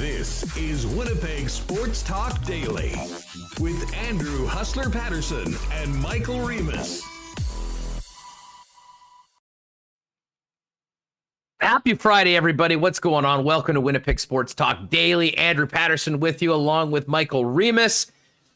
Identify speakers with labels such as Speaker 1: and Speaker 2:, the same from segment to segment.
Speaker 1: This is Winnipeg Sports Talk Daily with Andrew Hustler Paterson and Michael Remis.
Speaker 2: Happy Friday, everybody. What's going on? Welcome to Winnipeg Sports Talk Daily. Andrew Paterson with you, along with Michael Remis.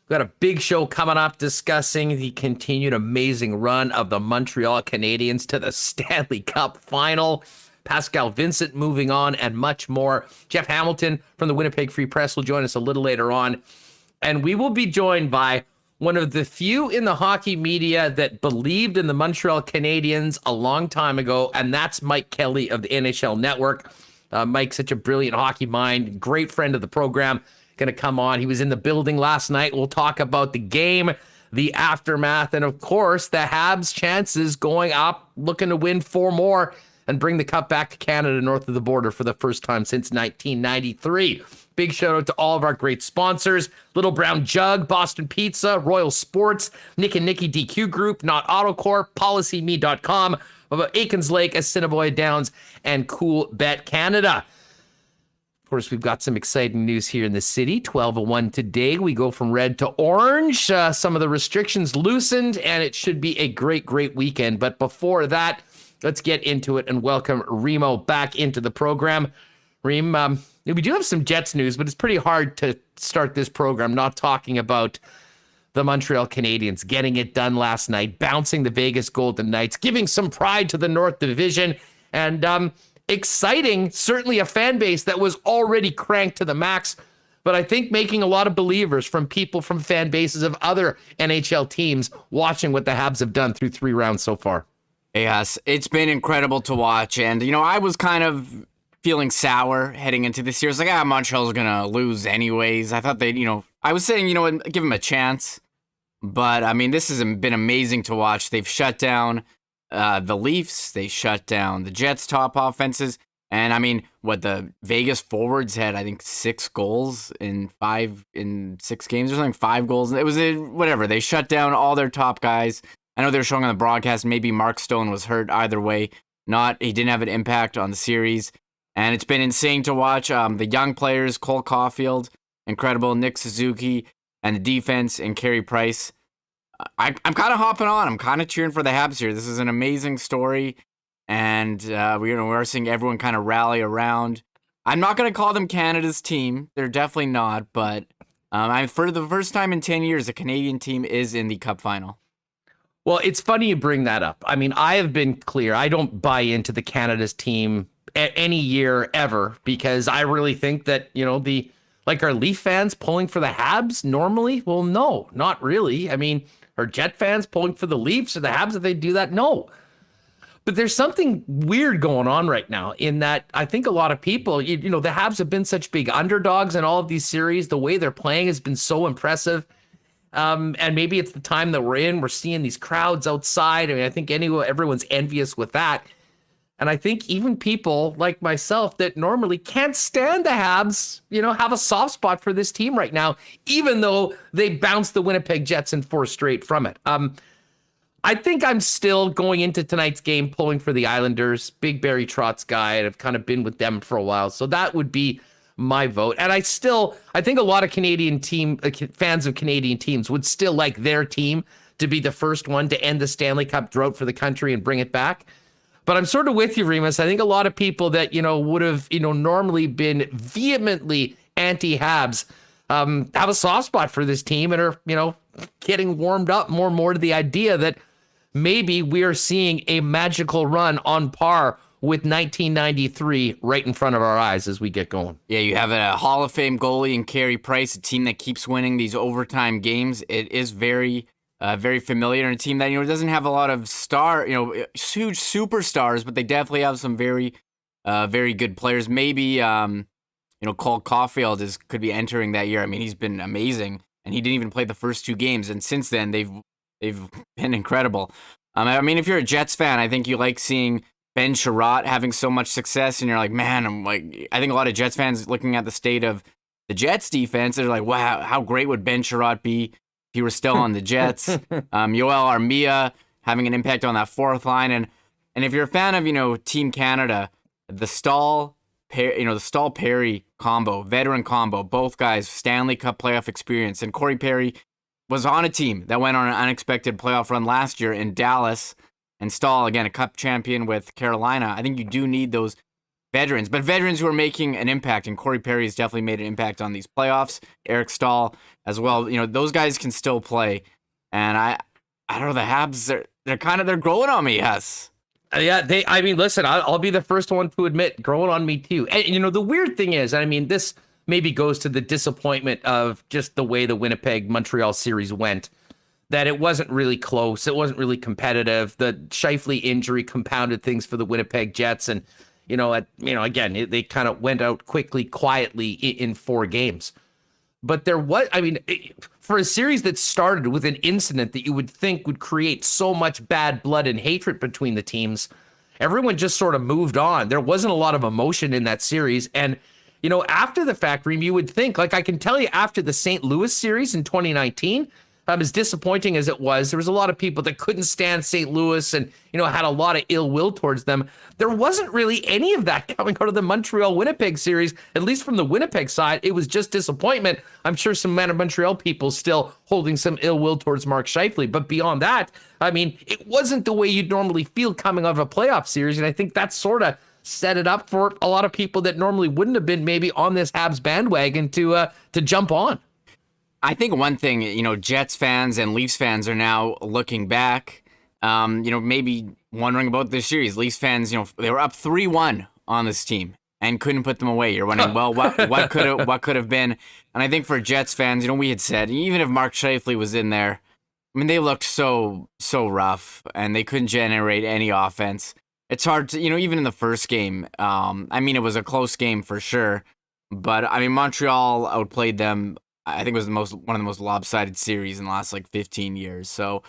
Speaker 2: We've got a big show coming up discussing the continued amazing run of the Montreal Canadiens to the Stanley Cup Final. Pascal Vincent moving on, and much more. Jeff Hamilton from the Winnipeg Free Press will join us a little later on. And we will be joined by one of the few in the hockey media that believed in the Montreal Canadiens a long time ago, and that's Mike Kelly of the NHL Network. Mike's such a brilliant hockey mind, great friend of the program, going to come on. He was in the building last night. We'll talk about the game, the aftermath, and of course, the Habs' chances going up, looking to win 4 more and bring the cup back to Canada north of the border for the first time since 1993. Big shout out to all of our great sponsors: Little Brown Jug, Boston Pizza, Royal Sports, Nick and Nicky DQ Group, Not AutoCorp, PolicyMe.com, Aikens Lake, Assiniboia Downs, and Coolbet Canada. Of course, we've got some exciting news here in the city. 12:01 today. We go from red to orange. Some of the restrictions loosened, and it should be a great, great weekend. But before that, let's get into it and welcome Remo back into the program. Reem, we do have some Jets news, but it's pretty hard to start this program not talking about the Montreal Canadiens getting it done last night, bouncing the Vegas Golden Knights, giving some pride to the North Division, and exciting, certainly a fan base that was already cranked to the max, but I think making a lot of believers from people from fan bases of other NHL teams watching what the Habs have done through 3 rounds so far.
Speaker 3: Yes, it's been incredible to watch. And, I was kind of feeling sour heading into this year. It's like, Montreal's going to lose anyways. I thought they'd, I was saying, give them a chance. But, this has been amazing to watch. They've shut down the Leafs. They shut down the Jets' top offenses. And, what the Vegas forwards had, I think, 6 goals in 6 games or something, 5 goals. It was whatever. They shut down all their top guys. I know they were showing on the broadcast, maybe Mark Stone was hurt. Either way, he didn't have an impact on the series. And it's been insane to watch. The young players, Cole Caulfield, incredible, Nick Suzuki, and the defense, and Carey Price. I'm kind of hopping on. I'm kind of cheering for the Habs here. This is an amazing story, and we're seeing everyone kind of rally around. I'm not going to call them Canada's team. They're definitely not, but for the first time in 10 years, a Canadian team is in the Cup Final.
Speaker 2: Well, it's funny you bring that up. I have been clear. I don't buy into the Canada's team any year ever, because I really think that, are Leaf fans pulling for the Habs normally? Well, no, not really. Are Jet fans pulling for the Leafs or the Habs if they do that? No. But there's something weird going on right now in that I think a lot of people, the Habs have been such big underdogs in all of these series. The way they're playing has been so impressive. And maybe it's the time that we're in. We're seeing these crowds outside. I think everyone's envious with that. And I think even people like myself that normally can't stand the Habs, have a soft spot for this team right now, even though they bounced the Winnipeg Jets in 4 straight from it. I think I'm still going into tonight's game pulling for the Islanders. Big Barry Trotz guy, and I've kind of been with them for a while. So that would be my vote. And I think a lot of Canadian fans of Canadian teams would still like their team to be the first one to end the Stanley Cup drought for the country and bring it back. But I'm sort of with you, Remis. I think a lot of people that, would have, normally been vehemently anti-Habs have a soft spot for this team and are, getting warmed up more and more to the idea that maybe we are seeing a magical run on par with 1993 right in front of our eyes as we get going.
Speaker 3: Yeah, you have a Hall of Fame goalie in Carey Price, a team that keeps winning these overtime games. It is very very familiar, and a team that doesn't have a lot of huge superstars, but they definitely have some very good players. Maybe Cole Caulfield could be entering that year. I mean, he's been amazing, and he didn't even play the first 2 games, and since then they've been incredible. I mean, if you're a Jets fan, I think you like seeing Ben Sherratt having so much success, and you're like, man, I think a lot of Jets fans looking at the state of the Jets defense, they're like, wow, how great would Ben Sherratt be if he were still on the Jets? Yoel Armia having an impact on that fourth line, and if you're a fan of Team Canada, the Stahl-Perry combo, veteran combo, both guys Stanley Cup playoff experience, and Corey Perry was on a team that went on an unexpected playoff run last year in Dallas, and Stahl, again, a Cup champion with Carolina. I think you do need those veterans, but veterans who are making an impact, and Corey Perry has definitely made an impact on these playoffs. Eric Stahl as well. Those guys can still play, and I don't know, the Habs, they're growing on me, yes.
Speaker 2: Yeah, listen, I'll be the first one to admit, growing on me too. And the weird thing is, this maybe goes to the disappointment of just the way the Winnipeg-Montreal series went, that it wasn't really close. It wasn't really competitive. The Scheifele injury compounded things for the Winnipeg Jets. And, again, they kind of went out quickly, quietly in 4 games. But there was, for a series that started with an incident that you would think would create so much bad blood and hatred between the teams, everyone just sort of moved on. There wasn't a lot of emotion in that series. And, after the fact, Reem, you would think, I can tell you after the St. Louis series in 2019, as disappointing as it was, there was a lot of people that couldn't stand St. Louis and, had a lot of ill will towards them. There wasn't really any of that coming out of the Montreal-Winnipeg series, at least from the Winnipeg side. It was just disappointment. I'm sure some Montreal people still holding some ill will towards Mark Scheifele. But beyond that, it wasn't the way you'd normally feel coming out of a playoff series. And I think that sort of set it up for a lot of people that normally wouldn't have been maybe on this Habs bandwagon to jump on.
Speaker 3: I think one thing, Jets fans and Leafs fans are now looking back, maybe wondering about this series. Leafs fans, they were up 3-1 on this team and couldn't put them away. You're wondering, well, what could have been? And I think for Jets fans, we had said, even if Mark Scheifele was in there, they looked so rough and they couldn't generate any offense. It's hard to, even in the first game, it was a close game for sure, but Montreal outplayed them. I think it was one of the most lopsided series in the last 15 years. So,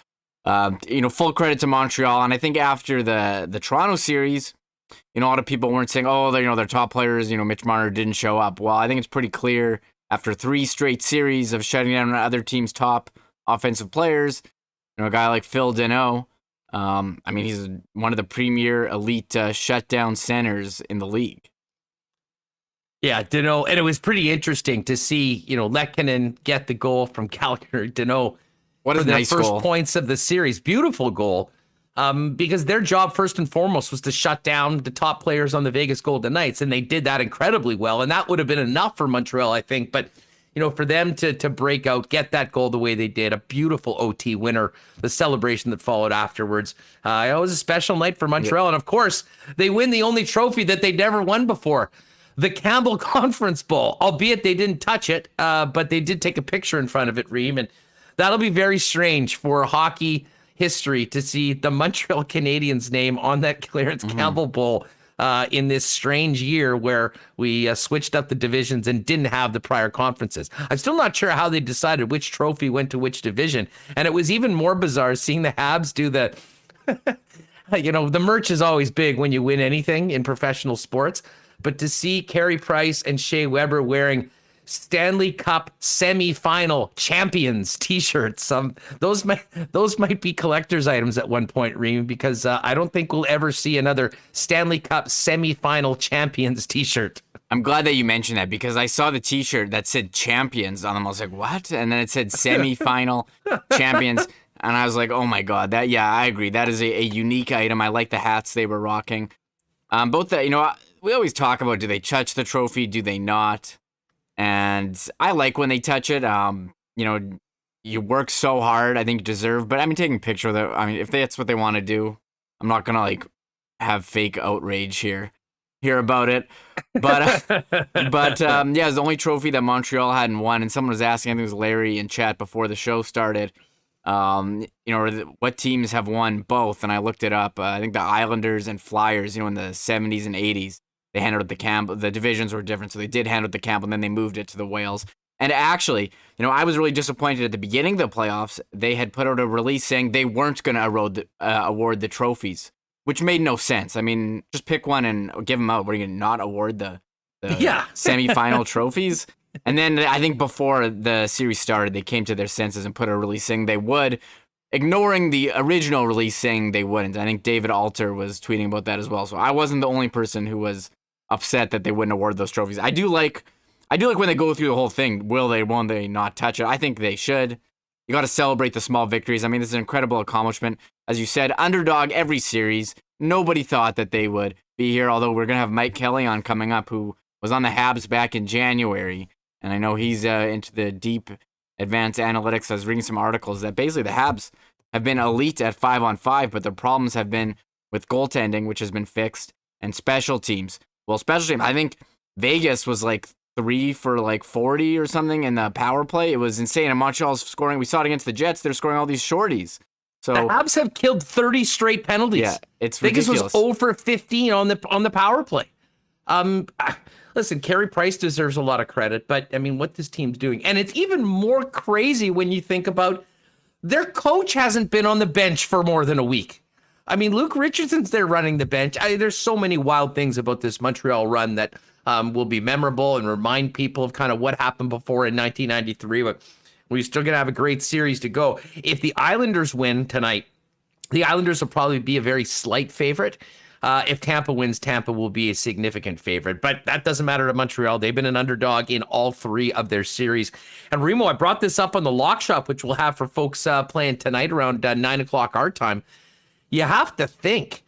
Speaker 3: full credit to Montreal. And I think after the Toronto series, a lot of people weren't saying, oh, their top players, Mitch Marner didn't show up. Well, I think it's pretty clear after 3 straight series of shutting down other teams' top offensive players, a guy like Phil Deneau, he's one of the premier elite shutdown centers in the league.
Speaker 2: Yeah, Deneau, and it was pretty interesting to see, Lehkonen get the goal from Calgary. Deneau,
Speaker 3: what a nice
Speaker 2: first
Speaker 3: goal.
Speaker 2: Points of the series, beautiful goal, because their job first and foremost was to shut down the top players on the Vegas Golden Knights, and they did that incredibly well, and that would have been enough for Montreal, I think. But for them to break out, get that goal the way they did, a beautiful OT winner, the celebration that followed afterwards, it was a special night for Montreal, and of course they win the only trophy that they'd never won before. The Campbell Conference Bowl, albeit they didn't touch it, but they did take a picture in front of it, Reem, and that'll be very strange for hockey history to see the Montreal Canadiens name on that Clarence Campbell Bowl in this strange year where we switched up the divisions and didn't have the prior conferences. I'm still not sure how they decided which trophy went to which division, and it was even more bizarre seeing the Habs do the, the merch is always big when you win anything in professional sports. But to see Carey Price and Shea Weber wearing Stanley Cup semifinal champions T-shirts, those might be collector's items at one point, Reem, because I don't think we'll ever see another Stanley Cup semifinal champions T-shirt.
Speaker 3: I'm glad that you mentioned that because I saw the T-shirt that said champions on them. I was like, what? And then it said semifinal champions. And I was like, oh my God, I agree. That is a unique item. I like the hats they were rocking. Both that, we always talk about, do they touch the trophy? Do they not? And I like when they touch it. You work so hard. I think you deserve, but taking a picture of that. If that's what they want to do, I'm not going to have fake outrage here about it. But, it's the only trophy that Montreal hadn't won. And someone was asking, I think it was Larry in chat before the show started, What teams have won both, and I looked it up. I think the Islanders and Flyers, in the 70s and 80s, they handled the Campbell. The divisions were different, so they did handle the Campbell, and then they moved it to the Whales. And actually, I was really disappointed at the beginning of the playoffs. They had put out a release saying they weren't going to award the trophies, which made no sense. I mean, just pick one and give them out. What, are you going to not award the semifinal trophies? And then I think before the series started, they came to their senses and put a release saying they would, ignoring the original release saying they wouldn't. I think David Alter was tweeting about that as well. So I wasn't the only person who was upset that they wouldn't award those trophies. I do like when they go through the whole thing. Won't they not touch it? I think they should. You got to celebrate the small victories. I mean, this is an incredible accomplishment. As you said, underdog every series. Nobody thought that they would be here, although we're going to have Mike Kelly on coming up, who was on the Habs back in January. And I know he's into the deep advanced analytics. I was reading some articles that basically the Habs have been elite at 5-on-5, but the problems have been with goaltending, which has been fixed, and special teams. Well, special teams, I think Vegas was like 3 for 40 or something in the power play. It was insane. And Montreal's scoring. We saw it against the Jets. They're scoring all these shorties. So
Speaker 2: the Habs have killed 30 straight penalties.
Speaker 3: Yeah, it's
Speaker 2: Vegas
Speaker 3: ridiculous.
Speaker 2: was 0 for 15 on the power play. Listen, Carey Price deserves a lot of credit, but I mean, what this team's doing, and it's even more crazy when you think about their coach hasn't been on the bench for more than a week. I mean, Luke Richardson's there running the bench. There's so many wild things about this Montreal run that will be memorable and remind people of kind of what happened before in 1993. But we're still going to have a great series to go. If the Islanders win tonight, the Islanders will probably be a very slight favorite. If Tampa wins, Tampa will be a significant favorite. But that doesn't matter to Montreal. They've been an underdog in all 3 of their series. And Remo, I brought this up on the Lock Shop, which we'll have for folks playing tonight around 9 o'clock our time. You have to think,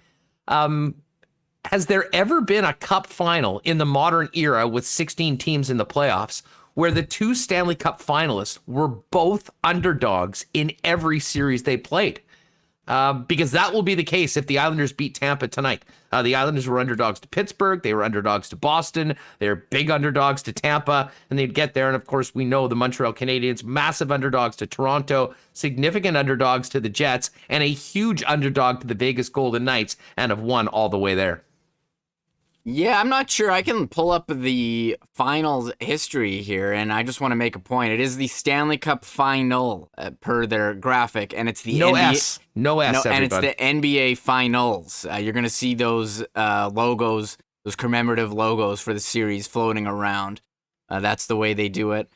Speaker 2: has there ever been a cup final in the modern era with 16 teams in the playoffs where the 2 Stanley Cup finalists were both underdogs in every series they played? Because that will be the case if the Islanders beat Tampa tonight. The Islanders were underdogs to Pittsburgh. They were underdogs to Boston. They're big underdogs to Tampa, and they'd get there. And, of course, we know the Montreal Canadiens, massive underdogs to Toronto, significant underdogs to the Jets, and a huge underdog to the Vegas Golden Knights, and have won all the way there.
Speaker 3: Yeah, I'm not sure. I can pull up the finals history here, and I just want to make a point. It is the Stanley Cup Final per their graphic, and it's the
Speaker 2: No
Speaker 3: NBA,
Speaker 2: S, everybody.
Speaker 3: and it's the NBA Finals. You're going to see those logos, those commemorative logos for the series floating around. That's the way they do it.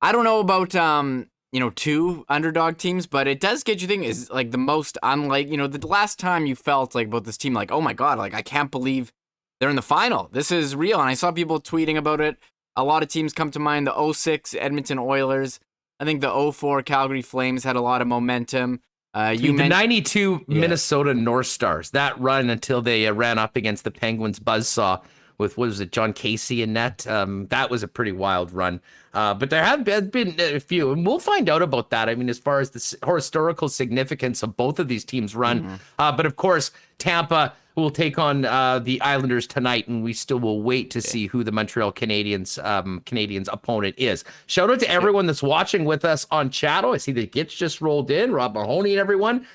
Speaker 3: I don't know about 2 underdog teams, but it does get you thinking. Is like the most unlike the last time you felt like about this team, like, oh my god, like I can't believe they're in the final. This is real. And I saw people tweeting about it. A lot of teams come to mind. The 06 Edmonton Oilers. I think the 04 Calgary Flames had a lot of momentum.
Speaker 2: The 92 Minnesota North Stars. That run until they ran up against the Penguins buzzsaw with, what was it, John Casey in net. That was a pretty wild run. But there have been a few, and we'll find out about that. I mean, as far as the historical significance of both of these teams' run. But of course, Tampa will take on the Islanders tonight, and we still will wait to see who the Montreal Canadiens opponent is. Shout out to everyone that's watching with us on Chatto. I see the Gits just rolled in, Rob Mahoney and everyone.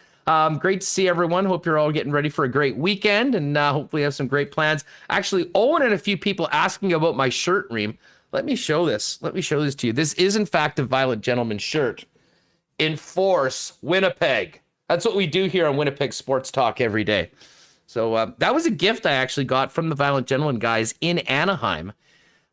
Speaker 2: Great to see everyone. Hope you're all getting ready for a great weekend, and hopefully have some great plans. Actually, Owen and a few people asking about my shirt, Reem. Let me show this. Let me show this to you. This is, in fact, a Violent Gentleman shirt. Enforce Winnipeg. That's what we do here on Winnipeg Sports Talk every day. So that was a gift I actually got from the Violent Gentleman guys in Anaheim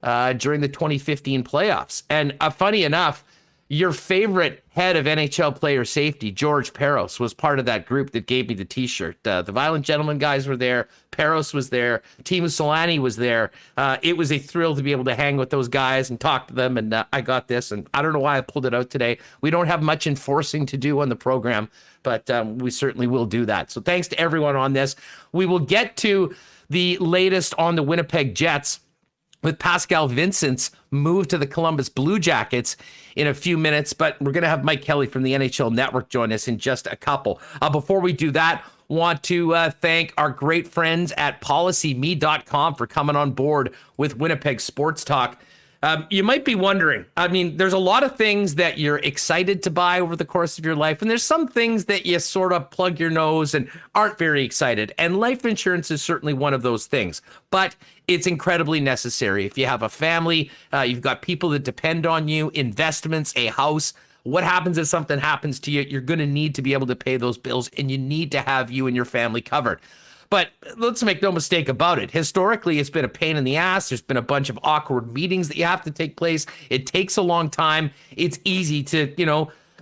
Speaker 2: during the 2015 playoffs. And funny enough, your favorite head of NHL player safety, George Peros, was part of that group that gave me the T-shirt. The Violent Gentleman guys were there. Peros was there. Timo Solani was there. It was a thrill to be able to hang with those guys and talk to them. And I got this, and I don't know why I pulled it out today. We don't have much enforcing to do on the program, but we certainly will do that. So thanks to everyone on this. We will get to the latest on the Winnipeg Jets with Pascal Vincent's move to the Columbus Blue Jackets in a few minutes, but we're going to have Mike Kelly from the NHL Network join us in just a couple. Before we do that, want to thank our great friends at PolicyMe.com for coming on board with Winnipeg Sports Talk. You might be wondering, I mean, there's a lot of things that you're excited to buy over the course of your life, and there's some things that you sort of plug your nose and aren't very excited. And life insurance is certainly one of those things, but it's incredibly necessary. If you have a family, you've got people that depend on you, investments, a house. What happens if something happens to you? You're going to need to be able to pay those bills, and you need to have you and your family covered. But let's make no mistake about it. Historically, it's been a pain in the ass. There's been a bunch of awkward meetings that you have to take place. It takes a long time. It's easy to,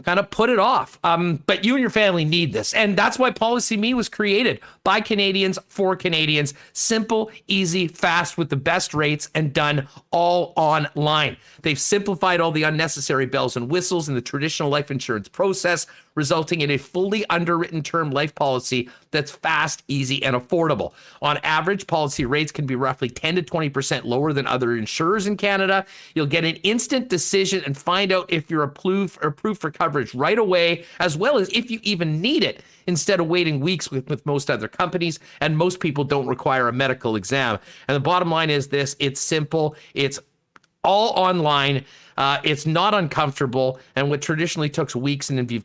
Speaker 2: kind of put it off. But you and your family need this. And that's why Policy Me was created by Canadians for Canadians. Simple, easy, fast, with the best rates, and done all online. They've simplified all the unnecessary bells and whistles in the traditional life insurance process, resulting in a fully underwritten term life policy that's fast, easy, and affordable. On average, policy rates can be roughly 10 to 20% lower than other insurers in Canada. You'll get an instant decision and find out if you're approved for coverage right away, as well as if you even need it, instead of waiting weeks with most other companies. And most people don't require a medical exam. And the bottom line is this: it's simple, it's all online. It's not uncomfortable, and what traditionally took weeks and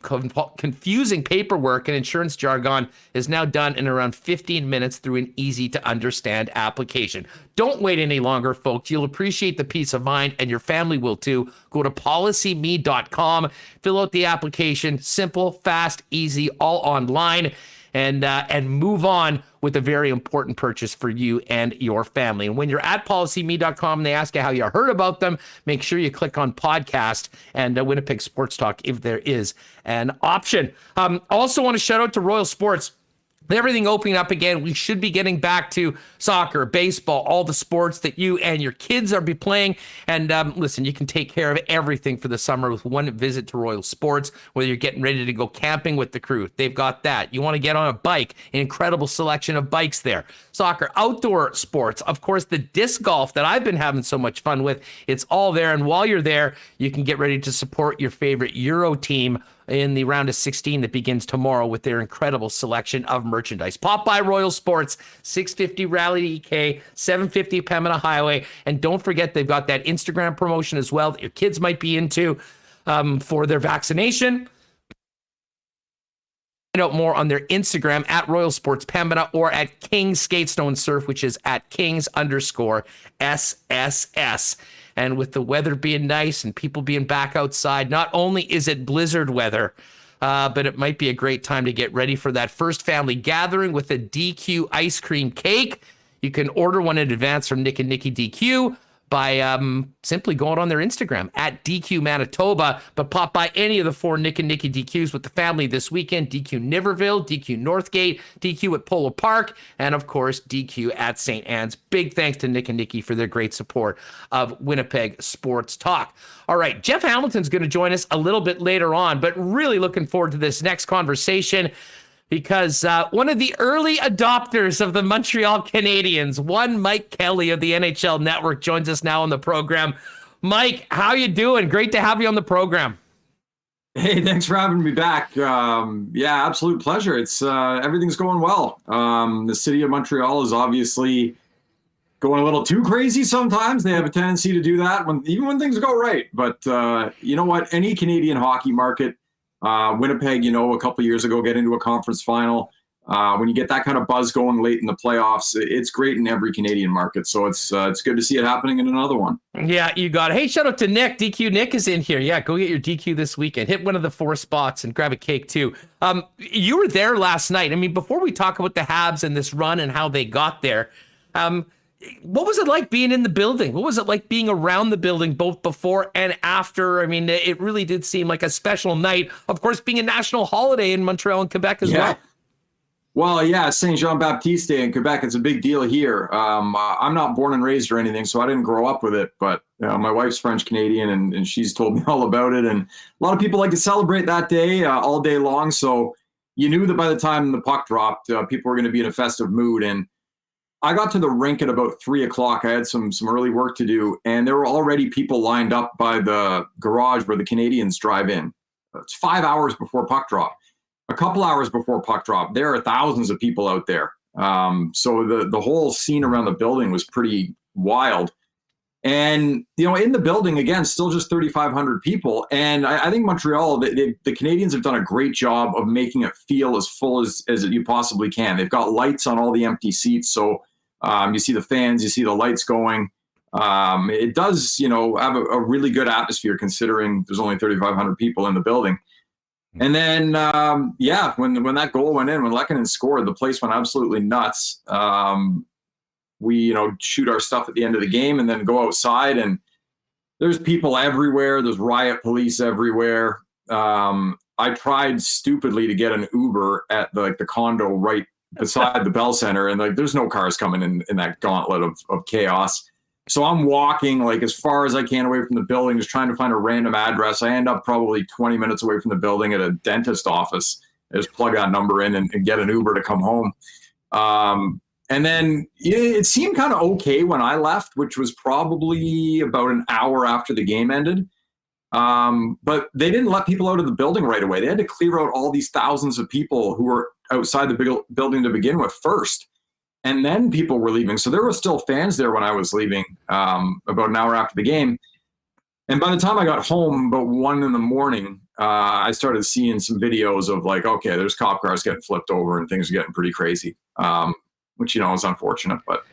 Speaker 2: confusing paperwork and insurance jargon is now done in around 15 minutes through an easy-to-understand application. Don't wait any longer, folks. You'll appreciate the peace of mind, and your family will too. Go to PolicyMe.com, fill out the application. Simple, fast, easy, all online. And move on with a very important purchase for you and your family. And when you're at PolicyMe.com and they ask you how you heard about them, make sure you click on podcast and Winnipeg Sports Talk if there is an option. Also want to shout out to Royal Sports. With everything opening up again, we should be getting back to soccer, baseball, all the sports that you and your kids are be playing. And listen, you can take care of everything for the summer with one visit to Royal Sports. Whether you're getting ready to go camping with the crew, they've got that. You want to get on a bike, an incredible selection of bikes there. Soccer, outdoor sports, of course, the disc golf that I've been having so much fun with, it's all there. And while you're there, you can get ready to support your favorite Euro team in the round of 16 that begins tomorrow with their incredible selection of merchandise. Pop by Royal Sports, 650 Rally EK, 750 Pembina Highway. And don't forget, they've got that Instagram promotion as well that your kids might be into for their vaccination. Find out more on their Instagram at Royal Sports Pembina or at Kings Skate Snow and Surf, which is at Kings_SSS. And with the weather being nice and people being back outside, not only is it blizzard weather, but it might be a great time to get ready for that first family gathering with a DQ ice cream cake. You can order one in advance from Nick and Nikki DQ by simply going on their Instagram at DQ Manitoba, but pop by any of the 4 Nick and Nikki DQs with the family this weekend: DQ Niverville, DQ Northgate, DQ at Polo Park, and of course DQ at St. Anne's. Big thanks to Nick and Nikki for their great support of Winnipeg Sports Talk. All right, Jeff Hamilton's going to join us a little bit later on, but really looking forward to this next conversation, because one of the early adopters of the Montreal Canadiens, one Mike Kelly of the NHL Network, joins us now on the program. Mike, how you doing? Great to have you on the program.
Speaker 4: Hey, thanks for having me back. Yeah, absolute pleasure. It's everything's going well. The city of Montreal is obviously going a little too crazy sometimes. They have a tendency to do that even when things go right. But you know what? Any Canadian hockey market, Winnipeg, a couple years ago, get into a conference final. When you get that kind of buzz going late in the playoffs, it's great in every Canadian market. So it's good to see it happening in another one.
Speaker 2: Yeah, you got it. Hey, shout out to Nick. DQ Nick is in here. Yeah, go get your DQ this weekend. Hit one of the 4 spots and grab a cake too. You were there last night. I mean, before we talk about the Habs and this run and how they got there, what was it like being in the building? What was it like being around the building both before and after? I mean, it really did seem like a special night. Of course, being a national holiday in Montreal and Quebec as well.
Speaker 4: Well, yeah, Saint Jean Baptiste Day in Quebec, it's a big deal here. I'm not born and raised or anything, so I didn't grow up with it. But my wife's French Canadian, and she's told me all about it. And a lot of people like to celebrate that day all day long. So you knew that by the time the puck dropped, people were going to be in a festive mood. And I got to the rink at about 3:00. I had some early work to do, and there were already people lined up by the garage where the Canadians drive in. It's 5 hours before puck drop. A couple hours before puck drop, there are thousands of people out there. So the whole scene around the building was pretty wild. And, in the building, again, still just 3,500 people. And I think Montreal, the Canadiens have done a great job of making it feel as full as you possibly can. They've got lights on all the empty seats. So you see the fans, you see the lights going. It does, have a really good atmosphere considering there's only 3,500 people in the building. And then, when that goal went in, when Lehkonen scored, the place went absolutely nuts. We, shoot our stuff at the end of the game and then go outside, and there's people everywhere. There's riot police everywhere. I tried stupidly to get an Uber at the condo right beside the Bell Center, and there's no cars coming in that gauntlet of chaos. So I'm walking as far as I can away from the building, just trying to find a random address. I end up probably 20 minutes away from the building at a dentist office. I just plug that number in and get an Uber to come home. And then it seemed kind of okay when I left, which was probably about an hour after the game ended. But they didn't let people out of the building right away. They had to clear out all these thousands of people who were outside the building to begin with first. And then people were leaving. So there were still fans there when I was leaving about an hour after the game. And by the time I got home, about 1 a.m, I started seeing some videos of okay, there's cop cars getting flipped over and things are getting pretty crazy. Which, is unfortunate, but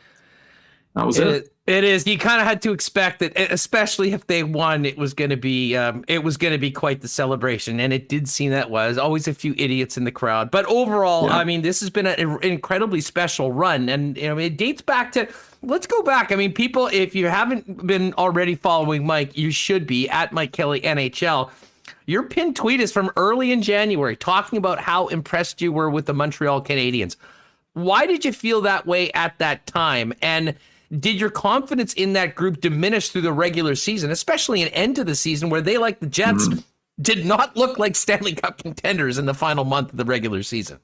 Speaker 4: that was it.
Speaker 2: It is. You kind of had to expect that, especially if they won, it was going to be quite the celebration. And it did seem that was always a few idiots in the crowd. But overall, yeah. I mean, this has been an incredibly special run. And, it dates back to, let's go back. I mean, people, if you haven't been already following Mike, you should be at Mike Kelly NHL. Your pinned tweet is from early in January talking about how impressed you were with the Montreal Canadiens. Why did you feel that way at that time? And did your confidence in that group diminish through the regular season, especially an end to the season where they, like the Jets, did not look like Stanley Cup contenders in the final month of the regular season?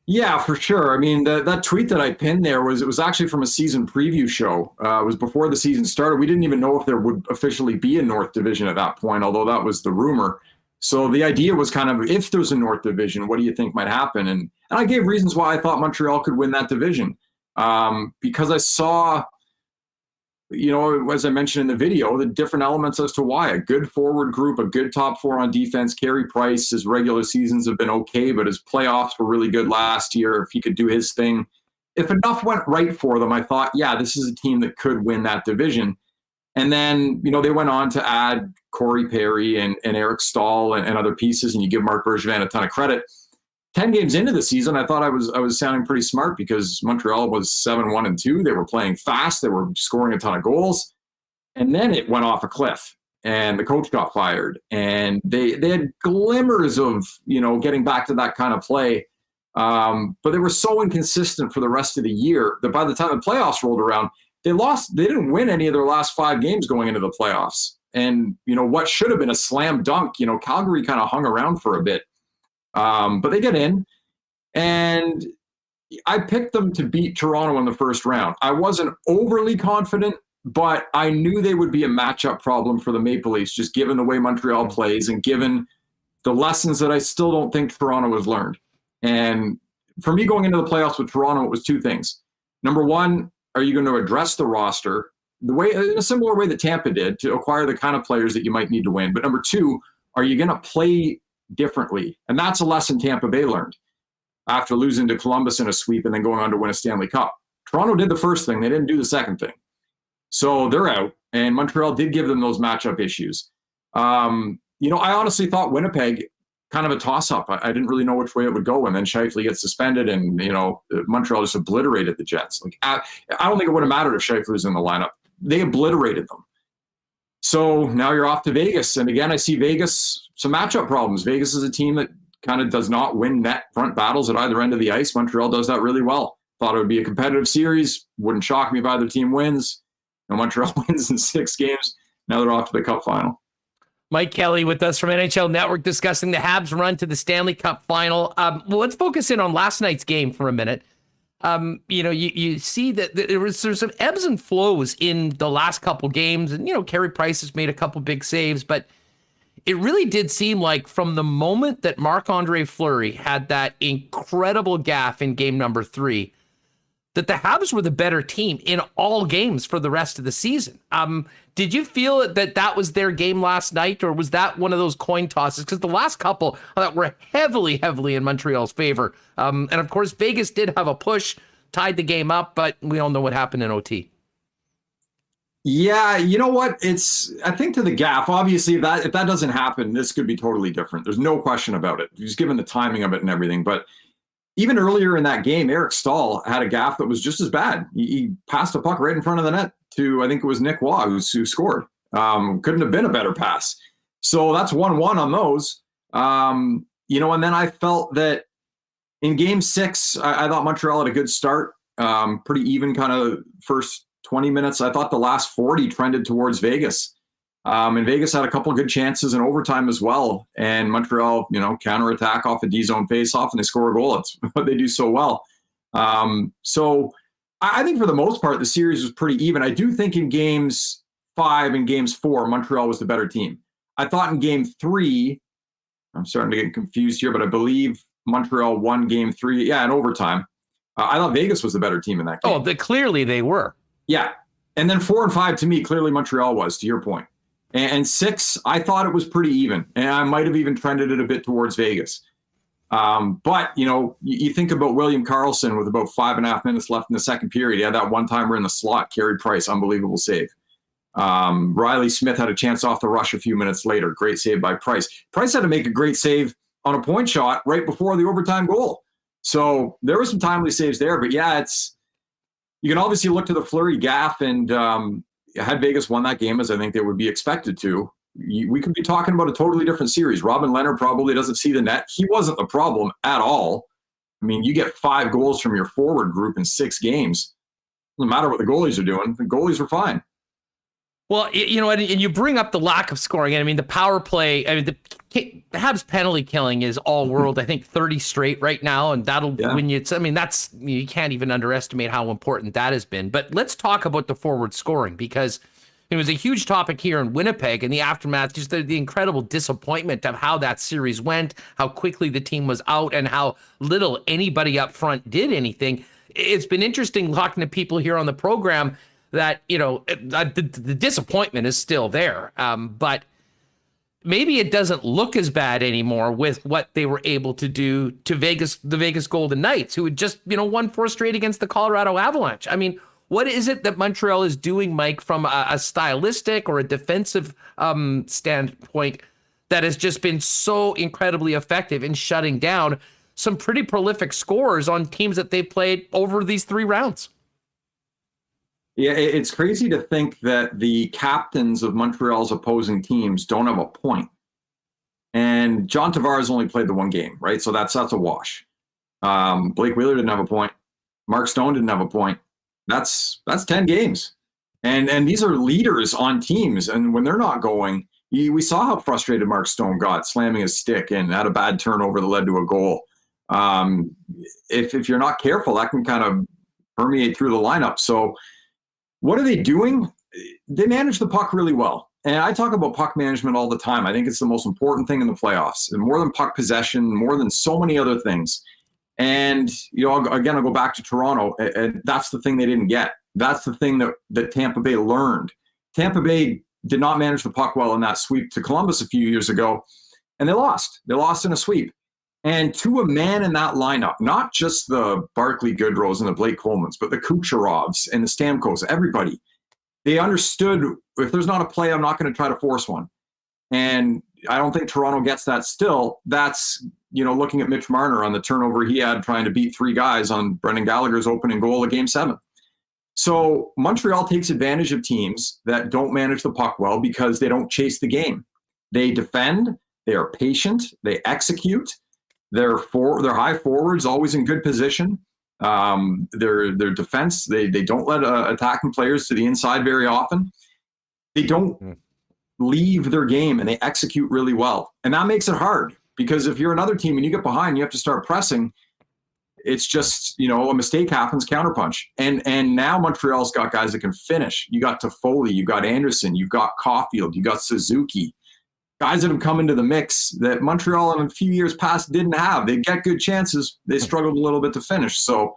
Speaker 4: Yeah, for sure. I mean, that tweet that I pinned there was actually from a season preview show. It was before the season started. We didn't even know if there would officially be a North Division at that point, although that was the rumor. So the idea was kind of, if there's a North Division, what do you think might happen? And I gave reasons why I thought Montreal could win that division. Because I saw, as I mentioned in the video, the different elements as to why. A good forward group, a good top four on defense. Carey Price, his regular seasons have been okay, but his playoffs were really good last year. If he could do his thing. If enough went right for them, I thought, yeah, this is a team that could win that division. And then, they went on to add Corey Perry and Eric Stahl and other pieces, and you give Marc Bergevin a ton of credit. 10 games into the season, I thought I was sounding pretty smart because Montreal was 7-1-2. They were playing fast. They were scoring a ton of goals. And then it went off a cliff, and the coach got fired. And they had glimmers of, getting back to that kind of play. But they were so inconsistent for the rest of the year that by the time the playoffs rolled around, they didn't win any of their last 5 games going into the playoffs. And, what should have been a slam dunk, Calgary kind of hung around for a bit. But they get in, and I picked them to beat Toronto in the first round. I wasn't overly confident, but I knew they would be a matchup problem for the Maple Leafs, just given the way Montreal plays and given the lessons that I still don't think Toronto has learned. And for me going into the playoffs with Toronto, it was 2 things. Number one, are you going to address the roster in a similar way that Tampa did to acquire the kind of players that you might need to win? But number 2, are you going to play differently? And that's a lesson Tampa Bay learned after losing to Columbus in a sweep and then going on to win a Stanley Cup. Toronto did the first thing. They didn't do the second thing. So they're out, and Montreal did give them those matchup issues. I honestly thought Winnipeg, kind of a toss-up. I didn't really know which way it would go, and then Scheifele gets suspended, and, Montreal just obliterated the Jets. I don't think it would have mattered if Scheifele was in the lineup. They obliterated them. So now you're off to Vegas. And again, I see Vegas, some matchup problems. Vegas is a team that kind of does not win net front battles at either end of the ice. Montreal does that really well. Thought it would be a competitive series. Wouldn't shock me if either team wins. Montreal wins in 6 games. Now they're off to the Cup Final.
Speaker 2: Mike Kelly with us from NHL Network discussing the Habs run to the Stanley Cup Final. Let's focus in on last night's game for a minute. You see that there's some ebbs and flows in the last couple games, and Carey Price has made a couple big saves, but it really did seem like from the moment that Marc-Andre Fleury had that incredible gaffe in game number 3, that the Habs were the better team in all games for the rest of the season. Did you feel that was their game last night, or was that one of those coin tosses? Because the last couple I thought were heavily in Montreal's favor. And of course, Vegas did have a push, tied the game up, but we all know what happened in OT.
Speaker 4: Yeah, you know what? I think to the gaff, obviously, if that doesn't happen, this could be totally different. There's no question about it, just given the timing of it and everything. But even earlier in that game, Eric Stahl had a gaff that was just as bad. He passed a puck right in front of the net to, I think it was Nick Waugh who scored. Couldn't have been a better pass. So that's 1-1 on those. And then I felt that in game 6, I thought Montreal had a good start. Pretty even kind of first 20 minutes. I thought the last 40 trended towards Vegas. And Vegas had a couple of good chances in overtime as well. And Montreal, counterattack off a D-zone faceoff, and they score a goal. That's what they do so well. So I think for the most part, the series was pretty even. I do think in games 5 and games 4, Montreal was the better team. I thought in game 3, I'm starting to get confused here, but I believe Montreal won game 3. Yeah, in overtime. I thought Vegas was the better team in that game.
Speaker 2: Oh, clearly they were.
Speaker 4: Yeah. And then 4 and 5, to me, clearly Montreal was, to your point. And 6, I thought it was pretty even. And I might have even trended it a bit towards Vegas. But, you think about William Karlsson with about 5.5 minutes left in the second period. He had that one-timer in the slot, carried Price, unbelievable save. Riley Smith had a chance off the rush a few minutes later. Great save by Price. Price had to make a great save on a point shot right before the overtime goal. So there were some timely saves there. But, yeah, you can obviously look to the Fleury gaff, and had Vegas won that game, as I think they would be expected to, we could be talking about a totally different series. Robin Leonard probably doesn't see the net. He wasn't the problem at all. I mean, you get 5 goals from your forward group in 6 games. Doesn't matter what the goalies are doing. The goalies are fine.
Speaker 2: Well, and you bring up the lack of scoring. I mean, the power play, the Habs penalty killing is all world. I think 30 straight right now, and that'll win you. You can't even underestimate how important that has been. But let's talk about the forward scoring, because it was a huge topic here in Winnipeg in the aftermath, just the incredible disappointment of how that series went, how quickly the team was out, and how little anybody up front did anything. It's been interesting talking to people here on the program that, the disappointment is still there. But maybe it doesn't look as bad anymore with what they were able to do to the Vegas Golden Knights, who had just, won 4 straight against the Colorado Avalanche. I mean, what is it that Montreal is doing, Mike, from a stylistic or a defensive standpoint that has just been so incredibly effective in shutting down some pretty prolific scorers on teams that they've played over these 3 rounds?
Speaker 4: Yeah, it's crazy to think that the captains of Montreal's opposing teams don't have a point. And John Tavares only played the 1 game, right? So that's a wash. Blake Wheeler didn't have a point. Mark Stone didn't have a point. That's 10 games. And these are leaders on teams. And when they're not going, we saw how frustrated Mark Stone got, slamming his stick and had a bad turnover that led to a goal. If you're not careful, that can kind of permeate through the lineup. So what are they doing? They manage the puck really well. And I talk about puck management all the time. I think it's the most important thing in the playoffs, and more than puck possession, more than so many other things. And, I'll go back to Toronto, and that's the thing they didn't get. That's the thing that Tampa Bay learned. Tampa Bay did not manage the puck well in that sweep to Columbus a few years ago, and they lost. They lost in a sweep. And to a man in that lineup, not just the Barclay Goodrows and the Blake Colemans, but the Kucherovs and the Stamkos, everybody, they understood, if there's not a play, I'm not going to try to force one. And I don't think Toronto gets that still. That's, looking at Mitch Marner on the turnover he had trying to beat 3 guys on Brendan Gallagher's opening goal of Game 7. So Montreal takes advantage of teams that don't manage the puck well because they don't chase the game. They defend, they are patient, they execute. Their high forwards always in good position. Their defense, they don't let attacking players to the inside very often. They don't leave their game, and they execute really well. And that makes it hard, because if you're another team and you get behind, you have to start pressing. It's just, a mistake happens, counterpunch. And now Montreal's got guys that can finish. You got Toffoli, you got Anderson, you've got Caulfield, you got Suzuki. Guys that have come into the mix that Montreal in a few years past didn't have. They get good chances. They struggled a little bit to finish. So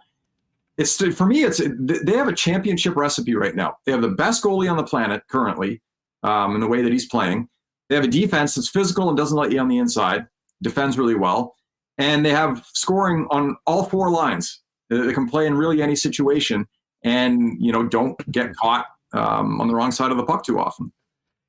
Speaker 4: for me, they have a championship recipe right now. They have the best goalie on the planet currently, in the way that he's playing. They have a defense that's physical and doesn't let you on the inside, defends really well, and they have scoring on all four lines. They can play in really any situation, and don't get caught on the wrong side of the puck too often.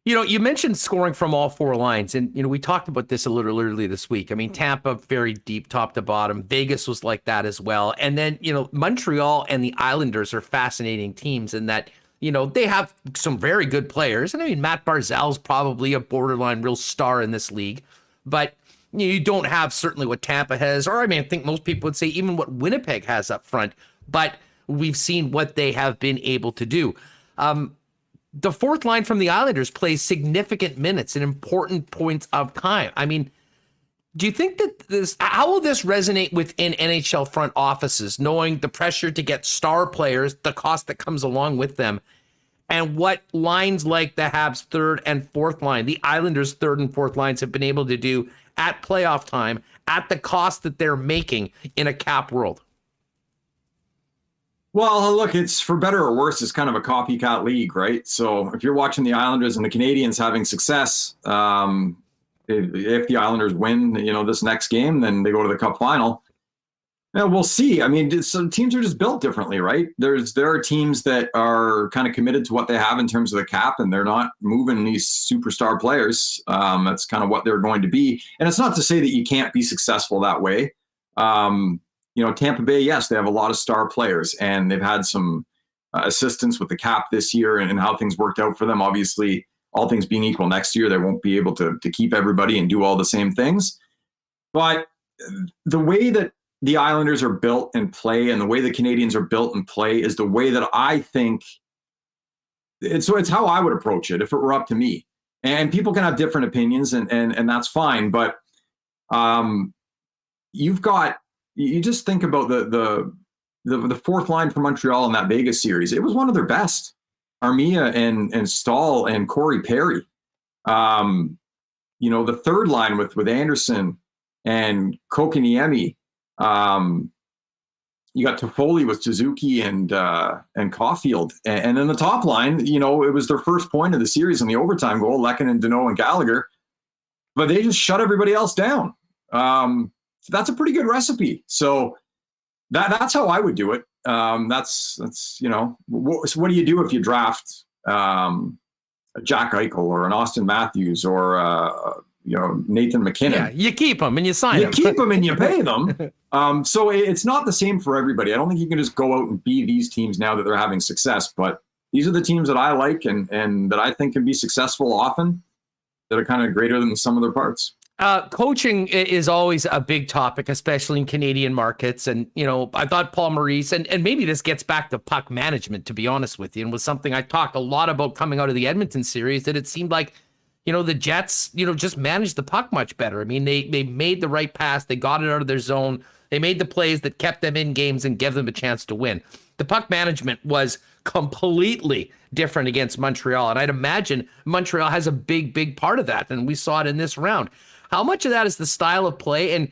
Speaker 2: You mentioned scoring from all four lines, and we talked about this a little earlier this week. I mean, Tampa, very deep, top to bottom. Vegas was like that as well. And then, Montreal and the Islanders are fascinating teams in that, they have some very good players. And I mean, Matt Barzal's probably a borderline real star in this league, but you don't have certainly what Tampa has, or I think most people would say even what Winnipeg has up front, but we've seen what they have been able to do. The fourth line from the Islanders plays significant minutes in important points of time. I mean, do you think that how will this resonate within NHL front offices, knowing the pressure to get star players, the cost that comes along with them, and what lines like the Habs' third and fourth line, the Islanders' third and fourth lines have been able to do at playoff time at the cost that they're making in a cap world?
Speaker 4: Well, look, it's for better or worse, it's kind of a copycat league, right? So if you're watching the Islanders and the Canadiens having success, if the Islanders win, this next game, then they go to the Cup Final. Now, we'll see. I mean, some teams are just built differently, right? There are teams that are kind of committed to what they have in terms of the cap, and they're not moving these superstar players. That's kind of what they're going to be. And it's not to say that you can't be successful that way. Tampa Bay, yes, they have a lot of star players, and they've had some assistance with the cap this year and how things worked out for them. Obviously, all things being equal, next year they won't be able to keep everybody and do all the same things. But the way that the Islanders are built and play, and the way the Canadiens are built and play, is the way that I think it's how I would approach it if it were up to me. And people can have different opinions, and that's fine. But you just think about the fourth line for Montreal in that Vegas series. It was one of their best. Armia and Stahl and Corey Perry. The third line with Anderson and Kokiniemi. You got Toffoli with Suzuki and Caulfield. And then the top line, it was their first point of the series in the overtime goal, Lehkonen, Deneau, and Gallagher. But they just shut everybody else down. So that's a pretty good recipe. So that's how I would do it. That's what do you do if you draft a Jack Eichel or an Austin Matthews or Nathan McKinnon?
Speaker 2: Yeah, you keep them and you sign them.
Speaker 4: You keep them and you pay them. So it's not the same for everybody. I don't think you can just go out and be these teams now that they're having success. But these are the teams that I like and that I think can be successful often, that are kind of greater than the sum of their parts.
Speaker 2: Coaching is always a big topic, especially in Canadian markets. And, I thought Paul Maurice, and maybe this gets back to puck management, to be honest with you, and was something I talked a lot about coming out of the Edmonton series, that it seemed like, the Jets, just managed the puck much better. I mean, they made the right pass. They got it out of their zone. They made the plays that kept them in games and gave them a chance to win. The puck management was completely different against Montreal. And I'd imagine Montreal has a big, big part of that. And we saw it in this round. How much of that is the style of play? And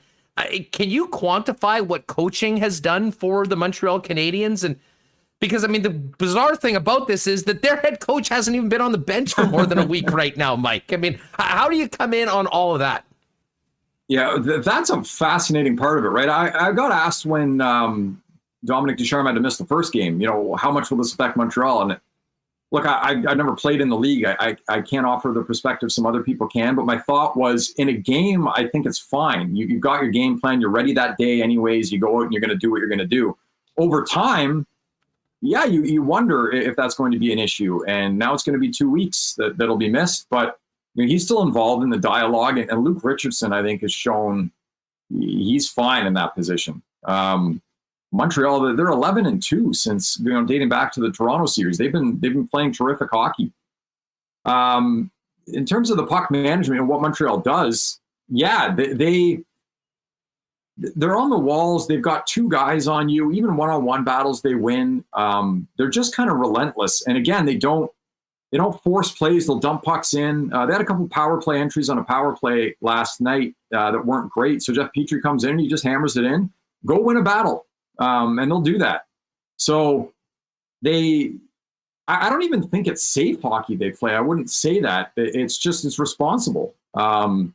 Speaker 2: can you quantify what coaching has done for the Montreal Canadiens? And because, the bizarre thing about this is that their head coach hasn't even been on the bench for more than a week right now, Mike. How do you come in on all of that?
Speaker 4: Yeah, that's a fascinating part of it, right? I got asked when Dominic Ducharme had to miss the first game, how much will this affect Montreal? And look, I've never played in the league. I can't offer the perspective some other people can, but my thought was, in a game, I think it's fine. You've got your game plan. You're ready that day anyways. You go out and you're going to do what you're going to do. Over time, yeah, you wonder if that's going to be an issue. And now it's going to be 2 weeks that'll be missed. But he's still involved in the dialogue. And Luke Richardson, I think, has shown he's fine in that position. Montreal, they're 11-2 since dating back to the Toronto series. They've been playing terrific hockey. In terms of the puck management and what Montreal does, yeah, they're on the walls. They've got two guys on you. Even one-on-one battles, they win. They're just kind of relentless. And again, they don't force plays. They'll dump pucks in. They had a couple power play entries on a power play last night that weren't great. So Jeff Petrie comes in and he just hammers it in. Go win a battle. And they'll do that. So I don't even think it's safe hockey they play. I wouldn't say that. It's responsible. And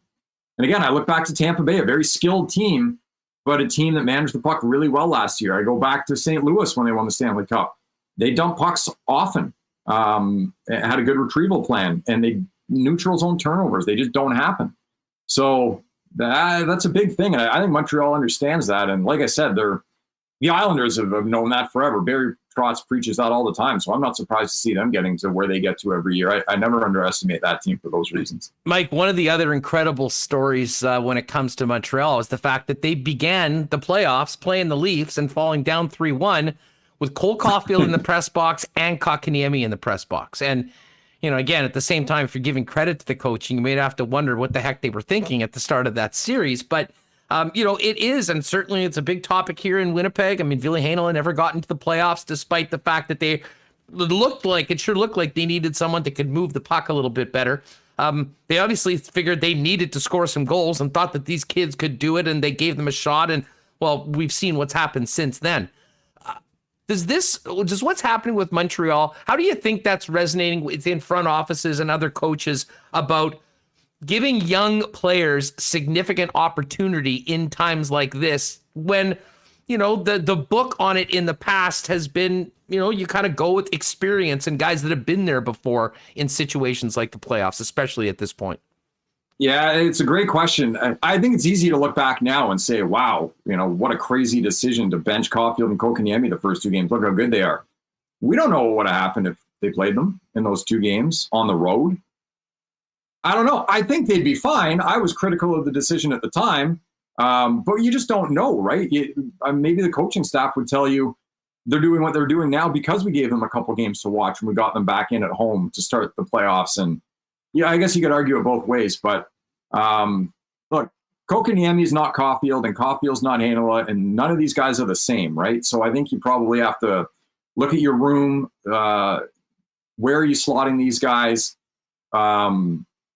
Speaker 4: again, I look back to Tampa Bay, a very skilled team, but a team that managed the puck really well last year. I go back to St. Louis when they won the Stanley Cup. They dump pucks often, had a good retrieval plan, and they neutral zone turnovers. They just don't happen. So that's a big thing. And I think Montreal understands that. And like I said, the Islanders have known that forever. Barry Trotz preaches that all the time. So I'm not surprised to see them getting to where they get to every year. I never underestimate that team for those reasons.
Speaker 2: Mike, one of the other incredible stories when it comes to Montreal is the fact that they began the playoffs playing the Leafs and falling down 3-1 with Cole Caulfield in the press box and Kotkaniemi in the press box. And, again, at the same time, if you're giving credit to the coaching, you may have to wonder what the heck they were thinking at the start of that series. But it is, and certainly it's a big topic here in Winnipeg. I mean, Ville Heinola never got into the playoffs, despite the fact that it sure looked like they needed someone that could move the puck a little bit better. They obviously figured they needed to score some goals and thought that these kids could do it, and they gave them a shot. And, well, we've seen what's happened since then. Does what's happening with Montreal, how do you think that's resonating within front offices and other coaches about giving young players significant opportunity in times like this when, the book on it in the past has been, you kind of go with experience and guys that have been there before in situations like the playoffs, especially at this point?
Speaker 4: Yeah, it's a great question. I think it's easy to look back now and say, wow, what a crazy decision to bench Caulfield and Kotkaniemi the first two games. Look how good they are. We don't know what would have happened if they played them in those two games on the road. I don't know. I think they'd be fine. I was critical of the decision at the time, but you just don't know, right? Maybe the coaching staff would tell you they're doing what they're doing now because we gave them a couple games to watch and we got them back in at home to start the playoffs. And yeah, I guess you could argue it both ways, but look, Kotkaniemi is not Caulfield and Caulfield's not Heinola, and none of these guys are the same, right? So I think you probably have to look at your room. Where are you slotting these guys?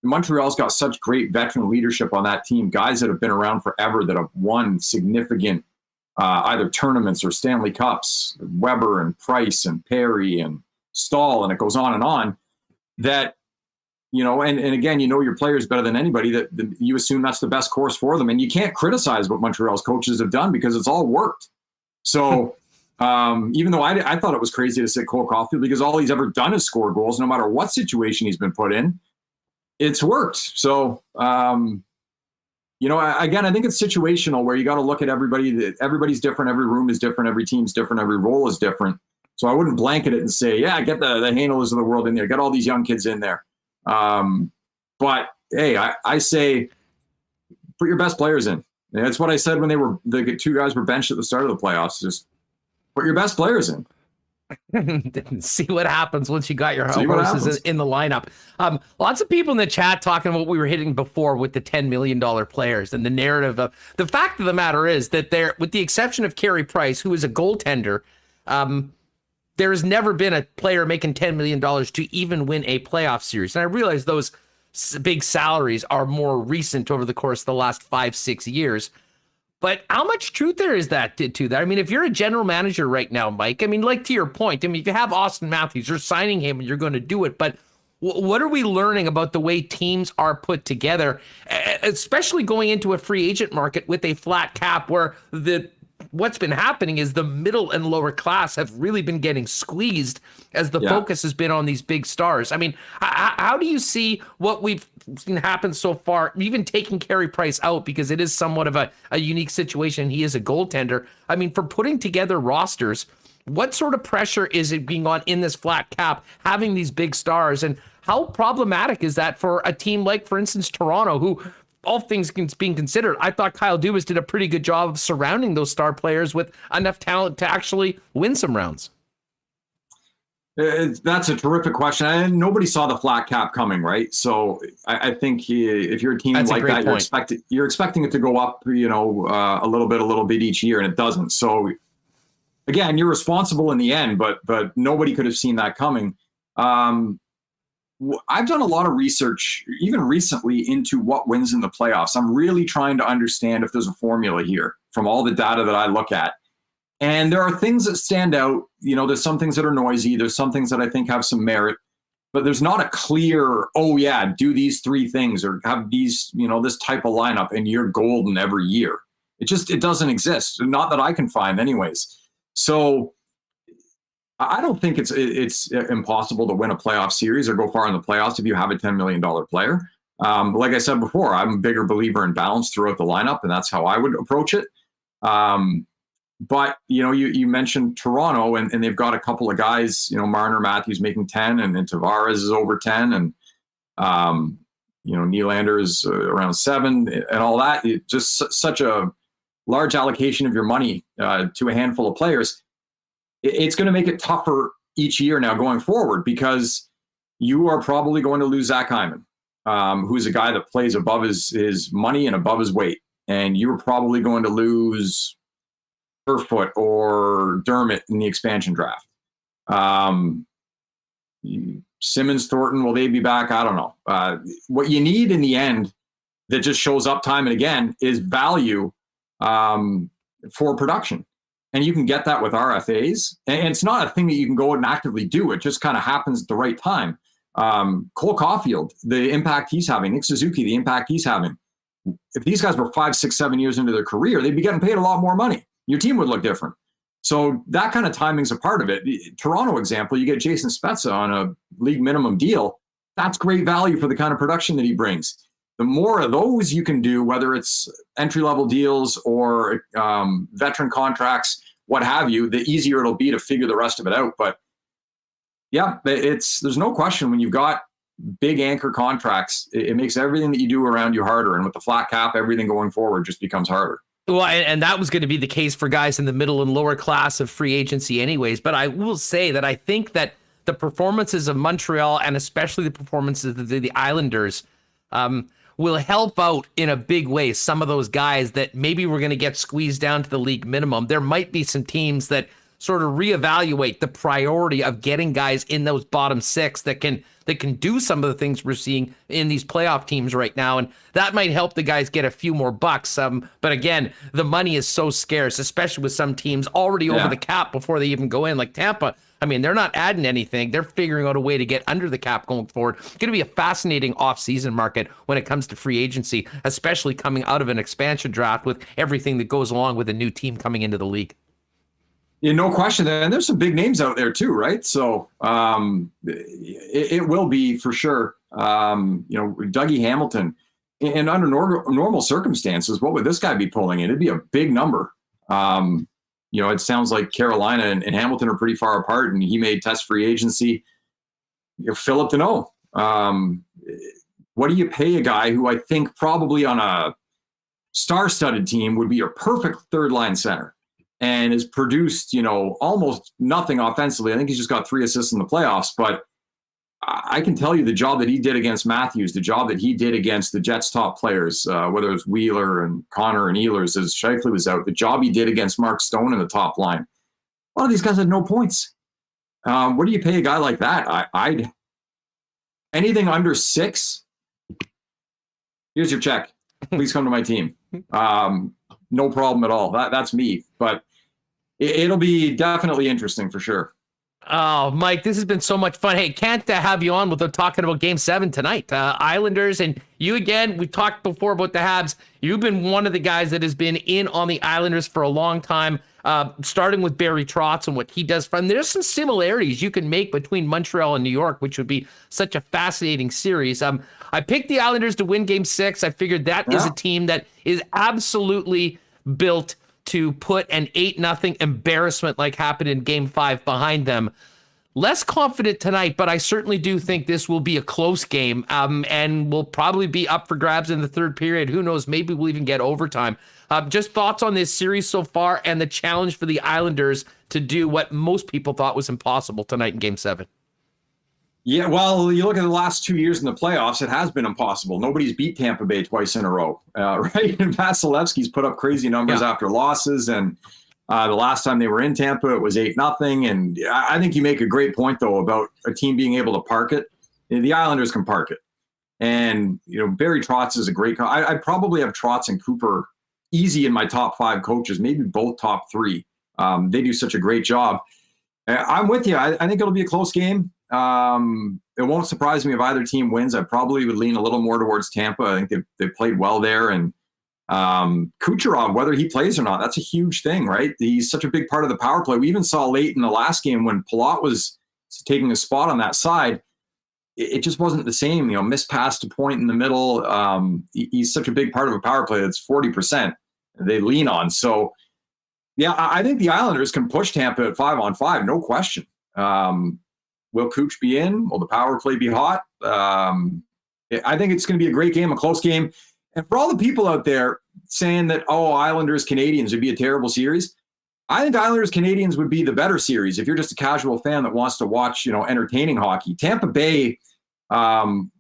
Speaker 4: Montreal's got such great veteran leadership on that team, guys that have been around forever that have won significant either tournaments or Stanley Cups, Weber and Price and Perry and Stahl, and it goes on, that, and again, your players better than anybody, that you assume that's the best course for them. And you can't criticize what Montreal's coaches have done because it's all worked. So even though I thought it was crazy to sit Cole Caulfield because all he's ever done is score goals, no matter what situation he's been put in, it's worked. So, again, I think it's situational where you got to look at everybody. Everybody's different. Every room is different. Every team's different. Every role is different. So I wouldn't blanket it and say, yeah, get the Heinolas of the world in there. Get all these young kids in there. But hey, I say put your best players in. And that's what I said when the two guys were benched at the start of the playoffs. Just put your best players in.
Speaker 2: See what happens once you got your horses in the lineup. Lots of people in the chat talking about what we were hitting before with the $10 million players and the narrative of the fact of the matter is that there, with the exception of Carey Price, who is a goaltender, there has never been a player making $10 million to even win a playoff series. And I realize those big salaries are more recent over the course of the last 5-6 years. But how much truth there is that to that? I mean, if you're a general manager right now, Mike, I mean, like to your point, I mean, if you have Austin Matthews, you're signing him and you're going to do it. But what are we learning about the way teams are put together, especially going into a free agent market with a flat cap where what's been happening is the middle and lower class have really been getting squeezed as the focus has been on these big stars. I mean, how do you see what we've seen happen so far, even taking Carey Price out because it is somewhat of a unique situation. He is a goaltender. I mean, for putting together rosters, what sort of pressure is it being on in this flat cap, having these big stars, and how problematic is that for a team like, for instance, Toronto, who, all things being considered, I thought Kyle Dubas did a pretty good job of surrounding those star players with enough talent to actually win some rounds?
Speaker 4: That's a terrific question. And nobody saw the flat cap coming, right? So I think if you're a team like that, you're expecting it to go up, a little bit each year, and it doesn't. So again, you're responsible in the end, but nobody could have seen that coming. I've done a lot of research, even recently, into what wins in the playoffs. I'm really trying to understand if there's a formula here from all the data that I look at. And there are things that stand out. There's some things that are noisy. There's some things that I think have some merit, but there's not a clear, oh yeah, do these 3 things or have these, this type of lineup and you're golden every year. It doesn't exist. Not that I can find anyways. So I don't think it's impossible to win a playoff series or go far in the playoffs if you have a $10 million player. Like I said before, I'm a bigger believer in balance throughout the lineup, and that's how I would approach it. But, you mentioned Toronto, and they've got a couple of guys, Marner, Matthews making 10, and Tavares is over 10, and, Nylander is around 7, and all that. Just such a large allocation of your money to a handful of players. It's going to make it tougher each year now going forward, because you are probably going to lose Zach Hyman, who's a guy that plays above his money and above his weight. And you're probably going to lose Kerfoot or Dermott in the expansion draft. Simmons, Thornton, will they be back? I don't know. What you need in the end that just shows up time and again is value for production. And you can get that with RFAs. And it's not a thing that you can go out and actively do. It just kind of happens at the right time. Cole Caulfield, the impact he's having, Nick Suzuki, the impact he's having. If these guys were 5, 6, 7 years into their career, they'd be getting paid a lot more money. Your team would look different. So that kind of timing's a part of it. Toronto example, you get Jason Spezza on a league minimum deal. That's great value for the kind of production that he brings. The more of those you can do, whether it's entry-level deals or veteran contracts, what have you, the easier it'll be to figure the rest of it out. But yeah, there's no question when you've got big anchor contracts, it makes everything that you do around you harder. And with the flat cap, everything going forward just becomes harder.
Speaker 2: Well, and that was going to be the case for guys in the middle and lower class of free agency anyways. But I will say that I think that the performances of Montreal, and especially the performances of the Islanders, will help out in a big way some of those guys that maybe we're going to get squeezed down to the league minimum. There might be some teams that sort of reevaluate the priority of getting guys in those bottom 6 that can do some of the things we're seeing in these playoff teams right now. And that might help the guys get a few more bucks. But again, the money is so scarce, especially with some teams already over the cap before they even go in, like Tampa. I mean, they're not adding anything. They're figuring out a way to get under the cap going forward. It's going to be a fascinating off-season market when it comes to free agency, especially coming out of an expansion draft with everything that goes along with a new team coming into the league.
Speaker 4: Yeah, no question. And there's some big names out there too, right? So it will be for sure. Dougie Hamilton, and under normal circumstances, what would this guy be pulling in? It'd be a big number. It sounds like Carolina and Hamilton are pretty far apart, and he made test free agency. Philip Deneau. What do you pay a guy who I think probably on a star-studded team would be a perfect third-line center and has produced, almost nothing offensively? I think he's just got 3 assists in the playoffs, but I can tell you the job that he did against Matthews, the job that he did against the Jets' top players, whether it was Wheeler and Connor and Ehlers as Scheifele was out, the job he did against Mark Stone in the top line. A lot of these guys had no points. What do you pay a guy like that? I'd anything under 6. Here's your check. Please come to my team. No problem at all. That's me. But it'll be definitely interesting for sure.
Speaker 2: Oh, Mike, this has been so much fun. Hey, can't have you on without talking about Game 7 tonight. Islanders, and you again, we talked before about the Habs. You've been one of the guys that has been in on the Islanders for a long time, starting with Barry Trotz and what he does. There's some similarities you can make between Montreal and New York, which would be such a fascinating series. I picked the Islanders to win Game 6. I figured that is a team that is absolutely built to put an 8-0 embarrassment like happened in Game 5 behind them. Less confident tonight, but I certainly do think this will be a close game and will probably be up for grabs in the third period. Who knows? Maybe we'll even get overtime. Just thoughts on this series so far and the challenge for the Islanders to do what most people thought was impossible tonight in Game 7.
Speaker 4: Yeah, well, you look at the last 2 years in the playoffs, it has been impossible. Nobody's beat Tampa Bay twice in a row, right? And Vasilevsky's put up crazy numbers after losses, and the last time they were in Tampa, it was 8-0. And I think you make a great point, though, about a team being able to park it. The Islanders can park it. And, Barry Trotz is a great I probably have Trotz and Cooper easy in my top 5 coaches, maybe both top 3. They do such a great job. I'm with you. I think it'll be a close game. It won't surprise me if either team wins. I probably would lean a little more towards Tampa. I think they've played well there. And Kucherov, whether he plays or not, that's a huge thing, right? He's such a big part of the power play. We even saw late in the last game when Palat was taking a spot on that side, it just wasn't the same. Missed pass to point in the middle. He's such a big part of a power play that's 40% they lean on. So, yeah, I think the Islanders can push Tampa at 5-on-5, no question. Will Cooch be in? Will the power play be hot? I think it's going to be a great game, a close game. And for all the people out there saying that, Islanders Canadiens would be a terrible series, I think Islanders Canadiens would be the better series if you're just a casual fan that wants to watch, entertaining hockey. Tampa Bay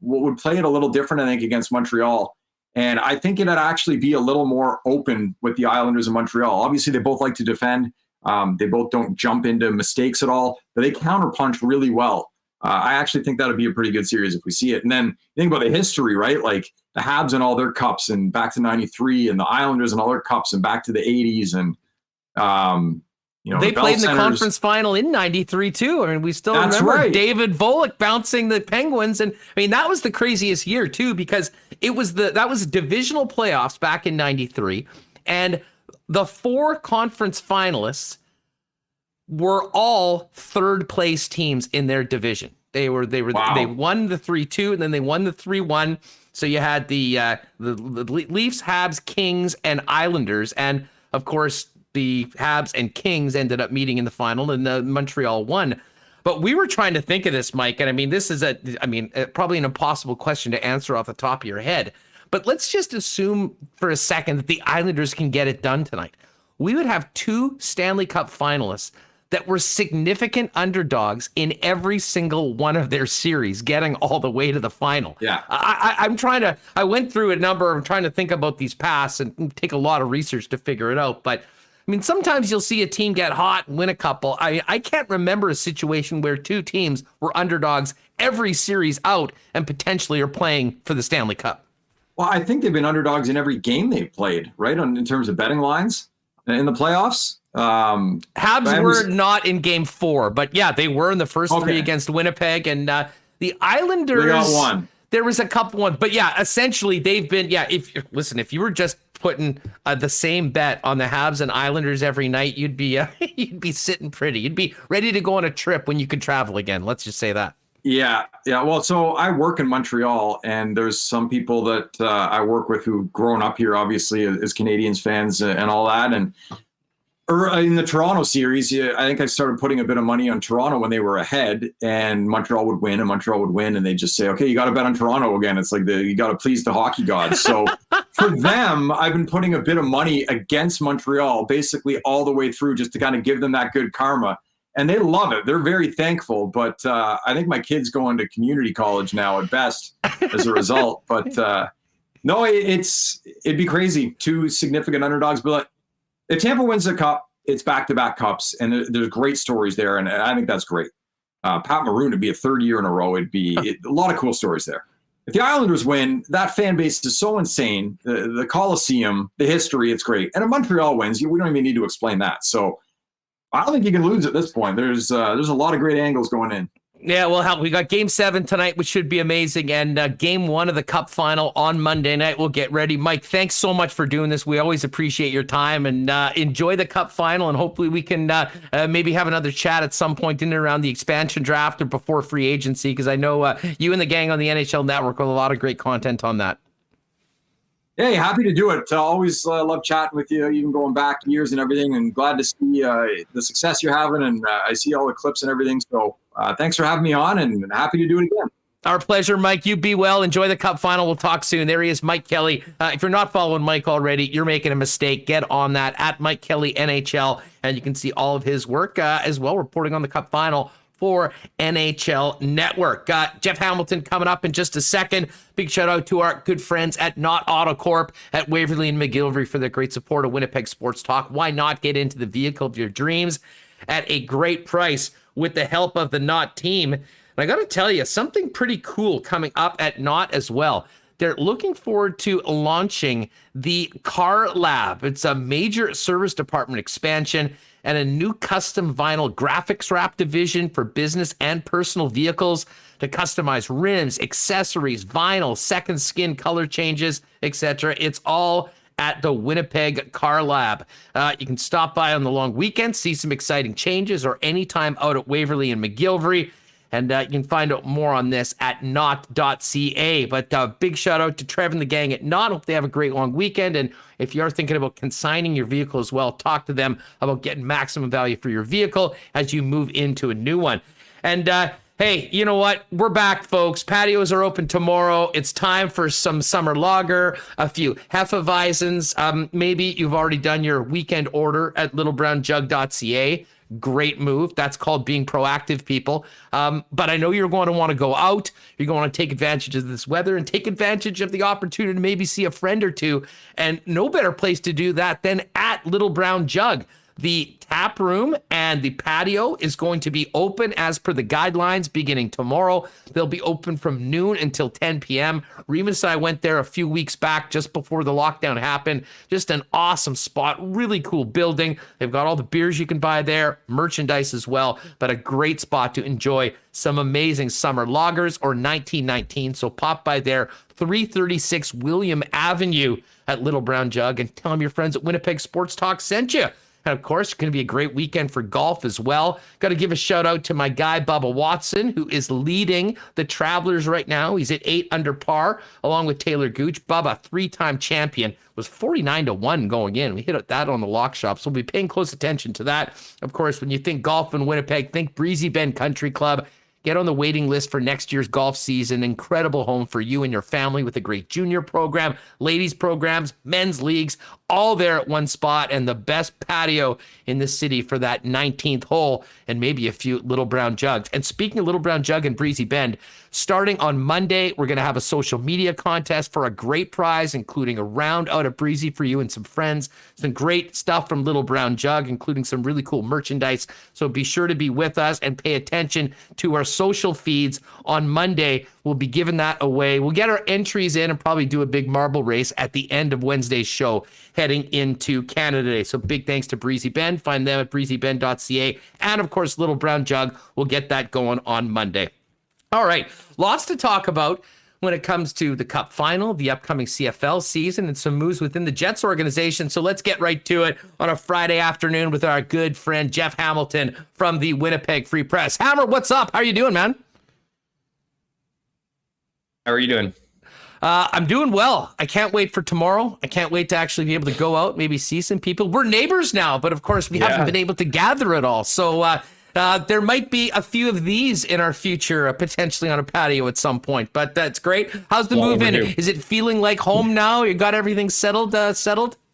Speaker 4: would play it a little different, I think, against Montreal. And I think it'd actually be a little more open with the Islanders of Montreal. Obviously, they both like to defend. They both don't jump into mistakes at all, but they counterpunch really well. I actually think that would be a pretty good series if we see it. And then think about the history, right? Like the Habs and all their cups and back to 93 and the Islanders and all their cups and back to the 80s. And,
Speaker 2: they played in the conference final in 93 too. I mean, we still remember David Volek bouncing the Penguins. And I mean, that was the craziest year too, because that was divisional playoffs back in 93. And the 4 conference finalists were all third place teams in their division. They won the 3-2 and then they won the 3-1. So you had the Leafs, Habs, Kings, and Islanders. And of course, the Habs and Kings ended up meeting in the final, and Montreal won. But we were trying to think of this, Mike, and I mean, this is probably an impossible question to answer off the top of your head. But let's just assume for a second that the Islanders can get it done tonight. We would have 2 Stanley Cup finalists that were significant underdogs in every single one of their series, getting all the way to the final.
Speaker 4: Yeah,
Speaker 2: I went through a number. I'm trying to think about these paths and take a lot of research to figure it out. But I mean, sometimes you'll see a team get hot and win a couple. I can't remember a situation where 2 teams were underdogs every series out and potentially are playing for the Stanley Cup.
Speaker 4: Well, I think they've been underdogs in every game they've played, right? In terms of betting lines in the playoffs.
Speaker 2: Habs were not in game 4, but yeah, they were in the first 3 against Winnipeg, and the Islanders.
Speaker 4: They got one.
Speaker 2: There was a couple ones, but yeah, essentially they've been. Yeah, if you were just putting the same bet on the Habs and Islanders every night, you'd be sitting pretty. You'd be ready to go on a trip when you could travel again. Let's just say that.
Speaker 4: Yeah. Well, so I work in Montreal, and there's some people that I work with who've grown up here, obviously, as Canadiens fans and all that. And in the Toronto series, I think I started putting a bit of money on Toronto when they were ahead, and Montreal would win, and they just say, okay, you got to bet on Toronto again. It's like you got to please the hockey gods. So for them, I've been putting a bit of money against Montreal basically all the way through, just to kind of give them that good karma. And they love it. They're very thankful. But I think my kid's going to community college now at best as a result. But no, it'd be crazy. 2 significant underdogs. But if Tampa wins the cup, it's back-to-back cups. And there's great stories there. And I think that's great. Pat Maroon to be a 3rd year in a row. It'd be a lot of cool stories there. If the Islanders win, that fan base is so insane. The Coliseum, the history, it's great. And if Montreal wins, we don't even need to explain that. So I don't think you can lose at this point. There's a lot of great angles going in.
Speaker 2: Yeah, well, we got Game 7 tonight, which should be amazing, and Game 1 of the Cup Final on Monday night. We'll get ready. Mike, thanks so much for doing this. We always appreciate your time, and enjoy the Cup Final, and hopefully we can maybe have another chat at some point in and around the expansion draft or before free agency, because I know you and the gang on the NHL Network have a lot of great content on that.
Speaker 4: Hey, happy to do it. Always love chatting with you, even going back years and everything, and glad to see the success you're having, and I see all the clips and everything. So thanks for having me on, and happy to do it again.
Speaker 2: Our pleasure, Mike. You be well. Enjoy the Cup Final. We'll talk soon. There he is, Mike Kelly. If you're not following Mike already, you're making a mistake. Get on that at Mike Kelly NHL, and you can see all of his work as well, reporting on the Cup Final for NHL Network. Jeff Hamilton coming up in just a second. Big shout out to our good friends at Not Auto Corp at Waverly and McGillivray for their great support of Winnipeg Sports Talk. Why not get into the vehicle of your dreams at a great price with the help of the Not team? And I got to tell you, something pretty cool coming up at Not as well. they're looking forward to launching the Car Lab. It's a major service department expansion and a new custom vinyl graphics wrap division for business and personal vehicles to customize rims, accessories, vinyl, second skin color changes, etc. It's all at the Winnipeg Car Lab. You can stop by on the long weekend, see some exciting changes, or anytime out at Waverly and McGillivray. And you can find out more on this at not.ca. But big shout out to Trev and the gang at Not. Hope they have a great long weekend. And if you are thinking about consigning your vehicle as well, talk to them about getting maximum value for your vehicle as you move into a new one. And hey, you know what? We're back, folks. Patios are open tomorrow. It's time for some summer lager, a few Hefeweizens. Maybe you've already done your weekend order at littlebrownjug.ca. Great move. That's called being proactive, people. But I know you're going to want to go out. You're going to want to take advantage of this weather and take advantage of the opportunity to maybe see a friend or two. And no better place to do that than at Little Brown Jug. The tap room and the patio is going to be open as per the guidelines beginning tomorrow. They'll be open from noon until 10 p.m. Remis and I went there a few weeks back just before the lockdown happened. Just an awesome spot, really cool building. They've got all the beers you can buy there, merchandise as well, but a great spot to enjoy some amazing summer lagers or 1919. So pop by there, 336 William Avenue at Little Brown Jug, and tell them your friends at Winnipeg Sports Talk sent you. And of course, it's going to be a great weekend for golf as well. Got to give a shout out to my guy, Bubba Watson, who is leading the Travelers right now. He's at 8 under par, along with Taylor Gooch. Bubba, 3-time champion, was 49-1 going in. We hit that on the lock shop, so we'll be paying close attention to that. Of course, when you think golf in Winnipeg, think Breezy Bend Country Club. Get on the waiting list for next year's golf season. Incredible home for you and your family with a great junior program, ladies programs, men's leagues, all there at one spot, and the best patio in the city for that 19th hole, and maybe a few Little Brown Jugs. And speaking of Little Brown Jug and Breezy Bend, starting on Monday, we're going to have a social media contest for a great prize, including a round out of Breezy for you and some friends. Some great stuff from Little Brown Jug, including some really cool merchandise. So be sure to be with us and pay attention to our social feeds on Monday. We'll be giving that away. We'll get our entries in and probably do a big marble race at the end of Wednesday's show heading into Canada Day. So big thanks to Breezy Bend. Find them at breezybend.ca. And of course, Little Brown Jug. We'll get that going on Monday. All right, lots to talk about when it comes to the Cup Final, the upcoming CFL season, and some moves within the Jets organization. So let's get right to it on a Friday afternoon with our good friend Jeff Hamilton from the Winnipeg Free Press. Hammer, what's up? How are you doing, man?
Speaker 5: How are you doing?
Speaker 2: I'm doing well. I can't wait for tomorrow. I can't wait to actually be able to go out, maybe see some people. We're neighbors now, but of course we haven't been able to gather at all. So there might be a few of these in our future, potentially on a patio at some point, but that's great. How's the move in? Is it feeling like home now? You got everything settled?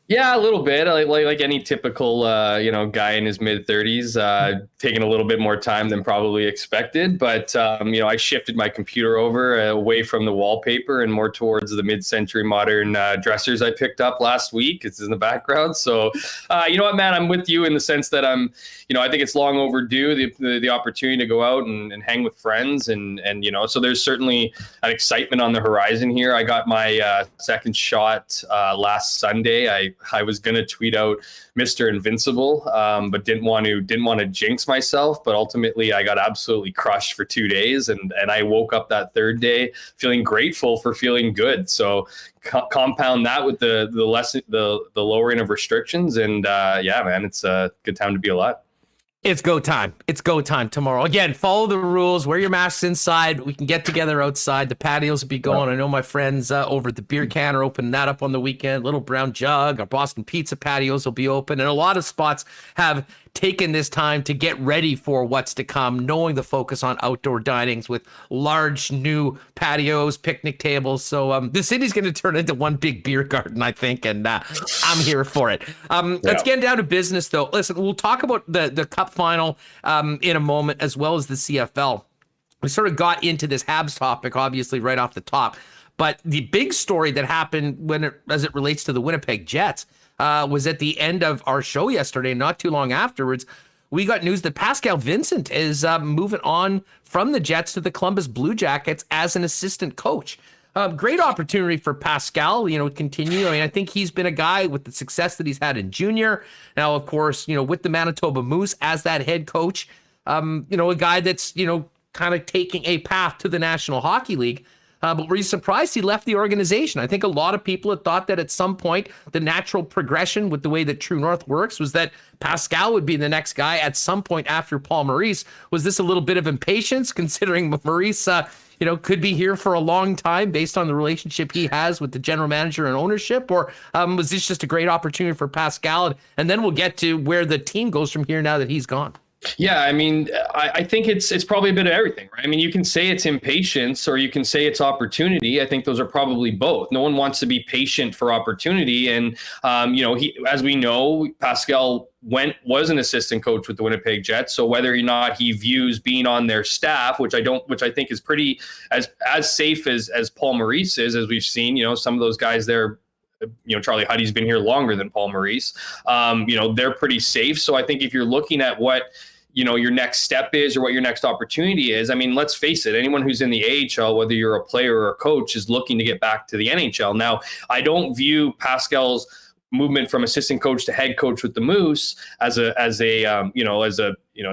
Speaker 5: Yeah, a little bit. Like any typical, guy in his mid-30s, taking a little bit more time than probably expected. But, I shifted my computer over away from the wallpaper and more towards the mid-century modern dressers I picked up last week. It's in the background. So, you know what, man, I'm with you in the sense that I think it's long overdue, the opportunity to go out and hang with friends. And so there's certainly an excitement on the horizon here. I got my second shot last Sunday. I was gonna tweet out Mr. Invincible, but didn't want to jinx myself. But ultimately, I got absolutely crushed for 2 days, and I woke up that third day feeling grateful for feeling good. So compound that with the lowering of restrictions, and man, it's a good time to be alive.
Speaker 2: It's go time. It's go time tomorrow. Again, follow the rules. Wear your masks inside. We can get together outside. The patios will be going. I know my friends over at the Beer Can are opening that up on the weekend. Little Brown Jug, our Boston Pizza patios will be open. And a lot of spots have taken this time to get ready for what's to come, knowing the focus on outdoor dinings with large new patios, picnic tables. So the city's going to turn into one big beer garden, I think, and I'm here for it. Let's get down to business, though. Listen, we'll talk about the Cup Final in a moment, as well as the CFL. We sort of got into this Habs topic, obviously, right off the top. But the big story that happened as it relates to the Winnipeg Jets was at the end of our show yesterday, not too long afterwards. We got news that Pascal Vincent is moving on from the Jets to the Columbus Blue Jackets as an assistant coach. Great opportunity for Pascal, continue. I mean, I think he's been a guy with the success that he's had in junior. Now, of course, with the Manitoba Moose as that head coach, a guy that's, kind of taking a path to the National Hockey League. But were you surprised he left the organization? I think a lot of people had thought that at some point, the natural progression with the way that True North works was that Pascal would be the next guy at some point after Paul Maurice. Was this a little bit of impatience considering Maurice, could be here for a long time based on the relationship he has with the general manager and ownership? Or was this just a great opportunity for Pascal? And then we'll get to where the team goes from here now that he's gone.
Speaker 5: Yeah, I mean, I think it's probably a bit of everything, right? I mean, you can say it's impatience or you can say it's opportunity. I think those are probably both. No one wants to be patient for opportunity. And, as we know, Pascal was an assistant coach with the Winnipeg Jets. So whether or not he views being on their staff, which I think is pretty as safe as Paul Maurice is, as we've seen, some of those guys there, Charlie Huddy's been here longer than Paul Maurice. They're pretty safe. So I think if you're looking at what, your next step is or what your next opportunity is, I mean, let's face it, anyone who's in the AHL, whether you're a player or a coach, is looking to get back to the NHL. Now, I don't view Pascal's movement from assistant coach to head coach with the Moose as a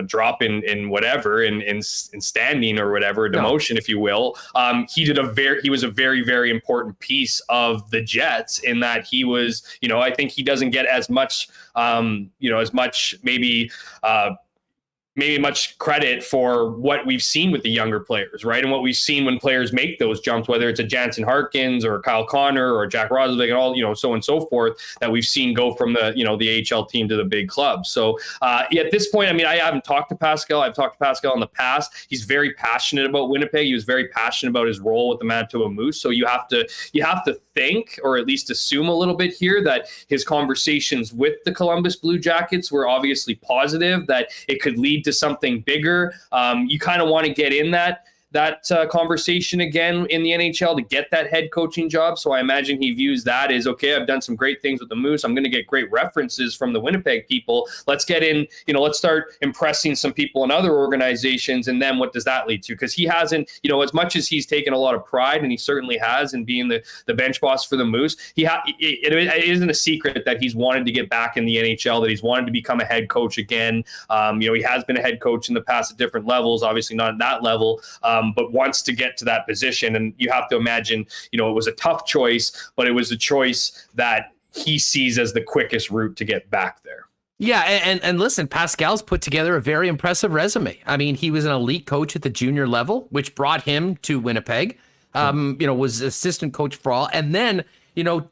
Speaker 5: drop in whatever in standing or whatever, demotion, if you will. He was a very, very important piece of the Jets in that he was, I think he doesn't get as much, maybe much credit for what we've seen with the younger players, right? And what we've seen when players make those jumps, whether it's a Jansen Harkins or Kyle Connor or Jack Rosberg and all, so on and so forth, that we've seen go from the AHL team to the big club. So at this point, I mean, I haven't talked to Pascal. I've talked to Pascal in the past. He's very passionate about Winnipeg. He was very passionate about his role with the Manitoba Moose. So you have to think, or at least assume a little bit here, that his conversations with the Columbus Blue Jackets were obviously positive, that it could lead to something bigger. You kind of want to get in that conversation again in the NHL to get that head coaching job. So I imagine he views that as, okay, I've done some great things with the Moose. I'm going to get great references from the Winnipeg people. Let's get in, let's start impressing some people in other organizations. And then what does that lead to? Because he hasn't, as much as he's taken a lot of pride, and he certainly has in being the bench boss for the Moose, it isn't a secret that he's wanted to get back in the NHL, that he's wanted to become a head coach again. He has been a head coach in the past at different levels, obviously not at that level. But wants to get to that position. And you have to imagine, it was a tough choice, but it was a choice that he sees as the quickest route to get back there.
Speaker 2: Yeah, and listen, Pascal's put together a very impressive resume. I mean, he was an elite coach at the junior level, which brought him to Winnipeg, was assistant coach for all, and then,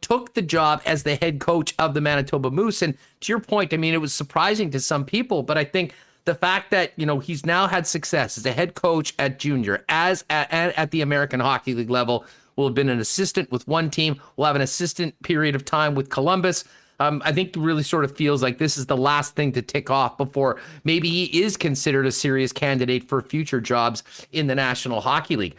Speaker 2: took the job as the head coach of the Manitoba Moose. And to your point, I mean, it was surprising to some people, but I think the fact that, he's now had success as a head coach at junior, as at the American Hockey League level, will have been an assistant with one team, will have an assistant period of time with Columbus. I think really sort of feels like this is the last thing to tick off before maybe he is considered a serious candidate for future jobs in the National Hockey League.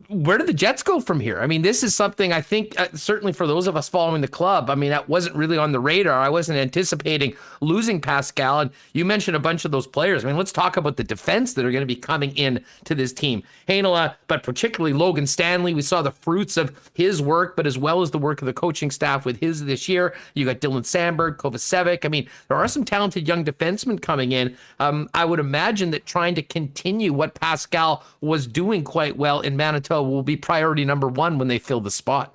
Speaker 2: Where do the Jets go from here? I mean, this is something I think certainly for those of us following the club, I mean, that wasn't really on the radar. I wasn't anticipating losing Pascal. And you mentioned a bunch of those players. I mean, let's talk about the defense that are going to be coming in to this team. Heinola, but particularly Logan Stanley. We saw the fruits of his work, but as well as the work of the coaching staff with his this year. You got Dylan Sandberg, Kovacevic. I mean, there are some talented young defensemen coming in. I would imagine that trying to continue what Pascal was doing quite well in Manitoba will be priority number one when they fill the spot.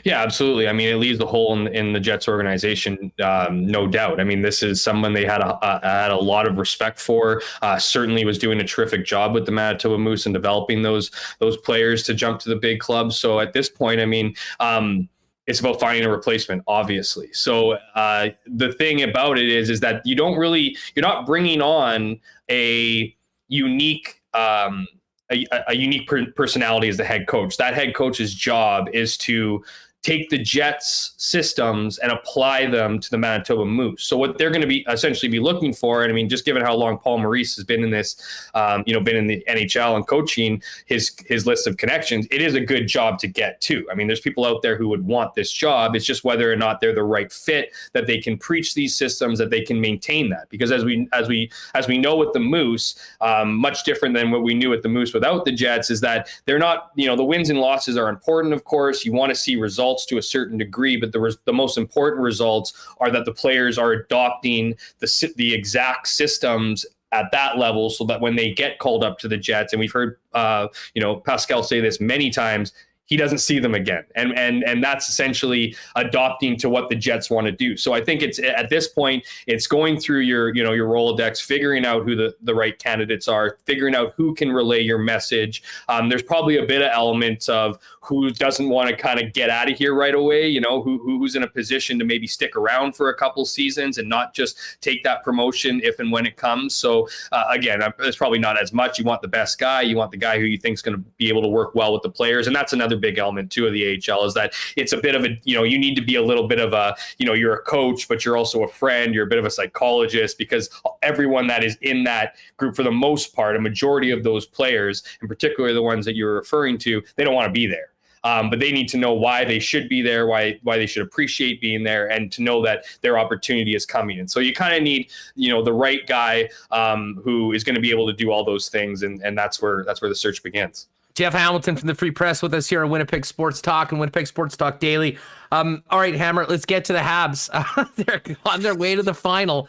Speaker 5: Yeah, absolutely. I mean, it leaves the hole in the Jets organization, no doubt. I mean, this is someone they had a lot of respect for. Certainly was doing a terrific job with the Manitoba Moose and developing those players to jump to the big clubs. So at this point, I mean, it's about finding a replacement, obviously. So the thing about it is that you're not bringing on a unique a unique personality as the head coach. That head coach's job is to take the Jets systems and apply them to the Manitoba Moose. So what they're going to be essentially be looking for, and I mean, just given how long Paul Maurice has been in this, been in the NHL and coaching his list of connections, it is a good job to get to. I mean, there's people out there who would want this job. It's just whether or not they're the right fit, that they can preach these systems, that they can maintain that. Because as we know with the Moose, much different than what we knew with the Moose without the Jets, is that they're not, the wins and losses are important, of course. You want to see results to a certain degree, but the most important results are that the players are adopting the exact systems at that level, so that when they get called up to the Jets, and we've heard Pascal say this many times, he doesn't see them again. And that's essentially adopting to what the Jets want to do. So I think it's at this point, it's going through your Rolodex, figuring out who the right candidates are, figuring out who can relay your message. There's probably a bit of elements of who doesn't want to kind of get out of here right away, who's in a position to maybe stick around for a couple seasons and not just take that promotion if and when it comes. So again, it's probably not as much. You want the best guy. You want the guy who you think is going to be able to work well with the players. And that's another big element too of the AHL, is that it's a bit of a, you need to be a little bit of a, you're a coach, but you're also a friend. You're a bit of a psychologist, because everyone that is in that group, for the most part, a majority of those players, and particularly the ones that you're referring to, they don't want to be there. But they need to know why they should be there, why they should appreciate being there, and to know that their opportunity is coming. And so you kind of need, the right guy who is going to be able to do all those things, and that's where the search begins.
Speaker 2: Jeff Hamilton from the Free Press with us here on Winnipeg Sports Talk and Winnipeg Sports Talk Daily. All right, Hammer, let's get to the Habs. They're on their way to the final.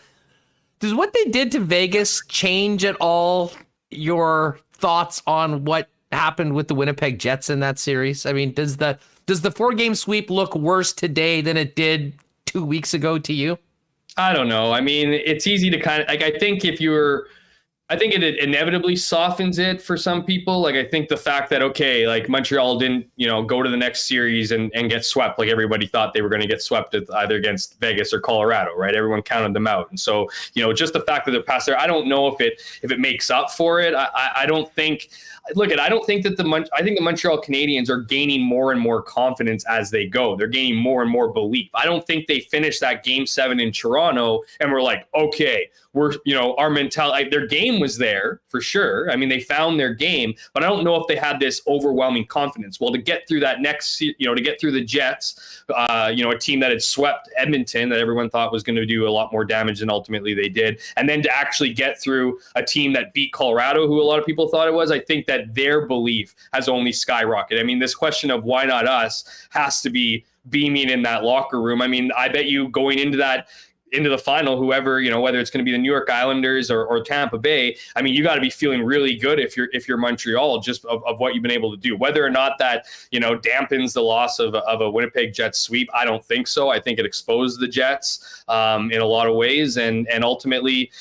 Speaker 2: Does what they did to Vegas change at all your thoughts on what happened with the Winnipeg Jets in that series? I mean, does the 4-game sweep look worse today than it did 2 weeks ago to you?
Speaker 5: I don't know. I mean, it's easy to kind of like, I think it inevitably softens it for some people. Like, I think the fact that, okay, like Montreal didn't, go to the next series and get swept like everybody thought they were going to get swept either against Vegas or Colorado, right? Everyone counted them out. And so, just the fact that they're past there, I don't know if it makes up for it. I don't think. I don't think that I think the Montreal Canadiens are gaining more and more confidence as they go. They're gaining more and more belief. I don't think they finished that Game 7 in Toronto and we're like, okay, our mentality, their game was there for sure. I mean, they found their game, but I don't know if they had this overwhelming confidence. Well, to get through that to get through the Jets, a team that had swept Edmonton, that everyone thought was going to do a lot more damage than ultimately they did. And then to actually get through a team that beat Colorado, who a lot of people thought it was, I think that their belief has only skyrocketed. I mean, this question of why not us has to be beaming in that locker room. I mean, I bet you going into the final, whoever, whether it's going to be the New York Islanders or Tampa Bay, I mean, you got to be feeling really good if you're Montreal, just of what you've been able to do. Whether or not that, dampens the loss of a Winnipeg Jets sweep, I don't think so. I think it exposed the Jets in a lot of ways. And ultimately,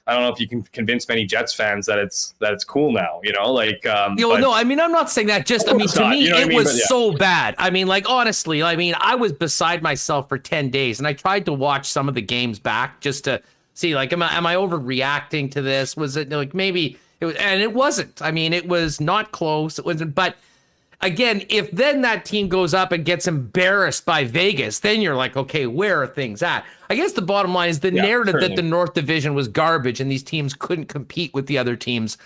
Speaker 5: I don't know if you can convince many Jets fans that it's cool now,
Speaker 2: no, I mean, I'm not saying that. Just, I mean, to me, it was so bad. I mean, like, honestly, I mean, I was beside myself for 10 days and I tried to watch some of the games back just to see, like, am I overreacting to this? Was it like, maybe it was, and it wasn't. I mean, it was not close. It wasn't, but again, if then that team goes up and gets embarrassed by Vegas, then you're like, okay, where are things at? I guess the bottom line is the narrative that the North Division was garbage and these teams couldn't compete with the other teams.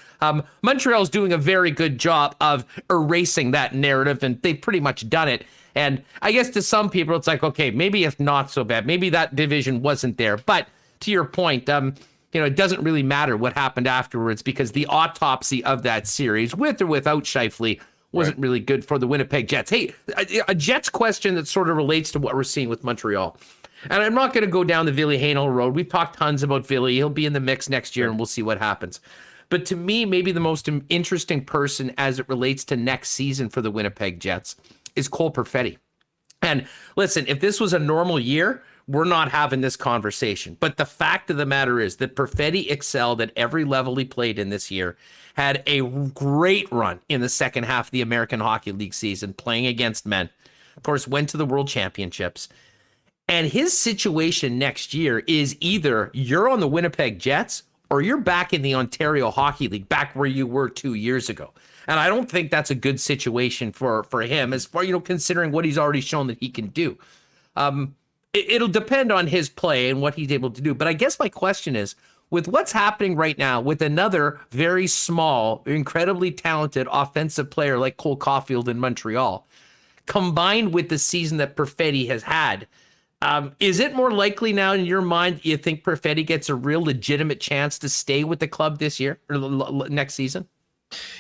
Speaker 2: Montreal's doing a very good job of erasing that narrative, and they've pretty much done it. And I guess to some people, it's like, okay, maybe it's not so bad. Maybe that division wasn't there. But to your point, it doesn't really matter what happened afterwards, because the autopsy of that series, with or without Scheifele, wasn't really good for the Winnipeg Jets. Hey, a Jets question that sort of relates to what we're seeing with Montreal. And I'm not going to go down the Ville Heinola road. We've talked tons about Ville. He'll be in the mix next year, and we'll see what happens. But to me, maybe the most interesting person as it relates to next season for the Winnipeg Jets is Cole Perfetti. And listen, if this was a normal year, we're not having this conversation. But the fact of the matter is that Perfetti excelled at every level he played in this year, had a great run in the second half of the American Hockey League season, playing against men. Of course, went to the World Championships. And his situation next year is either you're on the Winnipeg Jets or you're back in the Ontario Hockey League, back where you were 2 years ago. And I don't think that's a good situation for him, as far, considering what he's already shown that he can do. It'll depend on his play and what he's able to do. But I guess my question is, with what's happening right now with another very small, incredibly talented offensive player like Cole Caulfield in Montreal, combined with the season that Perfetti has had, is it more likely now in your mind you think Perfetti gets a real legitimate chance to stay with the club this year or next season?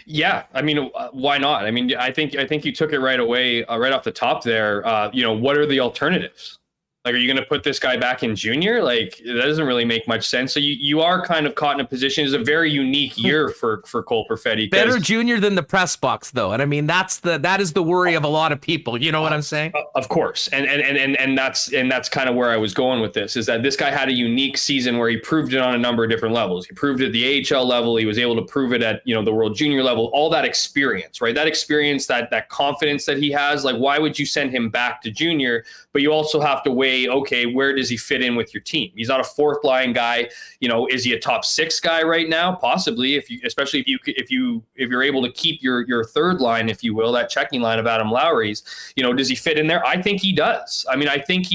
Speaker 5: Yeah, I mean, why not? I mean, I think you took it right away, right off the top there. What are the alternatives? Like, are you going to put this guy back in junior? Like, that doesn't really make much sense. So you are kind of caught in a position. It's a very unique year for Cole Perfetti.
Speaker 2: Better junior than the press box, though. And I mean, that is the worry of a lot of people. You know what I'm saying?
Speaker 5: Of course. And that's kind of where I was going with this, is that this guy had a unique season where he proved it on a number of different levels. He proved it at the AHL level. He was able to prove it at, the World Junior level, all that experience, right? That experience, that confidence that he has. Like, why would you send him back to junior? But you also have to weigh, okay, where does he fit in with your team? He's not a fourth line guy. Is he a top six guy right now? Possibly, especially if you're able to keep your third line, if you will, that checking line of Adam Lowry's. Does he fit in there? I think he does. I mean, I think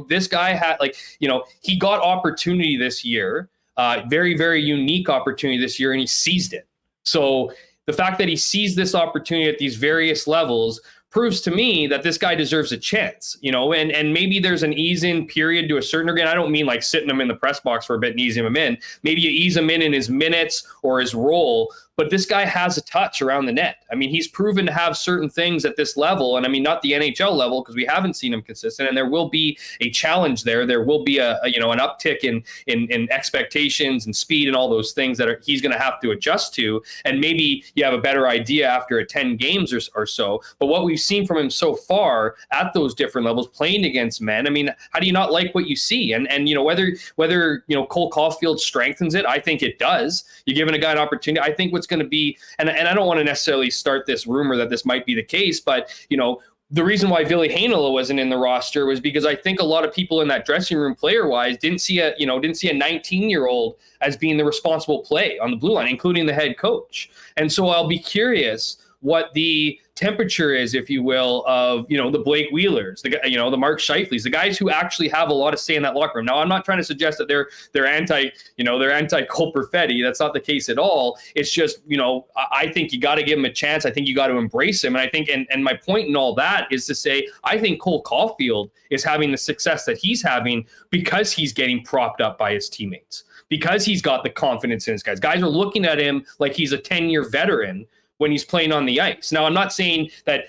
Speaker 5: this guy had he got opportunity this year, very, very unique opportunity this year, and he seized it. So the fact that he seized this opportunity at these various levels proves to me that this guy deserves a chance, and maybe there's an ease-in period to a certain degree. And I don't mean like sitting him in the press box for a bit and easing him in. Maybe you ease him in his minutes or his role, but this guy has a touch around the net. I mean, he's proven to have certain things at this level, and I mean, not the NHL level, because we haven't seen him consistent, and there will be a challenge there. There will be an uptick in expectations and speed and all those things that he's going to have to adjust to, and maybe you have a better idea after 10 games or so. But what we've seen from him so far at those different levels, playing against men, I mean, how do you not like what you see? And whether Cole Caulfield strengthens it, I think it does. You're giving a guy an opportunity. I think what's going to be, and I don't want to necessarily start this rumor that this might be the case, but the reason why Ville Heinola wasn't in the roster was because I think a lot of people in that dressing room, player-wise, didn't see a 19-year-old as being the responsible play on the blue line, including the head coach. And so I'll be curious what the temperature is, if you will, of the Blake Wheelers, the Mark Scheifele's, the guys who actually have a lot of say in that locker room. Now, I'm not trying to suggest that they're anti Cole Perfetti. That's not the case at all. It's just I think you got to give him a chance. I think you got to embrace him, and I think and my point in all that is to say I think Cole Caulfield is having the success that he's having because he's getting propped up by his teammates, because he's got the confidence in his guys. Guys are looking at him like he's a 10-year veteran when he's playing on the ice. Now, I'm not saying that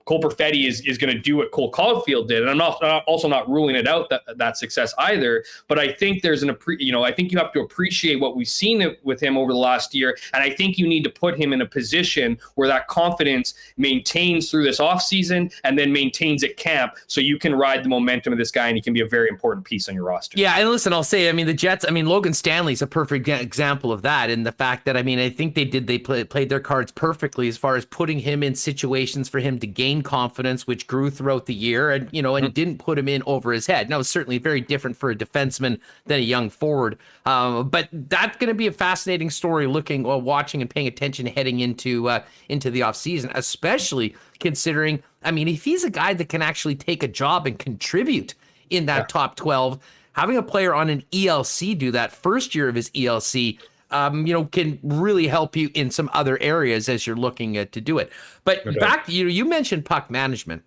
Speaker 5: Cole Perfetti is going to do what Cole Caulfield did, and I'm also not ruling it out that success either. But I think there's I think you have to appreciate what we've seen with him over the last year, and I think you need to put him in a position where that confidence maintains through this offseason and then maintains at camp, so you can ride the momentum of this guy and he can be a very important piece on your roster.
Speaker 2: Yeah, and listen, I'll say, I mean, the Jets, I mean, Logan Stanley's a perfect example of that, in the fact that, I mean, I think they played their cards perfectly as far as putting him in situations for him to gain confidence, which grew throughout the year, and and didn't put him in over his head. Now, it's certainly very different for a defenseman than a young forward, but that's going to be a fascinating story watching and paying attention heading into the offseason, especially considering, I mean, if he's a guy that can actually take a job and contribute in that top 12, having a player on an ELC do that first year of his ELC can really help you in some other areas as you're looking to do it. But back to you mentioned puck management,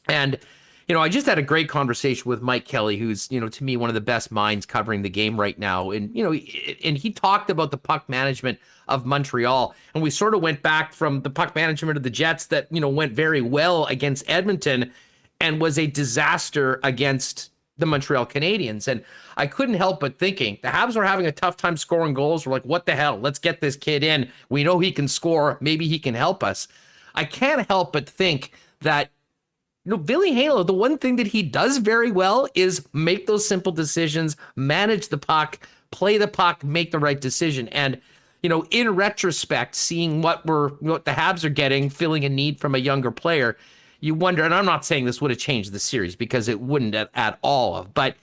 Speaker 2: and I just had a great conversation with Mike Kelly, who's to me one of the best minds covering the game right now, and and he talked about the puck management of Montreal, and we sort of went back from the puck management of the Jets that went very well against Edmonton and was a disaster against the Montreal Canadiens. And I couldn't help but thinking the Habs were having a tough time scoring goals. We're like, what the hell? Let's get this kid in. We know he can score. Maybe he can help us. I can't help but think that, Ville Heinola, the one thing that he does very well is make those simple decisions, manage the puck, play the puck, make the right decision. And, in retrospect, seeing what the Habs are getting, filling a need from a younger player, you wonder, and I'm not saying this would have changed the series because it wouldn't at all, but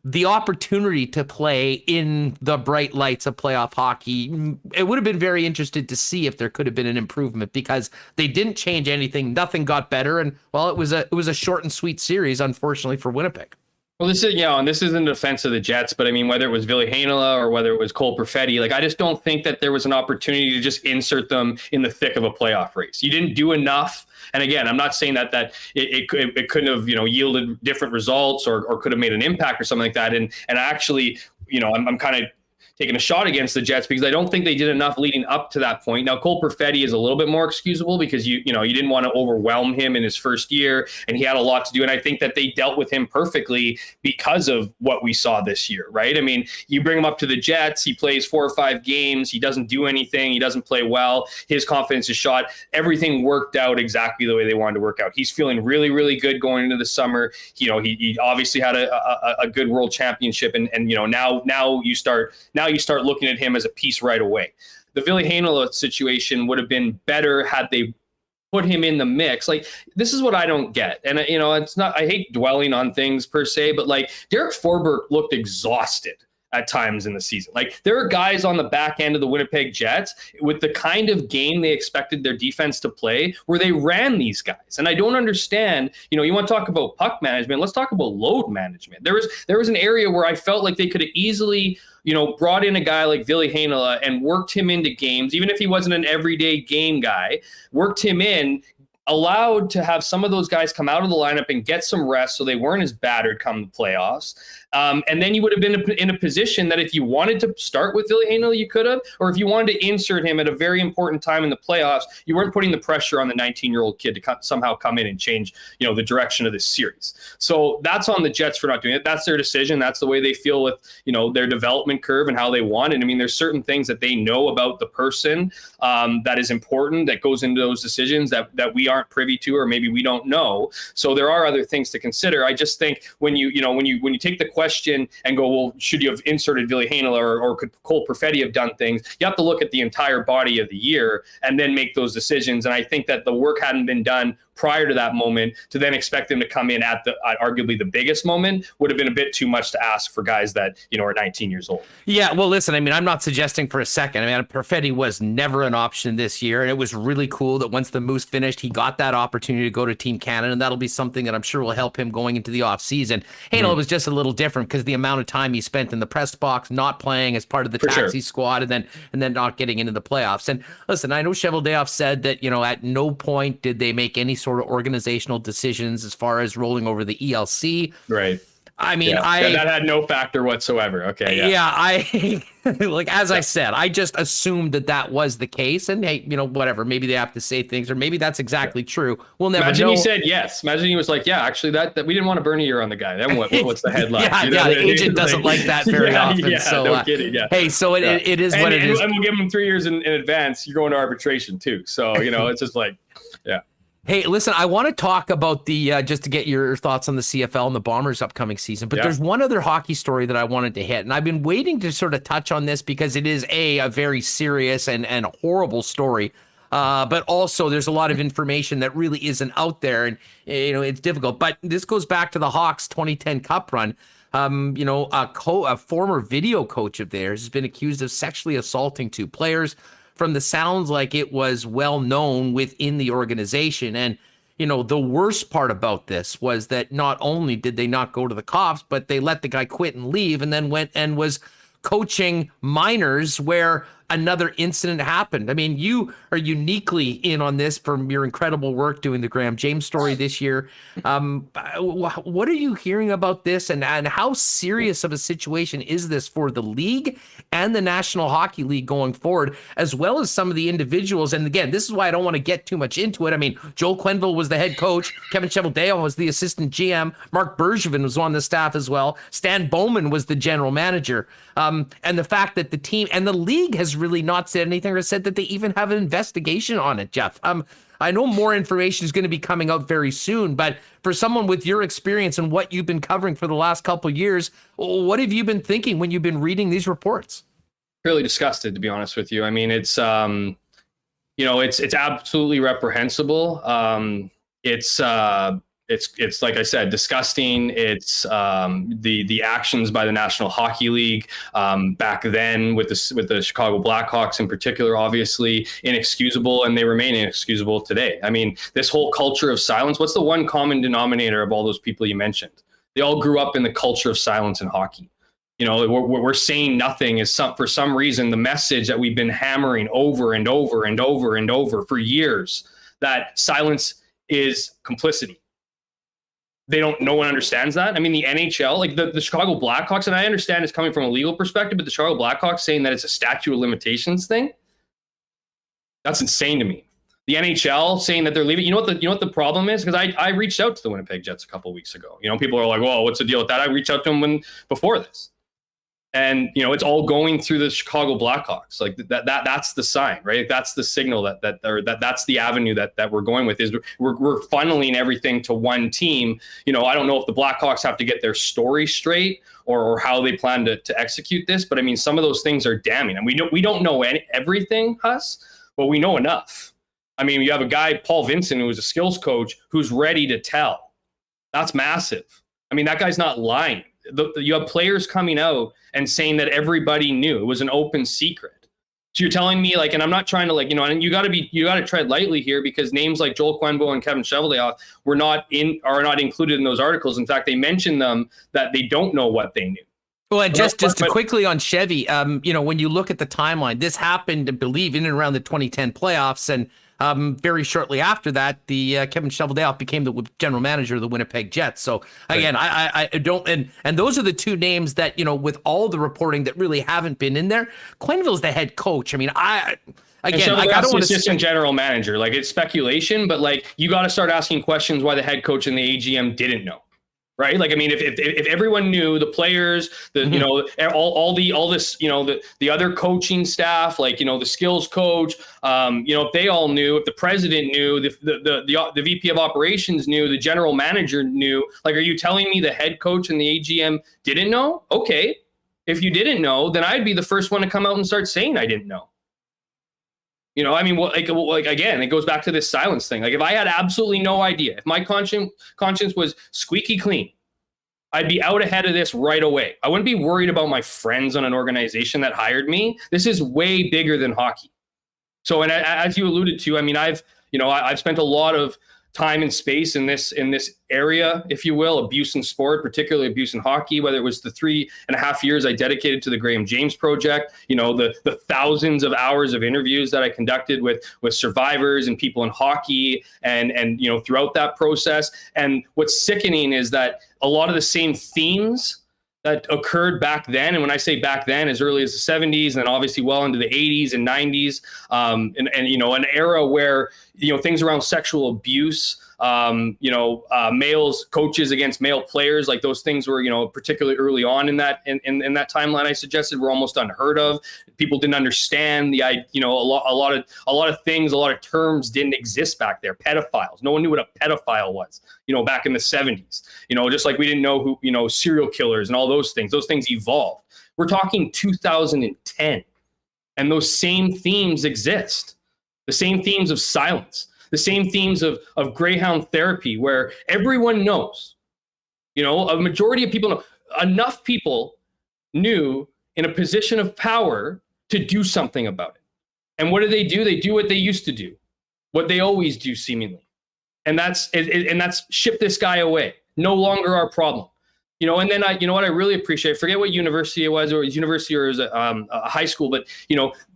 Speaker 2: the opportunity to play in the bright lights of playoff hockey, it would have been very interested to see if there could have been an improvement, because they didn't change anything. Nothing got better. And well, it was a short and sweet series, unfortunately, for Winnipeg.
Speaker 5: Well, this is, and this is in defense of the Jets, but I mean, whether it was Ville Heinola or whether it was Cole Perfetti, like, I just don't think that there was an opportunity to just insert them in the thick of a playoff race. You didn't do enough. And again, I'm not saying that it couldn't have, yielded different results or could have made an impact or something like that. And actually, I'm kind of taking a shot against the Jets because I don't think they did enough leading up to that point. Now, Cole Perfetti is a little bit more excusable because you didn't want to overwhelm him in his first year, and he had a lot to do. And I think that they dealt with him perfectly because of what we saw this year, right? I mean, you bring him up to the Jets, he plays 4 or 5 games, he doesn't do anything, he doesn't play well, his confidence is shot. Everything worked out exactly the way they wanted to work out. He's feeling really, really good going into the summer. He obviously had a good world championship, and now you start looking at him as a piece right away. The Ville Heinola situation would have been better had they put him in the mix. Like, this is what I don't get. And, it's not, I hate dwelling on things per se, but like, Derek Forbort looked exhausted at times in the season. Like, there are guys on the back end of the Winnipeg Jets with the kind of game they expected their defense to play where they ran these guys. And I don't understand, you want to talk about puck management. Let's talk about load management. There was an area where I felt like they could have easily, brought in a guy like Ville Heinola and worked him into games, even if he wasn't an everyday game guy, worked him in, allowed to have some of those guys come out of the lineup and get some rest so they weren't as battered come the playoffs. And then you would have been in a position that if you wanted to start with Ville Heinola, you could have, or if you wanted to insert him at a very important time in the playoffs, you weren't putting the pressure on the 19-year-old kid to somehow come in and change, the direction of this series. So that's on the Jets for not doing it. That's their decision. That's the way they feel with, their development curve and how they want it. I mean, there's certain things that they know about the person that is important that goes into those decisions that we aren't privy to, or maybe we don't know. So there are other things to consider. I just think when you take the question and go, well, should you have inserted Ville Heinola or could Cole Perfetti have done things? You have to look at the entire body of the year and then make those decisions. And I think that the work hadn't been done prior to that moment to then expect them to come in at arguably the biggest moment would have been a bit too much to ask for guys that, are 19 years old.
Speaker 2: Yeah, well, listen, I mean, I'm not suggesting for a second. I mean, Perfetti was never an option this year, and it was really cool that once the Moose finished, he got that opportunity to go to Team Canada, and that'll be something that I'm sure will help him going into the offseason. Heinola was just a little different because the amount of time he spent in the press box, not playing as part of the taxi squad, and then not getting into the playoffs. And listen, I know Cheveldayoff said that, at no point did they make any sort of organizational decisions as far as rolling over the ELC.
Speaker 5: Right.
Speaker 2: I mean,
Speaker 5: that had no factor whatsoever. Okay.
Speaker 2: Yeah. I as I said, I just assumed that was the case, and hey, whatever. Maybe they have to say things, or maybe that's exactly true. We'll never
Speaker 5: Imagine
Speaker 2: know.
Speaker 5: he said yes. Imagine he was like, yeah, actually, that we didn't want to burn a year on the guy. Then what's the headline?
Speaker 2: The agent doesn't like that very often.
Speaker 5: Yeah,
Speaker 2: so,
Speaker 5: no kidding. Yeah.
Speaker 2: Hey, so it is what it is.
Speaker 5: And we'll give him 3 years in advance. You're going to arbitration too. So it's just like, yeah.
Speaker 2: Hey, listen, I want to talk about the, just to get your thoughts on the CFL and the Bombers' upcoming season, but there's one other hockey story that I wanted to hit, and I've been waiting to sort of touch on this because it is a very serious and horrible story, but also there's a lot of information that really isn't out there, and, it's difficult. But this goes back to the Hawks' 2010 Cup run. A former video coach of theirs has been accused of sexually assaulting 2 players. From the sounds like it was well known within the organization. And, the worst part about this was that not only did they not go to the cops, but they let the guy quit and leave and then went and was coaching minors where another incident happened. I mean, you are uniquely in on this from your incredible work doing the Graham James story this year. What are you hearing about this, and how serious of a situation is this for the league and the National Hockey League going forward, as well as some of the individuals? And again, this is why I don't want to get too much into it. I mean, Joel Quenneville was the head coach. Kevin Cheveldayoff was the assistant GM. Mark Bergevin was on the staff as well. Stan Bowman was the general manager. And the fact that the team and the league has really not said anything or said that they even have an investigation on it, Jeff. I know more information is going to be coming out very soon, but for someone with your experience and what you've been covering for the last couple of years, what have you been thinking when you've been reading these reports?
Speaker 5: Really disgusted, to be honest with you. I mean, it's it's absolutely reprehensible. It's It's like I said, disgusting. It's the actions by the National Hockey League back then with the Chicago Blackhawks in particular, obviously inexcusable, and they remain inexcusable today. I mean, this whole culture of silence. What's the one common denominator of all those people you mentioned? They all grew up in the culture of silence in hockey. We're saying nothing is for some reason the message that we've been hammering over and over and over and over for years, that silence is complicity. No one understands that. I mean, the NHL, like the Chicago Blackhawks, and I understand it's coming from a legal perspective, but the Chicago Blackhawks saying that it's a statute of limitations thing, that's insane to me. The NHL saying that they're leaving. You know what the problem is? Because I reached out to the Winnipeg Jets a couple of weeks ago. People are like, "Well, what's the deal with that?" I reached out to them before this. And it's all going through the Chicago Blackhawks. Like that's the sign, right? That's the signal that's the avenue that we're going with, is we're funneling everything to one team. I don't know if the Blackhawks have to get their story straight or how they plan to execute this, but I mean, some of those things are damning, and we don't know everything, Huss, but we know enough. I mean, you have a guy, Paul Vincent, who is a skills coach, who's ready to tell. That's massive. I mean, that guy's not lying. You have players coming out and saying that everybody knew it was an open secret. So you're telling me, like, and I'm not trying to, like, and you got to tread lightly here, because names like Joel Quenneville and Kevin Cheveldayoff are not included in those articles. In fact, they mention them that they don't know what they knew.
Speaker 2: Well, and just to quickly on Chevy, when you look at the timeline, this happened, I believe, in and around the 2010 playoffs, and very shortly after that, the Kevin Cheveldayoff became the general manager of the Winnipeg Jets. So again, I don't, and those are the two names that, with all the reporting that really haven't been in there. Quenneville's the head coach. I mean, I don't want to
Speaker 5: assistant general manager. Like, it's speculation, but like, you got to start asking questions why the head coach and the AGM didn't know. Right. Like, I mean, if everyone knew, the players, all this, the other coaching staff, like, the skills coach, if they all knew, if the president knew, the VP of operations knew, the general manager knew, like, are you telling me the head coach and the AGM didn't know? Okay. If you didn't know, then I'd be the first one to come out and start saying I didn't know. I mean, again, it goes back to this silence thing. Like, if I had absolutely no idea, if my conscience was squeaky clean, I'd be out ahead of this right away. I wouldn't be worried about my friends on an organization that hired me. This is way bigger than hockey. So, and as you alluded to, I mean, I've spent a lot of time and space in this area, if you will, abuse in sport, particularly abuse in hockey, whether it was the 3.5 years I dedicated to the Graham James Project, the thousands of hours of interviews that I conducted with survivors and people in hockey and throughout that process. And what's sickening is that a lot of the same themes that occurred back then, and when I say back then, as early as the 70s, and then obviously well into the 80s and 90s, and an era where things around sexual abuse, males, coaches against male players, like those things were particularly early on in that timeline I suggested, were almost unheard of. People didn't understand a lot of things, a lot of terms didn't exist back there. Pedophiles, no one knew what a pedophile was, back in the 70s. Just like we didn't know who serial killers and all those things evolved. We're talking 2010, and those same themes exist. The same themes of silence, the same themes of greyhound therapy, where everyone knows, a majority of people know, enough people knew in a position of power to do something about it. And what do? They do what they used to do, what they always do seemingly. And that's ship this guy away. No longer our problem. And then what I really appreciate, I forget what university it was, or it was university or it was a high school, but,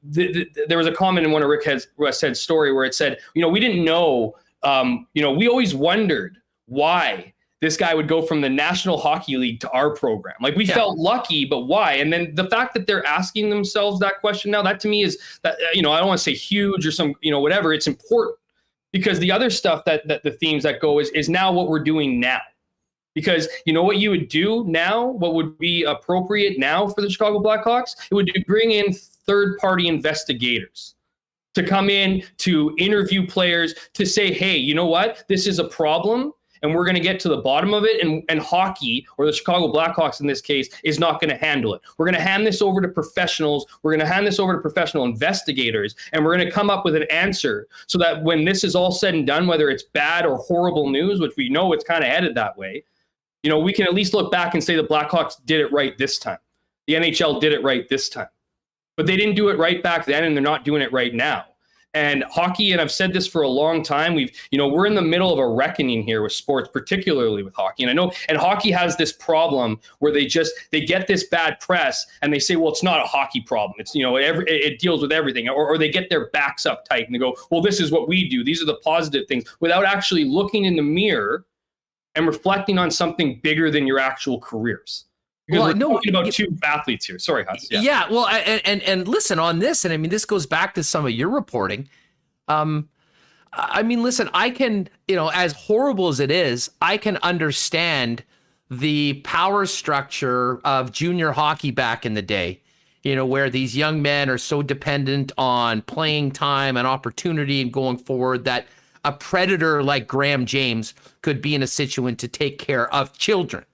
Speaker 5: there was a comment in one of Rick Westhead's story where it said, we didn't know, we always wondered why this guy would go from the National Hockey League to our program. Like, we felt lucky, but why? And then the fact that they're asking themselves that question now, that to me is that, I don't want to say huge or some, whatever, it's important, because the other stuff that the themes that go is now what we're doing now. Because what you would do now, what would be appropriate now for the Chicago Blackhawks, it would bring in third-party investigators to come in to interview players, to say, hey, you know what? This is a problem, and we're going to get to the bottom of it. And hockey, or the Chicago Blackhawks in this case, is not going to handle it. We're going to hand this over to professionals. We're going to hand this over to professional investigators, and we're going to come up with an answer so that when this is all said and done, whether it's bad or horrible news, which we know it's kind of headed that way, we can at least look back and say the Blackhawks did it right this time. The NHL did it right this time. But they didn't do it right back then, and they're not doing it right now. And hockey, and I've said this for a long time, we're in the middle of a reckoning here with sports, particularly with hockey. And I know, and hockey has this problem where they get this bad press and they say, well, it's not a hockey problem. It's, it deals with everything. Or they get their backs up tight and they go, well, this is what we do. These are the positive things, without actually looking in the mirror and reflecting on something bigger than your actual careers. Because we're talking about two athletes here. Sorry, Huss.
Speaker 2: Yeah. Well, and listen on this, and I mean, this goes back to some of your reporting. Listen, I can, as horrible as it is, I can understand the power structure of junior hockey back in the day, where these young men are so dependent on playing time and opportunity and going forward that a predator like Graham James could be in a situation to take care of children.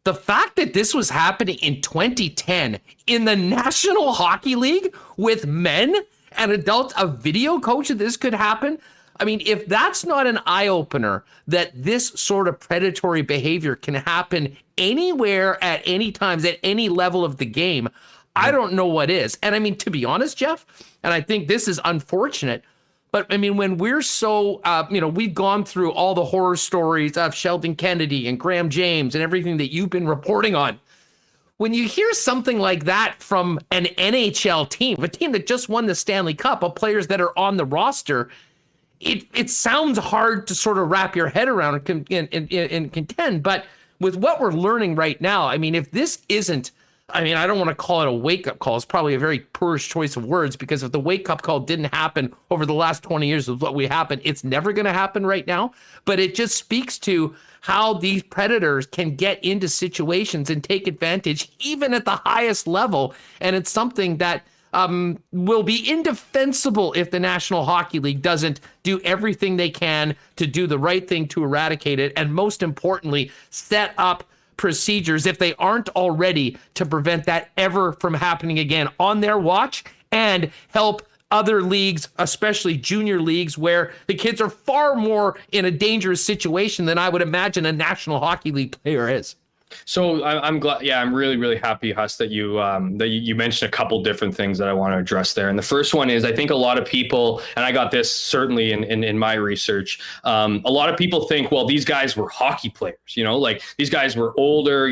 Speaker 2: The fact that this was happening in 2010 in the National Hockey League with men and adults, a video coach, that this could happen. I mean, if that's not an eye-opener that this sort of predatory behavior can happen anywhere at any times at any level of the game, I don't know what is. And I mean, to be honest, Jeff, and I think this is unfortunate, but I mean, when we're so, we've gone through all the horror stories of Sheldon Kennedy and Graham James and everything that you've been reporting on, when you hear something like that from an NHL team, a team that just won the Stanley Cup, of players that are on the roster, it sounds hard to sort of wrap your head around and contend. But with what we're learning right now, I mean, if this isn't, I don't want to call it a wake-up call. It's probably a very poorish choice of words, because if the wake-up call didn't happen over the last 20 years of what we happened, it's never going to happen right now. But it just speaks to how these predators can get into situations and take advantage even at the highest level. And it's something that will be indefensible if the National Hockey League doesn't do everything they can to do the right thing to eradicate it. And most importantly, set up procedures, if they aren't already, to prevent that ever from happening again on their watch, and help other leagues, especially junior leagues, where the kids are far more in a dangerous situation than I would imagine a National Hockey League player is.
Speaker 5: So I'm glad. Yeah, I'm really, really happy, Huss, that you mentioned a couple different things that I want to address there. And the first one is, I think a lot of people, and I got this certainly in my research, a lot of people think, well, these guys were hockey players, like these guys were older,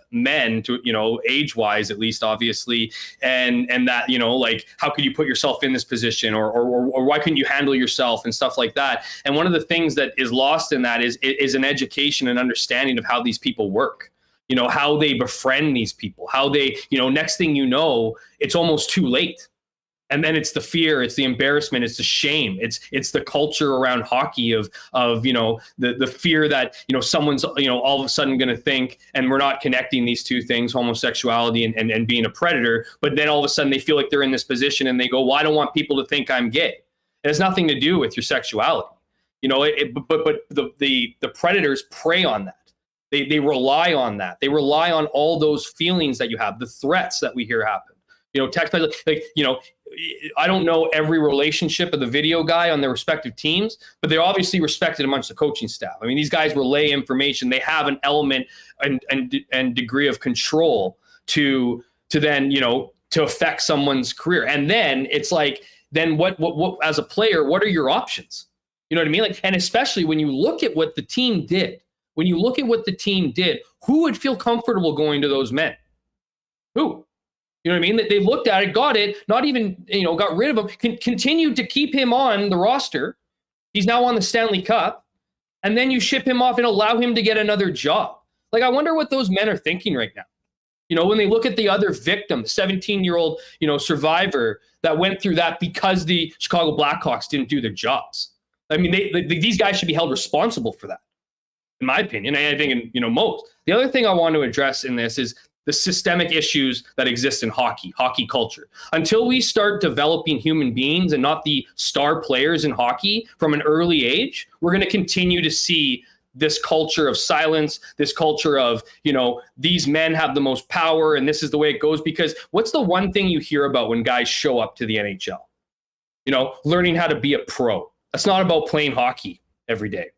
Speaker 5: men to, age wise, at least, obviously. And that, like, how could you put yourself in this position, or why couldn't you handle yourself and stuff like that? And one of the things that is lost in that is an education and understanding of how these people work. How they befriend these people, how they, next thing you know, it's almost too late. And then it's the fear, it's the embarrassment, it's the shame, it's the culture around hockey of the fear that, someone's, all of a sudden going to think, and we're not connecting these two things, homosexuality and being a predator, but then all of a sudden they feel like they're in this position and they go, well, I don't want people to think I'm gay. It has nothing to do with your sexuality. But the predators prey on that. They rely on that. They rely on all those feelings that you have, the threats that we hear happen. Text messages, I don't know every relationship of the video guy on their respective teams, but they're obviously respected amongst the coaching staff. I mean, these guys relay information. They have an element and degree of control to then, to affect someone's career. And then it's like, then what as a player, what are your options? You know what I mean? Like, and especially when you look at what the team did. When you look at what the team did, who would feel comfortable going to those men? Who? You know what I mean? That they looked at it, got it, not even, got rid of him, continued to keep him on the roster. He's now on the Stanley Cup. And then you ship him off and allow him to get another job. Like, I wonder what those men are thinking right now. When they look at the other victim, the 17-year-old, survivor that went through that because the Chicago Blackhawks didn't do their jobs. I mean, these guys should be held responsible for that, in my opinion. And I think most. The other thing I want to address in this is the systemic issues that exist in hockey culture. Until we start developing human beings and not the star players in hockey from an early age, we're going to continue to see this culture of silence, this culture of, these men have the most power and this is the way it goes. Because what's the one thing you hear about when guys show up to the NHL? Learning how to be a pro. That's not about playing hockey every day.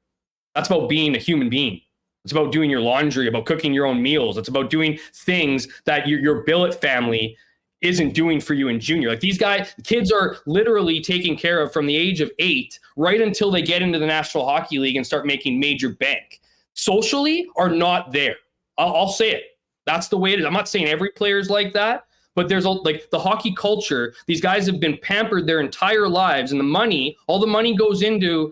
Speaker 5: That's about being a human being. It's about doing your laundry, about cooking your own meals. It's about doing things that your billet family isn't doing for you in junior. Like these kids are literally taken care of from the age of 8 right until they get into the National Hockey League and start making major bank. Socially are not there. I'll say it. That's the way it is. I'm not saying every player is like that, but there's like the hockey culture. These guys have been pampered their entire lives, and all the money goes into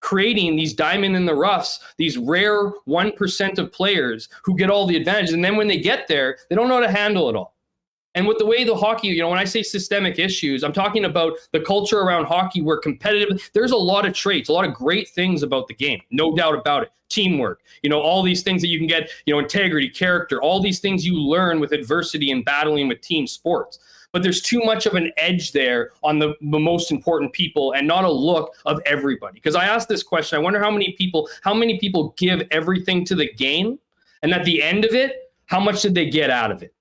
Speaker 5: creating these diamond in the roughs, these rare 1% of players who get all the advantages. And then when they get there, they don't know how to handle it all. And with the way the hockey, when I say systemic issues, I'm talking about the culture around hockey where competitive, there's a lot of traits, a lot of great things about the game, no doubt about it. Teamwork, all these things that you can get, integrity, character, all these things you learn with adversity and battling with team sports. But there's too much of an edge there on the most important people and not a look of everybody. Because I asked this question, I wonder how many people give everything to the game, and at the end of it, how much did they get out of it?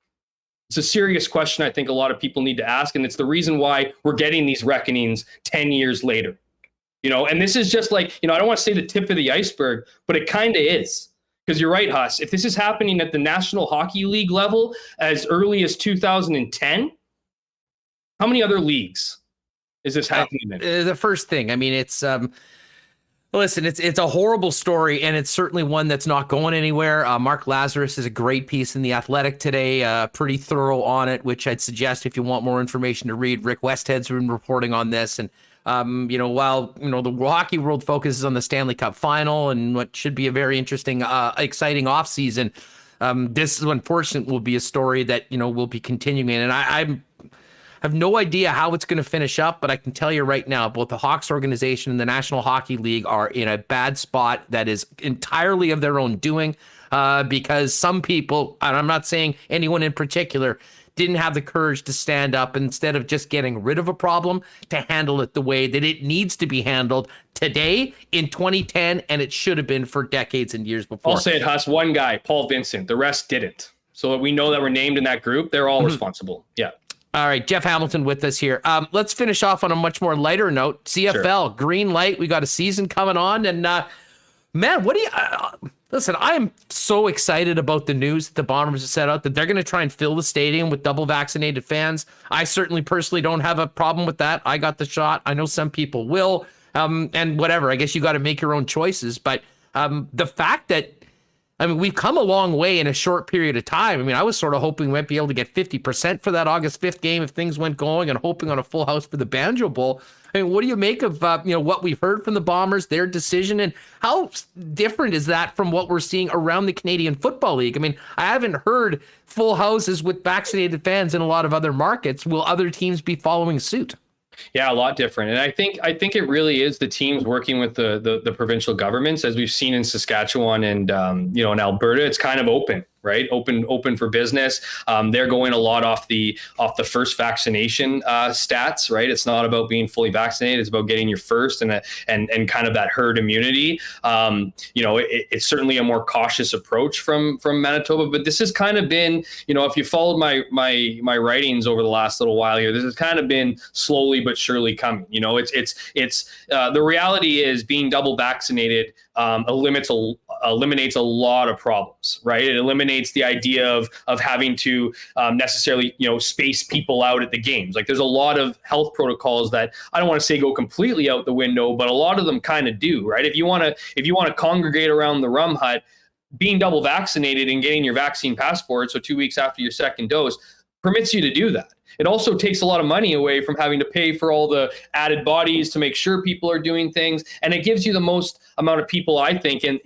Speaker 5: It's a serious question I think a lot of people need to ask, and it's the reason why we're getting these reckonings 10 years later. And this is just like, I don't want to say the tip of the iceberg, but it kind of is. Because you're right, Huss, if this is happening at the National Hockey League level as early as 2010, how many other leagues is this happening in?
Speaker 2: The first thing, it's listen, it's a horrible story, and it's certainly one that's not going anywhere. Mark Lazarus is a great piece in The Athletic today, pretty thorough on it, which I'd suggest if you want more information to read. Rick Westhead's been reporting on this, and while the hockey world focuses on the Stanley Cup Final and what should be a very interesting, exciting offseason, this is unfortunately will be a story that will be continuing, and I have no idea how it's going to finish up, but I can tell you right now, both the Hawks organization and the National Hockey League are in a bad spot that is entirely of their own doing, because some people, and I'm not saying anyone in particular, didn't have the courage to stand up instead of just getting rid of a problem to handle it the way that it needs to be handled today in 2010, and it should have been for decades and years before.
Speaker 5: I'll say it, Huss, one guy, Paul Vincent, the rest didn't. So we know that we're named in that group. They're all responsible. Yeah.
Speaker 2: All right, Jeff Hamilton with us here. Let's finish off on a much more lighter note. CFL, sure. Green light. We got a season coming on. And, man, what do you... listen, I am so excited about the news that the Bombers have set out that they're going to try and fill the stadium with double vaccinated fans. I certainly personally don't have a problem with that. I got the shot. I know some people will. And whatever. I guess you got to make your own choices. But the fact that... we've come a long way in a short period of time. I was sort of hoping we might be able to get 50% for that August 5th game if things went going, and hoping on a full house for the Banjo Bowl. What do you make of what we've heard from the Bombers, their decision, and how different is that from what we're seeing around the Canadian Football League? I haven't heard full houses with vaccinated fans in a lot of other markets. Will other teams be following suit?
Speaker 5: Yeah, a lot different. And I think it really is the teams working with the provincial governments, as we've seen in Saskatchewan and in Alberta. It's kind of open, right? Open for business. They're going a lot off the first vaccination stats, right? It's not about being fully vaccinated. It's about getting your first and kind of that herd immunity. It's certainly a more cautious approach from Manitoba, but this has kind of been, if you followed my writings over the last little while here, this has kind of been slowly but surely coming. It's the reality is being double vaccinated eliminates a lot of problems, right? It eliminates the idea of having to necessarily, space people out at the games. Like there's a lot of health protocols that I don't want to say go completely out the window, but a lot of them kind of do, right? If you want to congregate around the rum hut, being double vaccinated and getting your vaccine passport, so 2 weeks after your second dose, permits you to do that. It also takes a lot of money away from having to pay for all the added bodies to make sure people are doing things. And it gives you the most amount of people, I think, in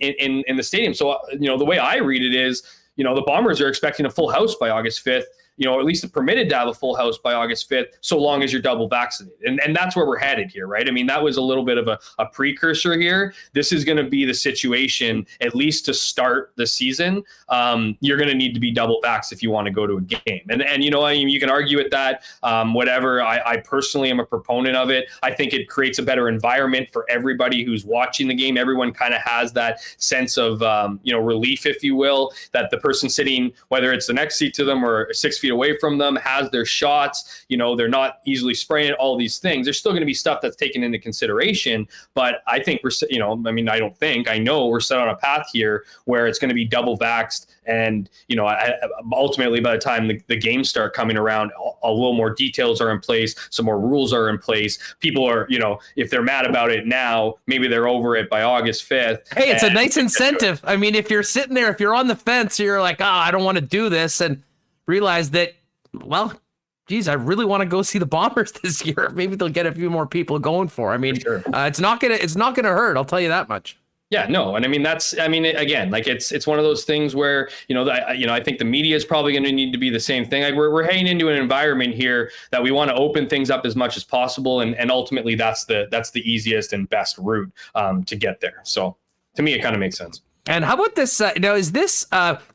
Speaker 5: the stadium. So, the way I read it is, the Bombers are expecting a full house by August 5th. or at least permitted to have a full house by August 5th, so long as you're double vaccinated. And that's where we're headed here, right? I mean, that was a little bit of a precursor here. This is going to be the situation, at least to start the season. You're going to need to be double vaxxed if you want to go to a game. And I mean, you can argue at that, whatever. I personally am a proponent of it. I think it creates a better environment for everybody who's watching the game. Everyone kind of has that sense of, relief, if you will, that the person sitting, whether it's the next seat to them or 6 feet away from them, has their shots. They're not easily spraying it, all these things. There's still going to be stuff that's taken into consideration, but I think I know we're set on a path here where it's going to be double vaxxed. And, ultimately by the time the games start coming around, a little more details are in place. Some more rules are in place. People are, if they're mad about it now, maybe they're over it by August 5th.
Speaker 2: Hey, it's a nice incentive. I mean, if you're sitting there, if you're on the fence, you're like, I don't want to do this, and realize that, well, geez, I really want to go see the Bombers this year. Maybe they'll get a few more people going for. I mean, sure. It's not gonna hurt. I'll tell you that much.
Speaker 5: Yeah, no. And again, like it's one of those things where, I think the media is probably going to need to be the same thing. Like we're heading into an environment here that we want to open things up as much as possible. And ultimately that's the easiest and best route to get there. So to me, it kind of makes sense.
Speaker 2: And how about this? Is this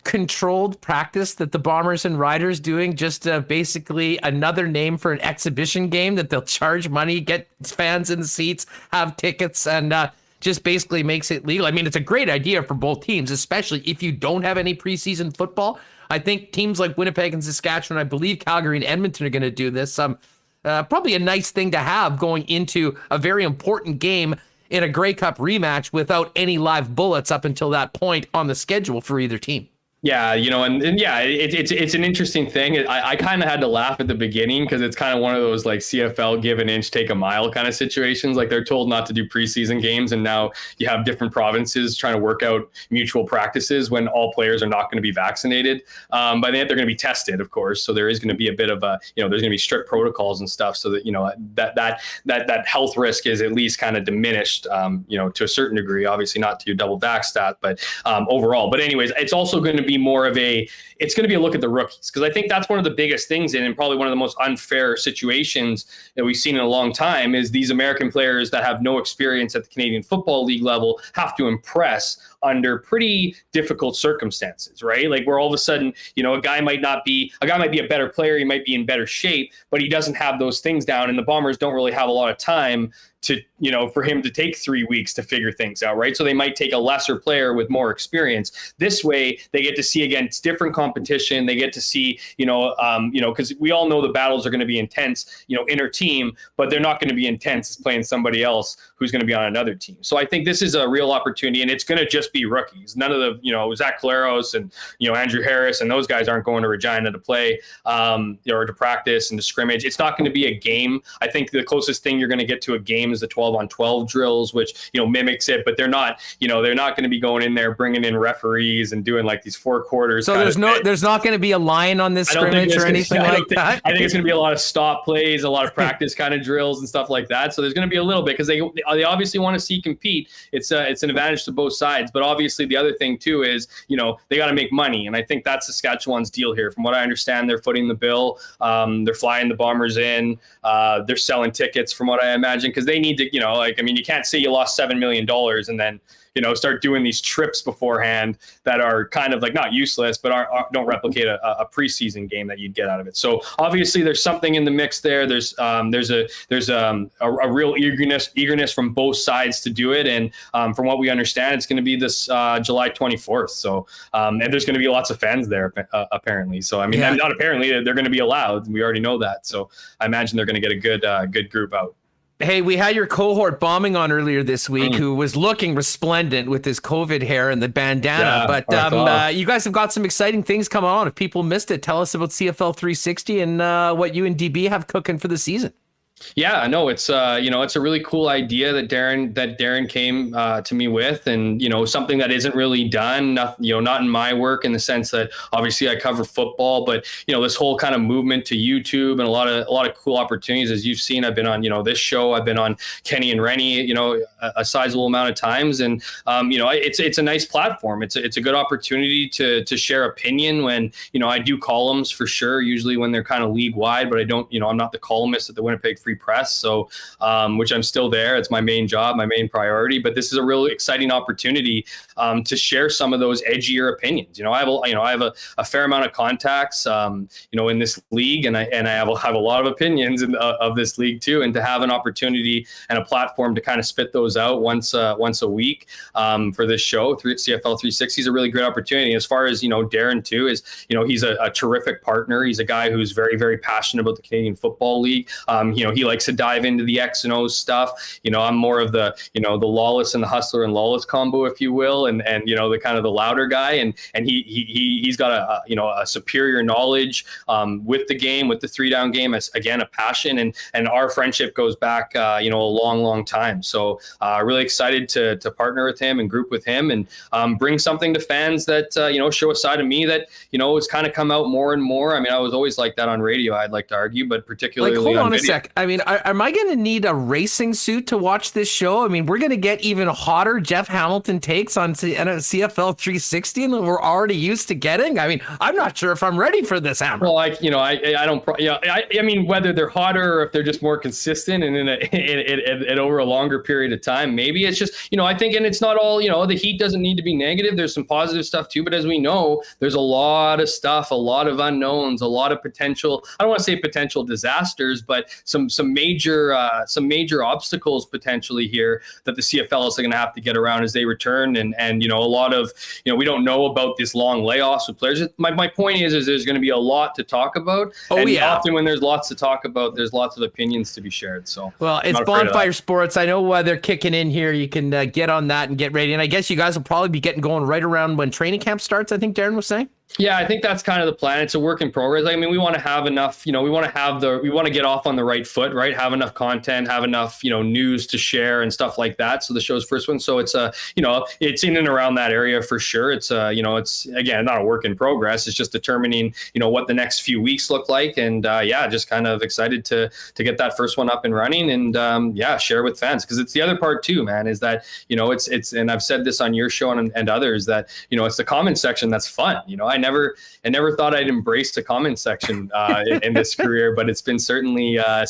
Speaker 2: controlled practice that the Bombers and Riders doing just basically another name for an exhibition game that they'll charge money, get fans in the seats, have tickets, and just basically makes it legal? I mean, it's a great idea for both teams, especially if you don't have any preseason football. I think teams like Winnipeg and Saskatchewan, I believe Calgary and Edmonton are going to do this. Probably a nice thing to have going into a very important game in a Grey Cup rematch without any live bullets up until that point on the schedule for either team.
Speaker 5: Yeah, it's an interesting thing. I kind of had to laugh at the beginning because it's kind of one of those like CFL give an inch, take a mile kind of situations. Like they're told not to do preseason games, and now you have different provinces trying to work out mutual practices when all players are not going to be vaccinated. By the end, they're going to be tested, of course. So there is going to be a bit of a, there's going to be strict protocols and stuff, so that that health risk is at least kind of diminished, to a certain degree. Obviously, not to your double vax stat, but overall. But anyways, it's also going to be more of it's going to be a look at the rookies, because I think that's one of the biggest things and probably one of the most unfair situations that we've seen in a long time is these American players that have no experience at the Canadian Football League level have to impress under pretty difficult circumstances, right? Like where all of a sudden, a guy might be a better player, he might be in better shape, but he doesn't have those things down, and the Bombers don't really have a lot of time to, for him to take 3 weeks to figure things out, right? So they might take a lesser player with more experience. This way, they get to see against different competition. They get to see, because we all know the battles are going to be intense, inter team, but they're not going to be intense as playing somebody else who's going to be on another team. So I think this is a real opportunity, and it's going to just be rookies. None of the, Zach Collaros and, Andrew Harris and those guys aren't going to Regina to play, or to practice and to scrimmage. It's not going to be a game. I think the closest thing you're going to get to a game is the 12-on-12 drills, which, mimics it, but they're not going to be going in there, bringing in referees and doing like these 4 quarters.
Speaker 2: So there's not going to be a line on this scrimmage or anything like that.
Speaker 5: I think it's going to be a lot of stop plays, a lot of practice kind of drills and stuff like that. So there's going to be a little bit, because they obviously want to see compete. It's an advantage to both sides, but obviously the other thing too is, they got to make money. And I think that's Saskatchewan's deal here. From what I understand, they're footing the bill. They're flying the Bombers in. They're selling tickets from what I imagine, because they need to, you can't say you lost $7 million and then, start doing these trips beforehand that are kind of like not useless, but don't replicate a preseason game that you'd get out of it. So obviously there's something in the mix there. There's a real eagerness from both sides to do it. And from what we understand, it's going to be this July 24th. So, and there's going to be lots of fans there apparently. So, not apparently, they're going to be allowed. We already know that. So I imagine they're going to get a good group out.
Speaker 2: Hey, we had your cohort bombing on earlier this week, who was looking resplendent with his COVID hair and the bandana. Yeah, but you guys have got some exciting things coming on. If people missed it, tell us about CFL 360 and what you and DB have cooking for the season.
Speaker 5: Yeah, no, it's it's a really cool idea that Darren came to me with, and something that isn't really done, not in my work, in the sense that obviously I cover football, but this whole kind of movement to YouTube and a lot of cool opportunities, as you've seen. I've been on this show, I've been on Kenny and Rennie, a sizable amount of times, and it's a nice platform. It's a good opportunity to share opinion when I do columns for sure, usually when they're kind of league wide, but I don't I'm not the columnist at the Winnipeg Free Press, so which I'm still there. It's my main job, my main priority, but this is a really exciting opportunity to share some of those edgier opinions. I have a fair amount of contacts in this league, and I have a lot of opinions of this league too, and to have an opportunity and a platform to kind of spit those out once a week for this show, CFL 360, is a really great opportunity. As far as Darren too, is he's a terrific partner. He's a guy who's very, very passionate about the Canadian Football League. He likes to dive into the X and O's stuff. I'm more of the the lawless and the hustler and lawless combo, if you will, and the kind of the louder guy, and he's got a superior knowledge with the game, with the 3-down game, as again a passion, and our friendship goes back a long time. So really excited to partner with him and group with him, and bring something to fans that show a side of me that has kind of come out more and more. I mean, I was always like that on radio, I'd like to argue, but particularly
Speaker 2: hold on a
Speaker 5: video.
Speaker 2: sec. I mean, am I going to need a racing suit to watch this show? I mean, we're going to get even hotter Jeff Hamilton takes on CFL 360 than we're already used to getting. I mean, I'm not sure if I'm ready for this, Hammer.
Speaker 5: Well, I don't. I mean, whether they're hotter or if they're just more consistent and in over a longer period of time, maybe it's just I think, and it's not all the heat doesn't need to be negative. There's some positive stuff too, but as we know, there's a lot of stuff, a lot of unknowns, a lot of potential. I don't want to say potential disasters, but some major obstacles potentially here that the CFL is going to have to get around as they return, and a lot of we don't know about this long layoffs with players. My point is there's going to be a lot to talk about. Often when there's lots to talk about, there's lots of opinions to be shared. So
Speaker 2: well, it's Bonfire Sports. I know they're kicking in here. You can get on that and get ready. And I guess you guys will probably be getting going right around when training camp starts, I think Darren was saying.
Speaker 5: Yeah, I think that's kind of the plan. It's a work in progress. I mean, we want to have enough, we want to get off on the right foot, right? Have enough content, have enough, news to share and stuff like that. So the show's first one. So it's it's in and around that area for sure. It's it's again, not a work in progress. It's just determining, what the next few weeks look like. And just kind of excited to get that first one up and running, and share with fans. Because it's the other part too, man, is that, it's, and I've said this on your show and others, that, it's the comment section that's fun. I never thought I'd embrace the comment section in this career, but it's been certainly a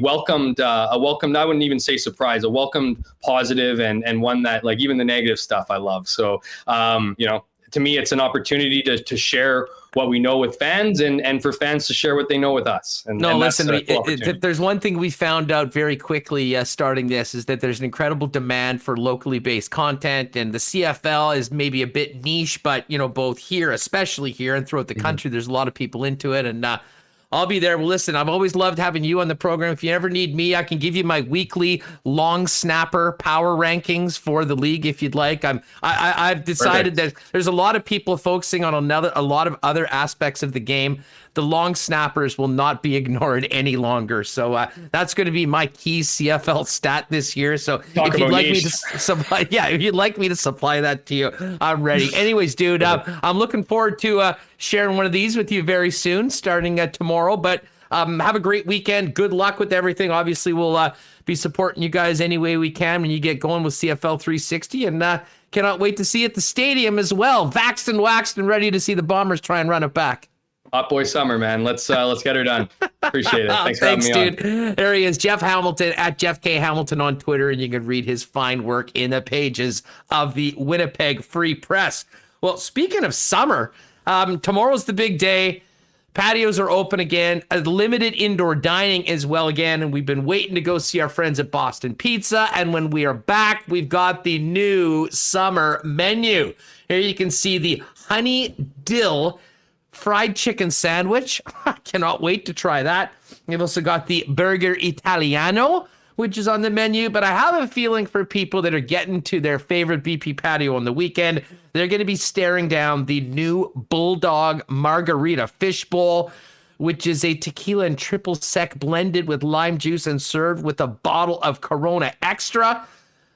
Speaker 5: welcomed, I wouldn't even say surprise, a welcomed positive, and one that, like, even the negative stuff I love. So, to me, it's an opportunity to share what we know with fans, and for fans to share what they know with us.
Speaker 2: Listen, if there's one thing we found out very quickly starting this, is that there's an incredible demand for locally based content, and the CFL is maybe a bit niche, but both here, especially here, and throughout the country, there's a lot of people into it, and I'll be there. Well, listen, I've always loved having you on the program. If you ever need me, I can give you my weekly long snapper power rankings for the league if you'd like. I've decided that there's a lot of people focusing on a lot of other aspects of the game. The long snappers will not be ignored any longer. So that's going to be my key CFL stat this year. So if you'd like me to supply, if you'd like me to supply that to you, I'm ready. Anyways, dude, I'm looking forward to sharing one of these with you very soon, starting tomorrow. But have a great weekend. Good luck with everything. Obviously, we'll be supporting you guys any way we can when you get going with CFL 360, and cannot wait to see you at the stadium as well. Vaxxed and waxed and ready to see the Bombers try and run it back.
Speaker 5: Hot boy summer, man. Let's get her done. Appreciate it. Thanks for having me
Speaker 2: dude.
Speaker 5: on.
Speaker 2: There he is, Jeff Hamilton at Jeff K. Hamilton on Twitter, and you can read his fine work in the pages of the Winnipeg Free Press. Well, speaking of summer, tomorrow's the big day. Patios are open again. A limited indoor dining as well again, and we've been waiting to go see our friends at Boston Pizza. And when we are back, we've got the new summer menu. Here you can see the honey dill fried chicken sandwich. I cannot wait to try that. We've also got the burger Italiano, which is on the menu, but I have a feeling for people that are getting to their favorite BP patio on the weekend, they're going to be staring down the new Bulldog Margarita Fish Bowl. which is a tequila and triple sec blended with lime juice and served with a bottle of Corona Extra.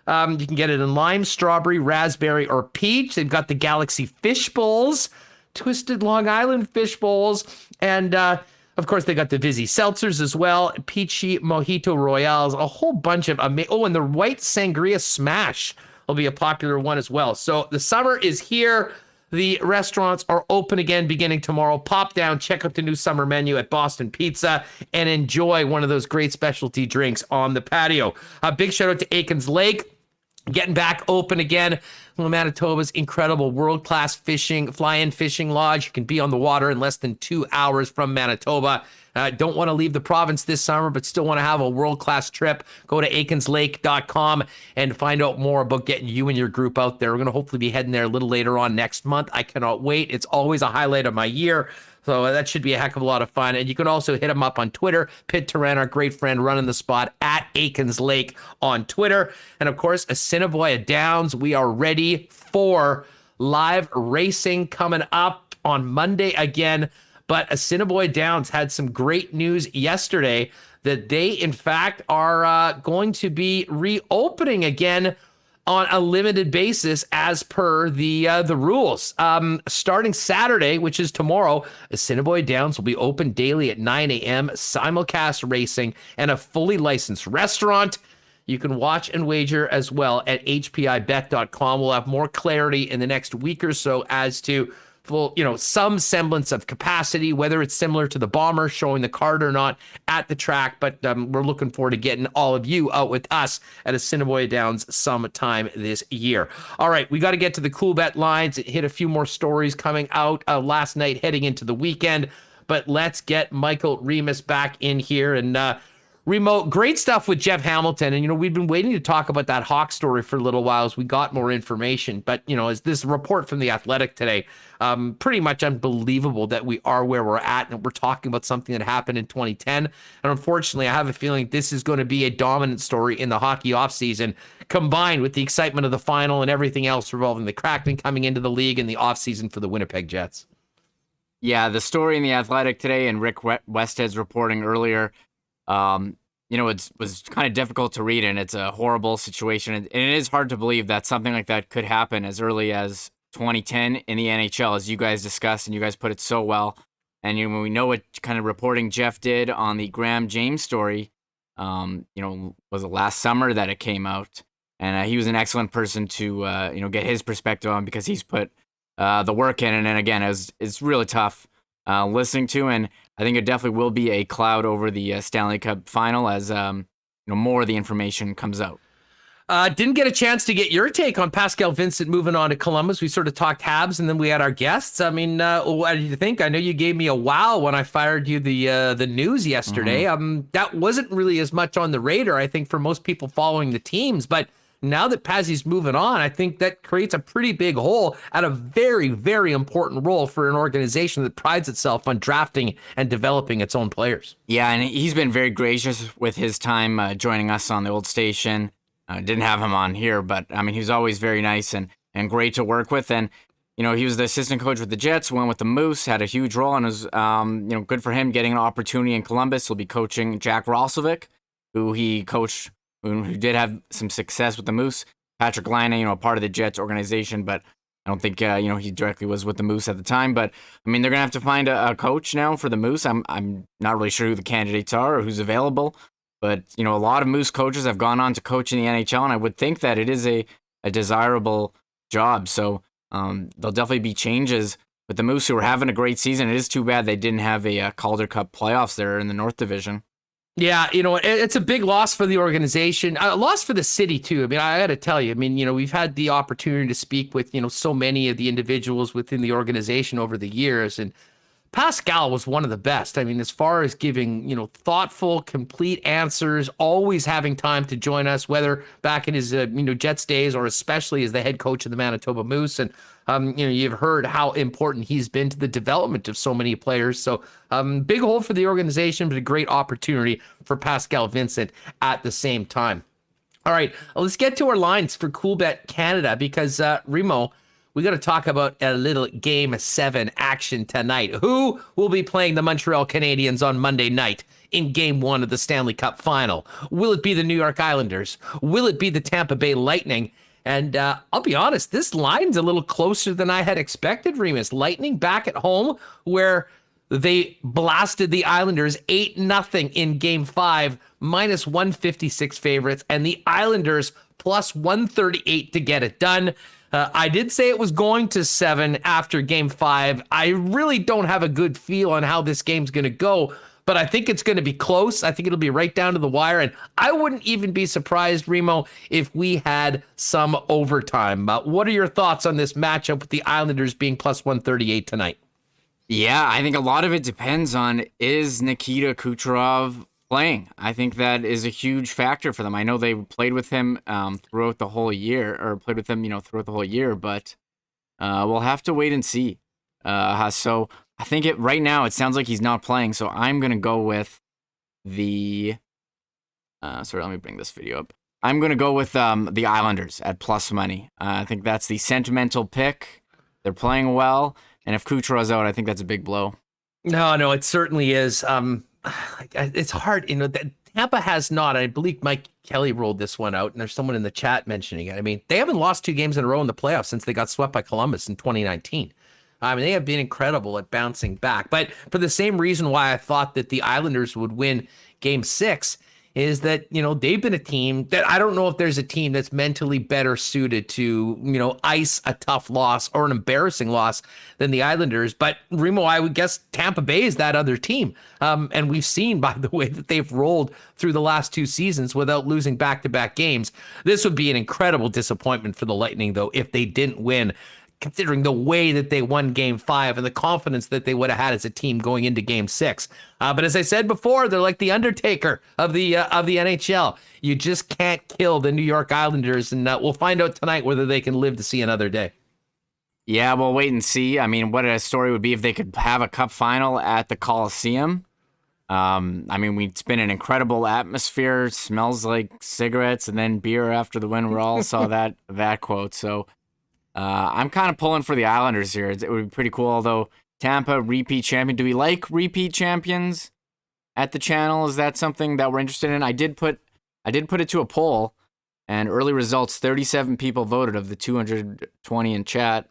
Speaker 2: You can get it in lime, strawberry, raspberry, or peach. They've got the Galaxy Fish Bowls, Twisted Long Island Fish Bowls, and of course, they got the Vizzy Seltzers as well, Peachy Mojito Royales, a whole bunch of and the White Sangria Smash will be a popular one as well. So the summer is here. The restaurants are open again beginning tomorrow. Pop down, check out the new summer menu at Boston Pizza, and enjoy one of those great specialty drinks on the patio. A big shout out to Aikens Lake, getting back open again. Manitoba's incredible world-class fly-in fishing lodge. You can be on the water in less than 2 hours from Manitoba. Don't want to leave the province this summer, but still want to have a world-class trip. Go to aikenslake.com and find out more about getting you and your group out there. We're going to hopefully be heading there a little later on next month. I cannot wait. It's always a highlight of my year. So that should be a heck of a lot of fun. And you can also hit him up on Twitter. Pitt Turan, our great friend, running the spot at Aikens Lake on Twitter. And of course, Assiniboia Downs. We are ready for live racing coming up on Monday again. But Assiniboia Downs had some great news yesterday that they, in fact, are going to be reopening again on a limited basis as per the rules. Starting Saturday, which is tomorrow, Assiniboia Downs will be open daily at 9 a.m., simulcast racing, and a fully licensed restaurant. You can watch and wager as well at hpibet.com. We'll have more clarity in the next week or so as to some semblance of capacity, whether it's similar to the Bomber, showing the card or not at the track. But we're looking forward to getting all of you out with us at Assiniboia Downs sometime this year. All right, we got to get to the Coolbet Lines. It hit a few more stories coming out last night heading into the weekend. But let's get Michael Remis back in here. And Remo, great stuff with Jeff Hamilton. And, we've been waiting to talk about that Hawk story for a little while as we got more information. But, as this report from The Athletic today, pretty much unbelievable that we are where we're at and we're talking about something that happened in 2010. And unfortunately, I have a feeling this is going to be a dominant story in the hockey offseason, combined with the excitement of the final and everything else revolving the Kraken coming into the league in the offseason for the Winnipeg Jets.
Speaker 3: Yeah, the story in The Athletic today and Rick Westhead's reporting earlier, it was kind of difficult to read, and it's a horrible situation. And it is hard to believe that something like that could happen as early as 2010 in the NHL, as you guys discussed, and you guys put it so well. And when we know what kind of reporting Jeff did on the Graham James story, was it last summer that it came out? And he was an excellent person to get his perspective on, because he's put the work in. And then again, it's really tough listening to, and I think it definitely will be a cloud over the Stanley Cup Final as more of the information comes out.
Speaker 2: Didn't get a chance to get your take on Pascal Vincent moving on to Columbus. We sort of talked Habs, and then we had our guests. I mean, what did you think? I know you gave me a wow when I fired you the news yesterday. Mm-hmm. That wasn't really as much on the radar, I think, for most people following the teams. But now that Pazzi's moving on, I think that creates a pretty big hole at a very, very important role for an organization that prides itself on drafting and developing its own players.
Speaker 3: Yeah, and he's been very gracious with his time joining us on the old station. Didn't have him on here, but I mean, he was always very nice and great to work with. And, he was the assistant coach with the Jets, went with the Moose, had a huge role, and was, good for him getting an opportunity in Columbus. He'll be coaching Jack Roslovic, who he coached, who did have some success with the Moose. Patrick Laine, a part of the Jets organization, but I don't think, he directly was with the Moose at the time. But, I mean, they're going to have to find a coach now for the Moose. I'm not really sure who the candidates are or who's available. But, a lot of Moose coaches have gone on to coach in the NHL, and I would think that it is a desirable job. So there'll definitely be changes with the Moose, who are having a great season. It is too bad they didn't have a Calder Cup playoffs there in the North Division.
Speaker 2: Yeah, it's a big loss for the organization, a loss for the city too. I mean, I got to tell you, we've had the opportunity to speak with, so many of the individuals within the organization over the years, and Pascal was one of the best. I mean, as far as giving, thoughtful, complete answers, always having time to join us, whether back in his, Jets days or especially as the head coach of the Manitoba Moose. And, you've heard how important he's been to the development of so many players. So big hole for the organization, but a great opportunity for Pascal Vincent at the same time. All right, let's get to our lines for Coolbet Canada, because Remo, we got to talk about a little Game 7 action tonight. Who will be playing the Montreal Canadiens on Monday night in Game 1 of the Stanley Cup Final? Will it be the New York Islanders? Will it be the Tampa Bay Lightning? And I'll be honest, this line's a little closer than I had expected, Remis. Lightning back at home, where they blasted the Islanders 8-0 in Game 5, minus 156 favorites, and the Islanders plus 138 to get it done. I did say it was going to 7 after Game 5. I really don't have a good feel on how this game's going to go, but I think it's going to be close. I think it'll be right down to the wire, and I wouldn't even be surprised, Remo, if we had some overtime. What are your thoughts on this matchup with the Islanders being plus 138 tonight?
Speaker 3: Yeah, I think a lot of it depends on, is Nikita Kucherov playing? I think that is a huge factor for them. I know they played with him throughout the whole year, throughout the whole year, but we'll have to wait and see. So I think right now it sounds like he's not playing, so I'm going to go with the... sorry, let me bring this video up. I'm going to go with the Islanders at plus money. I think that's the sentimental pick. They're playing well. And if Kucherov's out, I think that's a big blow.
Speaker 2: No, it certainly is. It's hard. Tampa has not. I believe Mike Kelly rolled this one out, and there's someone in the chat mentioning it. I mean, they haven't lost 2 games in a row in the playoffs since they got swept by Columbus in 2019. I mean, they have been incredible at bouncing back. But for the same reason why I thought that the Islanders would win Game 6 is that, they've been a team that I don't know if there's a team that's mentally better suited to, ice a tough loss or an embarrassing loss than the Islanders. But Remo, I would guess Tampa Bay is that other team. And we've seen by the way that they've rolled through the last 2 seasons without losing back-to-back games. This would be an incredible disappointment for the Lightning, though, if they didn't win, considering the way that they won Game 5 and the confidence that they would have had as a team going into Game 6. But as I said before, they're like the Undertaker of the NHL. You just can't kill the New York Islanders, and we'll find out tonight whether they can live to see another day.
Speaker 3: Yeah, we'll wait and see. I mean, what a story would be if they could have a cup final at the Coliseum. It's been an incredible atmosphere. It smells like cigarettes and then beer after the win. We all saw that quote. So I'm kind of pulling for the Islanders here. It would be pretty cool, although Tampa, repeat champion. Do we like repeat champions at the channel? Is that something that we're interested in? I did put it to a poll, and early results, 37 people voted of the 220 in chat.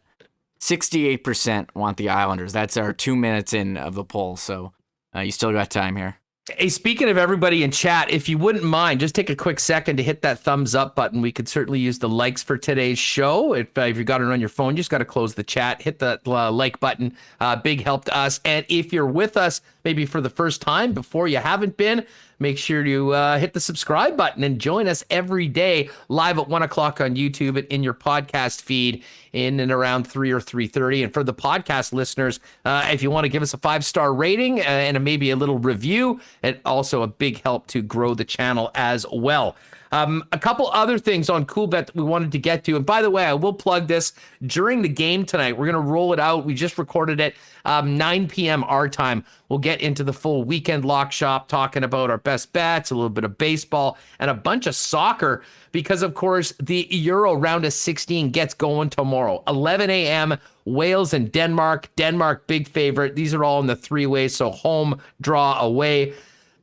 Speaker 3: 68% want the Islanders. That's our 2 minutes in of the poll, so you still got time here.
Speaker 2: Hey, speaking of everybody in chat, if you wouldn't mind, just take a quick second to hit that thumbs up button. We could certainly use the likes for today's show. If you got it on your phone, you just got to close the chat, hit that like button. Big help to us. And if you're with us maybe for the first time, before you haven't been, make sure to hit the subscribe button and join us every day live at 1 o'clock on YouTube and in your podcast feed in and around 3 or 3:30. And for the podcast listeners, if you want to give us a 5-star rating and maybe a little review, and also a big help to grow the channel as well. A couple other things on Coolbet that we wanted to get to. And by the way, I will plug this during the game tonight. We're going to roll it out. We just recorded it 9 p.m. our time. We'll get into the full weekend lock shop, talking about our best bets, a little bit of baseball, and a bunch of soccer, because, of course, the Euro round of 16 gets going tomorrow. 11 a.m., Wales and Denmark. Denmark, big favorite. These are all in the 3-way, so home, draw, away.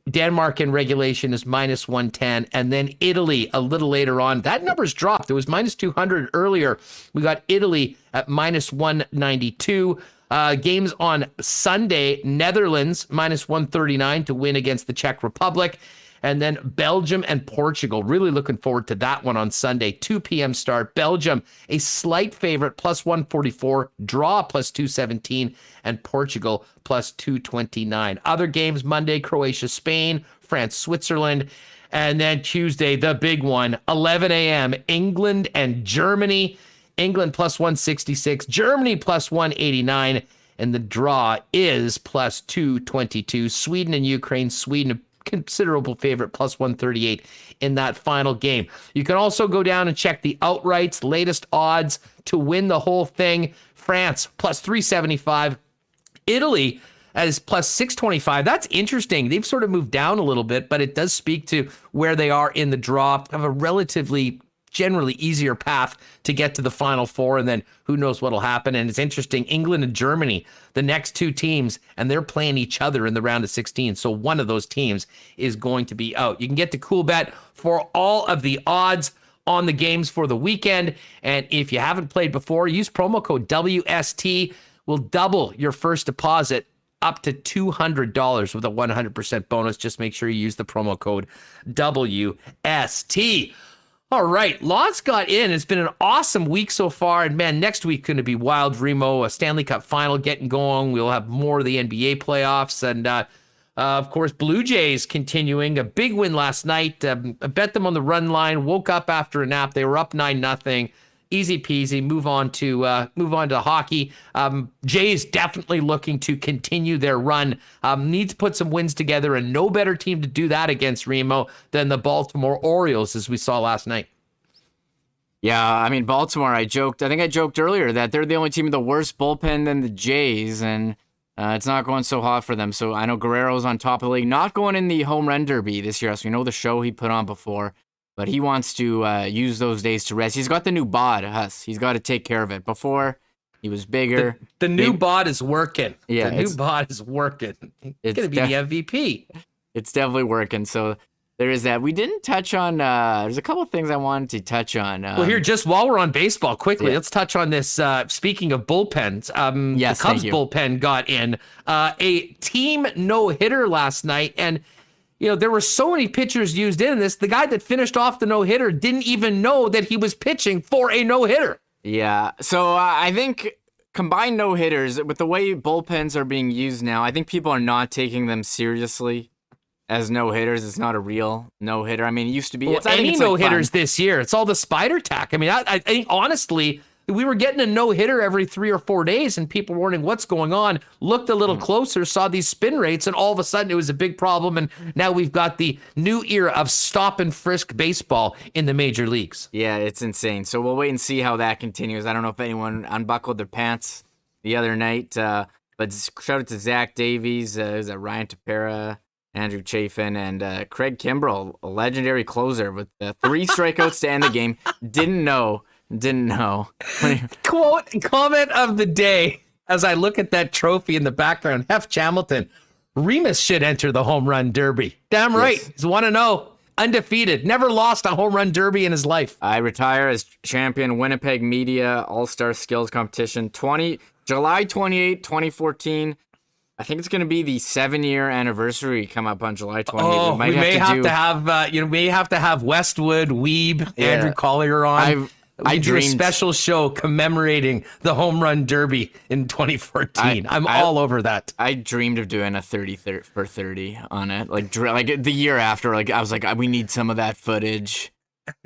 Speaker 2: Denmark in regulation is minus 110. And then Italy a little later on. That number's dropped. It was minus 200 earlier. We got Italy at minus 192. Games on Sunday, Netherlands minus 139 to win against the Czech Republic. And then Belgium and Portugal. Really looking forward to that one on Sunday. 2 p.m. start. Belgium, a slight favorite, plus 144. Draw, plus 217. And Portugal, plus 229. Other games, Monday, Croatia, Spain. France, Switzerland. And then Tuesday, the big one, 11 a.m., England and Germany. England, plus 166. Germany, plus 189. And the draw is plus 222. Sweden and Ukraine. Sweden, considerable favorite, plus 138 in that final game. You can also go down and check the outrights, latest odds to win the whole thing. France, plus 375. Italy as plus 625. That's interesting. They've sort of moved down a little bit, but it does speak to where they are in the draw. Have a relatively generally easier path to get to the Final Four, and then who knows what'll happen. And it's interesting, England and Germany, the next two teams, and they're playing each other in the round of 16. So one of those teams is going to be out. You can get to Coolbet for all of the odds on the games for the weekend. And if you haven't played before, use promo code WST. Will double your first deposit up to $200 with a 100% bonus. Just make sure you use the promo code WST. All right, lots got in. It's been an awesome week so far. And man, next week going to be wild. Remo, a Stanley Cup Final getting going. We'll have more of the NBA playoffs. And of course, Blue Jays continuing. A big win last night. I bet them on the run line. Woke up after a nap. They were up 9-0. Easy peasy. Move on to hockey. Jays definitely looking to continue their run. Need to put some wins together, and no better team to do that against Remo than the Baltimore Orioles, as we saw last night.
Speaker 3: Yeah, I mean, Baltimore, I think I joked earlier that they're the only team with the worst bullpen than the Jays, and it's not going so hot for them. So I know Guerrero's on top of the league, not going in the home run derby this year, as we know the show he put on before. But he wants to use those days to rest. He's got the new bod, Huss. He's got to take care of it. Before, he was bigger.
Speaker 2: The new bod is working.
Speaker 3: Yeah,
Speaker 2: the new bod is working. He's going to be the MVP.
Speaker 3: It's definitely working. So there is that. We didn't touch on, there's a couple of things I wanted to touch on.
Speaker 2: Well, here, just while we're on baseball, quickly, let's touch on this. Speaking of bullpens,
Speaker 3: yes,
Speaker 2: the Cubs bullpen got in a team no-hitter last night. And you know, there were so many pitchers used in this. The guy that finished off the no-hitter didn't even know that he was pitching for a no-hitter.
Speaker 3: Yeah. So I think combined no-hitters, with the way bullpens are being used now, I think people are not taking them seriously as no-hitters. It's not a real no-hitter. I mean, it used to be.
Speaker 2: Well, any no-hitters this year. It's all the spider tack. I mean, I think, honestly, we were getting a no-hitter every 3 or 4 days, and people were wondering what's going on. Looked a little closer, saw these spin rates, and all of a sudden it was a big problem. And now we've got the new era of stop and frisk baseball in the major leagues.
Speaker 3: Yeah, it's insane. So we'll wait and see how that continues. I don't know if anyone unbuckled their pants the other night, but shout out to Zach Davies, Ryan Tepera, Andrew Chafin, and Craig Kimbrell, a legendary closer with 3 strikeouts to end the game. Didn't know.
Speaker 2: Comment of the day as I look at that trophy in the background. Hef Hamilton, Remis should enter the home run derby. Damn right. Yes. He's 1-0, undefeated, never lost a home run derby in his life.
Speaker 3: I retire as champion Winnipeg Media All-Star Skills Competition July 28, 2014. I think it's going to be the 7-year anniversary come up on July 28th.
Speaker 2: Oh, we may have to have Westwood, Weeb, Andrew Collier on. I dreamed a special show commemorating the home run derby in 2014. I'm all over that.
Speaker 3: I dreamed of doing a 30 for 30 on it, like the year after. Like I was like, we need some of that footage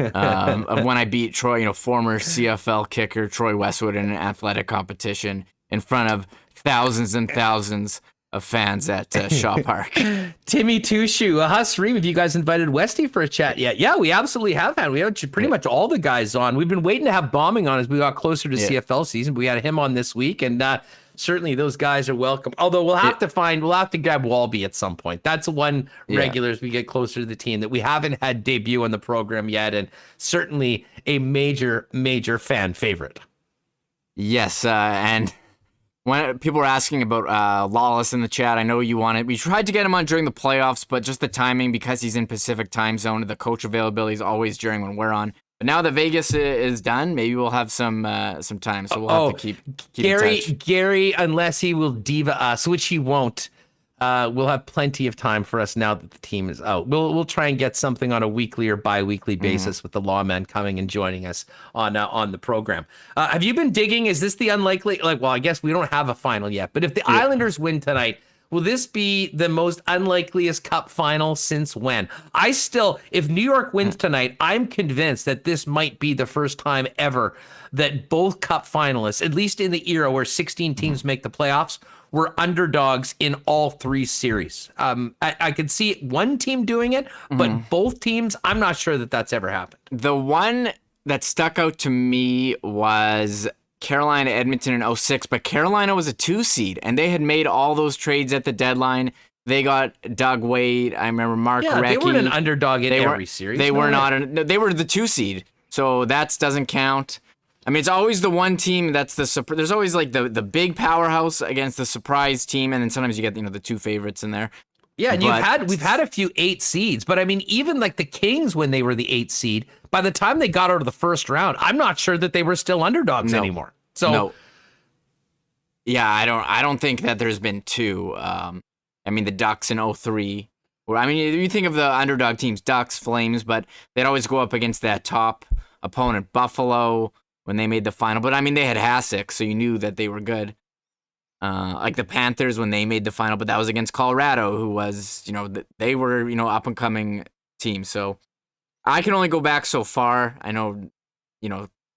Speaker 3: of when I beat Troy, former CFL kicker Troy Westwood in an athletic competition in front of thousands and thousands of fans at Shaw Park.
Speaker 2: Timmy Tushu, Huss Reem, have you guys invited Westy for a chat yet? Yeah, we absolutely have had. We have pretty much all the guys on. We've been waiting to have Bombing on as we got closer to CFL season. We had him on this week, and certainly those guys are welcome. Although we'll have to grab Walby at some point. That's one regular as we get closer to the team that we haven't had debut on the program yet, and certainly a major, major fan favorite.
Speaker 3: Yes, and when people were asking about Lawless in the chat, I know you wanted. We tried to get him on during the playoffs, but just the timing, because he's in Pacific time zone, the coach availability is always during when we're on. But now that Vegas is done, maybe we'll have some time. So we'll have to keep in touch.
Speaker 2: Gary, unless he will diva us, which he won't, we'll have plenty of time for us now that the team is out. We'll try and get something on a weekly or bi-weekly basis with the lawman coming and joining us on the program. Have you been digging? Is this the unlikely? I guess we don't have a final yet, but if the Islanders win tonight, will this be the most unlikeliest Cup final since when? If New York wins tonight, I'm convinced that this might be the first time ever that both Cup finalists, at least in the era where 16 teams make the playoffs, were underdogs in all 3 series. I could see one team doing it, but both teams, I'm not sure that that's ever happened.
Speaker 3: The one that stuck out to me was Carolina Edmonton in 2006, but Carolina was a 2 seed, and they had made all those trades at the deadline. They got Doug Wade. I remember Mark Recchi.
Speaker 2: They weren't an underdog in every series.
Speaker 3: They were not. They were the 2 seed. So that doesn't count. I mean, it's always the one team that's there's always like the big powerhouse against the surprise team, and then sometimes you get the two favorites in there.
Speaker 2: Yeah, and we've had a few 8 seeds, but I mean, even like the Kings when they were the 8th seed, by the time they got out of the first round, I'm not sure that they were still underdogs anymore. So,
Speaker 3: no. Yeah, I don't think that there's been two. I mean, the Ducks in 2003. I mean, you think of the underdog teams, Ducks, Flames, but they'd always go up against that top opponent, Buffalo, when they made the final. But I mean, they had Hasek, so you knew that they were good. Like the Panthers when they made the final, but that was against Colorado, who was, they were, up and coming team. So I can only go back so far. I know,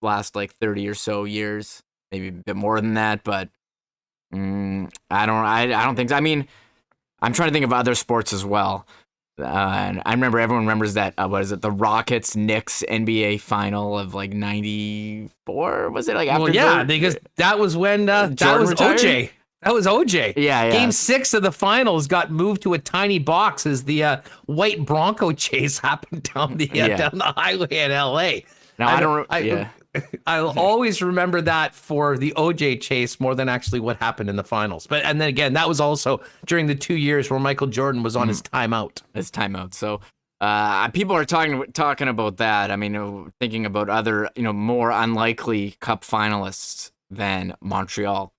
Speaker 3: last like 30 or so years, maybe a bit more than that, but I don't think so. I mean, I'm trying to think of other sports as well. And I remember everyone remembers that, the Rockets Knicks NBA final of like 94? Was it like after?
Speaker 2: Well, yeah, because that was when that was retired? OJ. That was OJ.
Speaker 3: Yeah.
Speaker 2: Game 6 of the finals got moved to a tiny box as the white Bronco chase happened down the highway in LA.
Speaker 3: Now
Speaker 2: I'll always remember that for the OJ chase more than actually what happened in the finals. And then again, that was also during the 2 years where Michael Jordan was on his timeout.
Speaker 3: So people are talking about that. I mean, thinking about other, more unlikely Cup finalists than Montreal.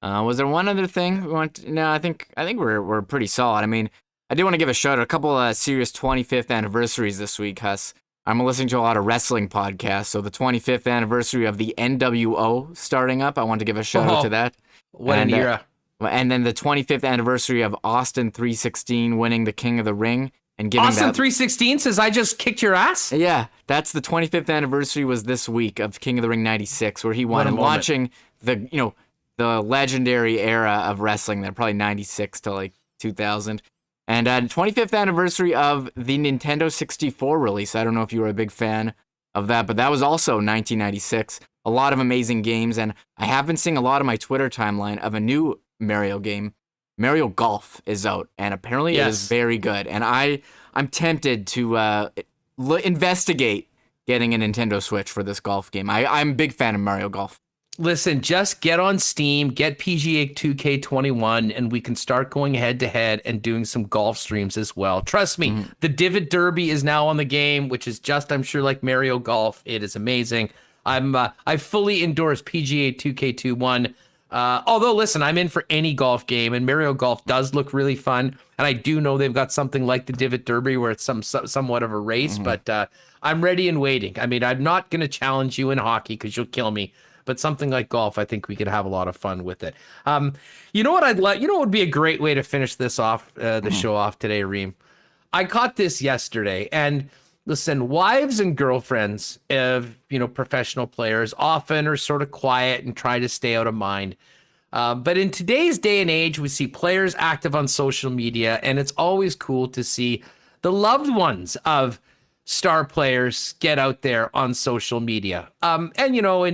Speaker 3: Was there one other thing we want? No, I think we're pretty solid. I mean, I do want to give a shout out a couple of serious 25th anniversaries this week, Huss. I'm listening to a lot of wrestling podcasts, so the 25th anniversary of the NWO starting up, I want to give a shout out to that.
Speaker 2: What an era.
Speaker 3: And then the 25th anniversary of Austin 316 winning the King of the Ring and giving
Speaker 2: Austin 316 says, I just kicked your ass?
Speaker 3: Yeah, that's the 25th anniversary was this week of King of the Ring 96, where he won, and launching the legendary era of wrestling, that probably 96 to like 2000. And 25th anniversary of the Nintendo 64 release. I don't know if you were a big fan of that, but that was also 1996. A lot of amazing games, and I have been seeing a lot of my Twitter timeline of a new Mario game. Mario Golf is out, and apparently it is very good. And I'm tempted to investigate getting a Nintendo Switch for this golf game. I'm a big fan of Mario Golf.
Speaker 2: Listen, just get on Steam, get PGA 2K21, and we can start going head-to-head and doing some golf streams as well. Trust me, the Divot Derby is now on the game, which is just, I'm sure, like Mario Golf. It is amazing. I fully endorse PGA 2K21. Although, listen, I'm in for any golf game, and Mario Golf does look really fun. And I do know they've got something like the Divot Derby where it's somewhat of a race, but I'm ready and waiting. I mean, I'm not going to challenge you in hockey because you'll kill me. But something like golf, I think we could have a lot of fun with it. You know what I'd like? You know what would be a great way to finish this off, the show off today, Reem? I caught this yesterday, and listen, wives and girlfriends of professional players often are sort of quiet and try to stay out of mind. But in today's day and age, we see players active on social media, and it's always cool to see the loved ones of star players get out there on social media. And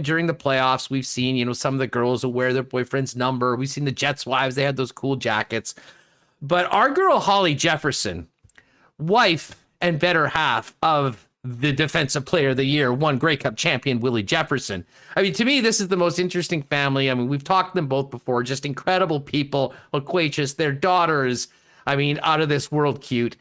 Speaker 2: during the playoffs, we've seen, some of the girls will wear their boyfriend's number. We've seen the Jets wives, they had those cool jackets. But our girl, Holly Jefferson, wife and better half of the Defensive Player of the Year, one Grey Cup champion, Willie Jefferson. I mean, to me, this is the most interesting family. I mean, we've talked to them both before, just incredible people, loquacious. Their daughter is, out of this world cute.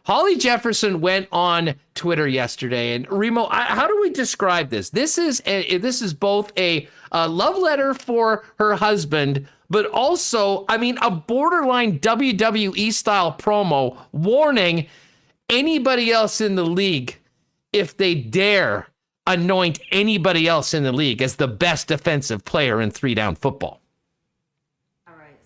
Speaker 2: Holly Jefferson went on Twitter yesterday, and Remo, how do we describe this? This is both a love letter for her husband, but also, a borderline WWE style promo warning anybody else in the league if they dare anoint anybody else in the league as the best defensive player in 3-down football.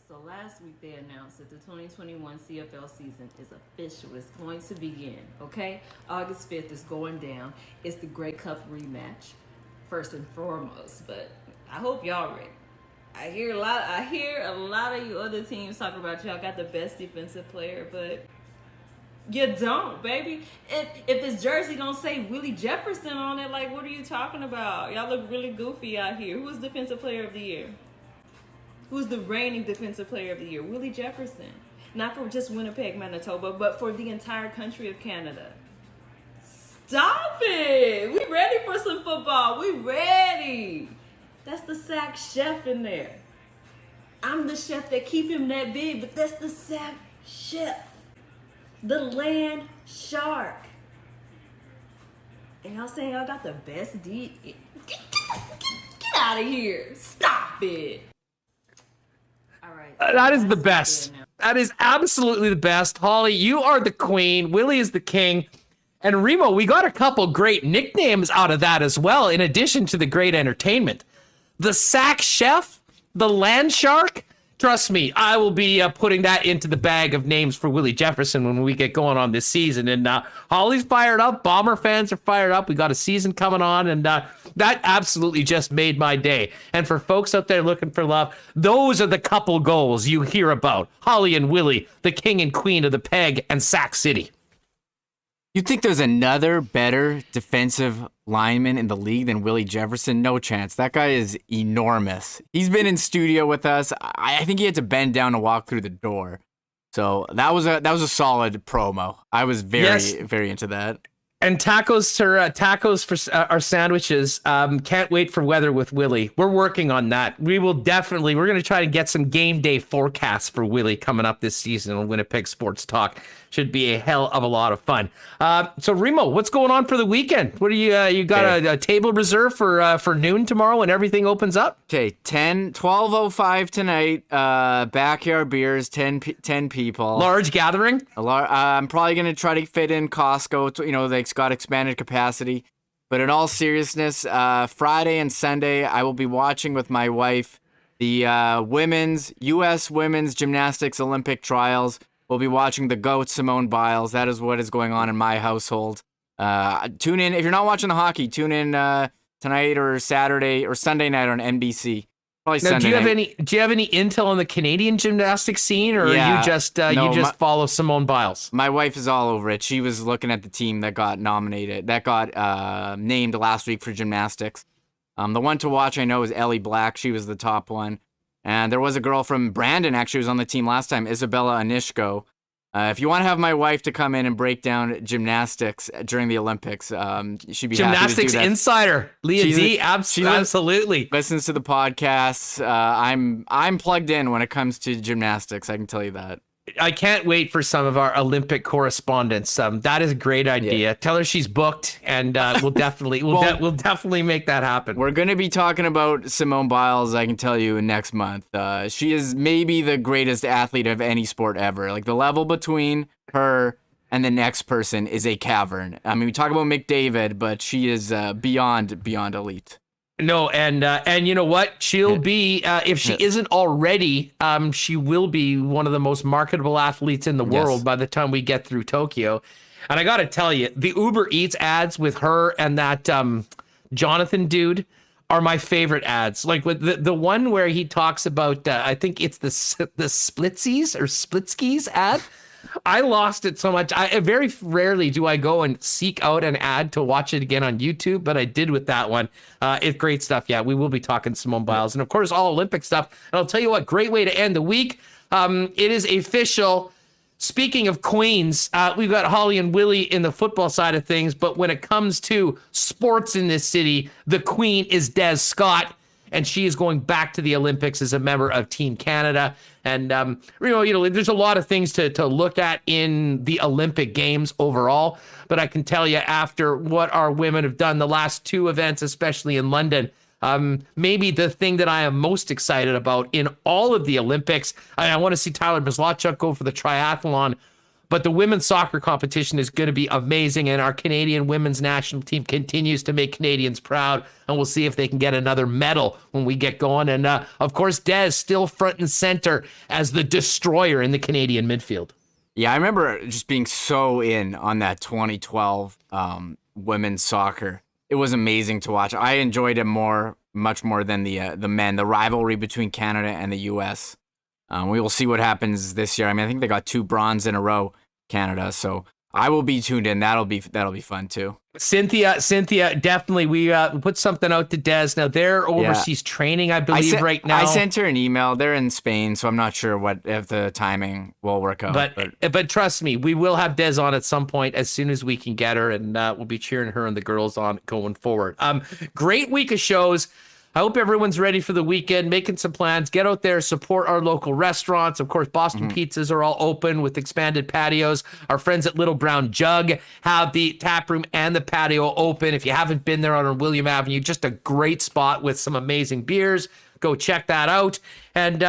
Speaker 6: So last week they announced that the 2021 CFL season is official. It's going to begin, okay? August 5th is going down. It's the Grey Cup rematch, first and foremost. But I hope y'all ready. I hear a lot of you other teams talk about y'all got the best defensive player, but you don't, baby. If his jersey don't say Willie Jefferson on it, like, what are you talking about? Y'all look really goofy out here. Who's Defensive Player of the Year? Who's the reigning Defensive Player of the Year? Willie Jefferson. Not for just Winnipeg, Manitoba, but for the entire country of Canada. Stop it. We ready for some football. We ready. That's the sack chef in there. I'm the chef that keep him that big, but that's the sack chef. The land shark. And y'all saying y'all got the best D. Get out of here. Stop it. All right.
Speaker 2: That is the best. That is absolutely the best. Holly, you are the queen. Willie is the king. And Remo, we got a couple great nicknames out of that as well, in addition to the great entertainment. The sack chef, the land shark. Trust me, I will be putting that into the bag of names for Willie Jefferson when we get going on this season. And Holly's fired up. Bomber fans are fired up. We got a season coming on, and that absolutely just made my day. And for folks out there looking for love, those are the couple goals you hear about. Holly and Willie, the king and queen of the Peg and Sac City.
Speaker 3: You think there's another better defensive lineman in the league than Willie Jefferson? No chance. That guy is enormous. He's been in studio with us. I think he had to bend down to walk through the door. So that was a solid promo. I was very into that. And
Speaker 2: tacos for our sandwiches. Can't wait for weather with Willie. We're working on that. We're going to try to get some game day forecasts for Willie coming up this season on Winnipeg Sports Talk. Should be a hell of a lot of fun. So Remo, what's going on for the weekend? What do you got a table reserved for noon tomorrow when everything opens up?
Speaker 3: Okay, 12:05 tonight. Backyard beers, 10 people.
Speaker 2: Large gathering.
Speaker 3: I'm probably gonna try to fit in Costco. They've got expanded capacity. But in all seriousness, Friday and Sunday I will be watching with my wife the U.S. women's gymnastics Olympic trials. We'll be watching the GOAT, Simone Biles. That is what is going on in my household. Tune in. If you're not watching the hockey, tune in tonight or Saturday or Sunday night on NBC. Probably
Speaker 2: now,
Speaker 3: Sunday
Speaker 2: do you have any intel on the Canadian gymnastics scene, or you just follow Simone Biles?
Speaker 3: My wife is all over it. She was looking at the team that got named last week for gymnastics. The one to watch I know is Ellie Black. She was the top one. And there was a girl from Brandon, actually, who was on the team last time, Isabella Anishko. If you want to have my wife to come in and break down gymnastics during the Olympics, she'd be
Speaker 2: gymnastics
Speaker 3: happy to do that.
Speaker 2: Insider, Leah D, absolutely
Speaker 3: listens to the podcasts. I'm plugged in when it comes to gymnastics. I can tell you that.
Speaker 2: I can't wait for some of our Olympic correspondents. That is a great idea. Yeah. Tell her she's booked, and we'll definitely make that happen.
Speaker 3: We're going to be talking about Simone Biles, I can tell you, next month. She is maybe the greatest athlete of any sport ever. Like, the level between her and the next person is a cavern. I mean, we talk about McDavid, but she is beyond elite.
Speaker 2: No, and you know what? She'll be, if she isn't already, she will be one of the most marketable athletes in the world by the time we get through Tokyo. And I got to tell you, the Uber Eats ads with her and that Jonathan dude are my favorite ads. Like with the one where he talks about, I think it's the Splitsies or Splitskis ad. I lost it so much. I very rarely do I go and seek out an ad to watch it again on YouTube, but I did with that one. It's great stuff. Yeah, we will be talking Simone Biles and, of course, all Olympic stuff. And I'll tell you what, great way to end the week. It is official. Speaking of queens, we've got Holly and Willie in the football side of things, but when it comes to sports in this city, the queen is Des Scott, and she is going back to the Olympics as a member of Team Canada. And, there's a lot of things to look at in the Olympic Games overall. But I can tell you, after what our women have done the last two events, especially in London, maybe the thing that I am most excited about in all of the Olympics, I want to see Tyler Maslachuk go for the triathlon. But the women's soccer competition is going to be amazing, and our Canadian women's national team continues to make Canadians proud, and we'll see if they can get another medal when we get going. And, of course, Des still front and center as the destroyer in the Canadian midfield.
Speaker 3: Yeah, I remember just being so in on that 2012 women's soccer. It was amazing to watch. I enjoyed it much more than the men, the rivalry between Canada and the U.S. We will see what happens this year. I mean, I think they got 2 bronze in a row, Canada. So I will be tuned in. That'll be fun too.
Speaker 2: Cynthia, definitely. We put something out to Des. Now they're overseas training, I believe, right now.
Speaker 3: I sent her an email. They're in Spain, so I'm not sure if the timing will work out.
Speaker 2: But trust me, we will have Des on at some point as soon as we can get her, and we'll be cheering her and the girls on going forward. Great week of shows. I hope everyone's ready for the weekend, making some plans. Get out there, support our local restaurants. Of course, Boston Pizzas are all open with expanded patios. Our friends at Little Brown Jug have the tap room and the patio open. If you haven't been there on William Avenue, just a great spot with some amazing beers. Go check that out. And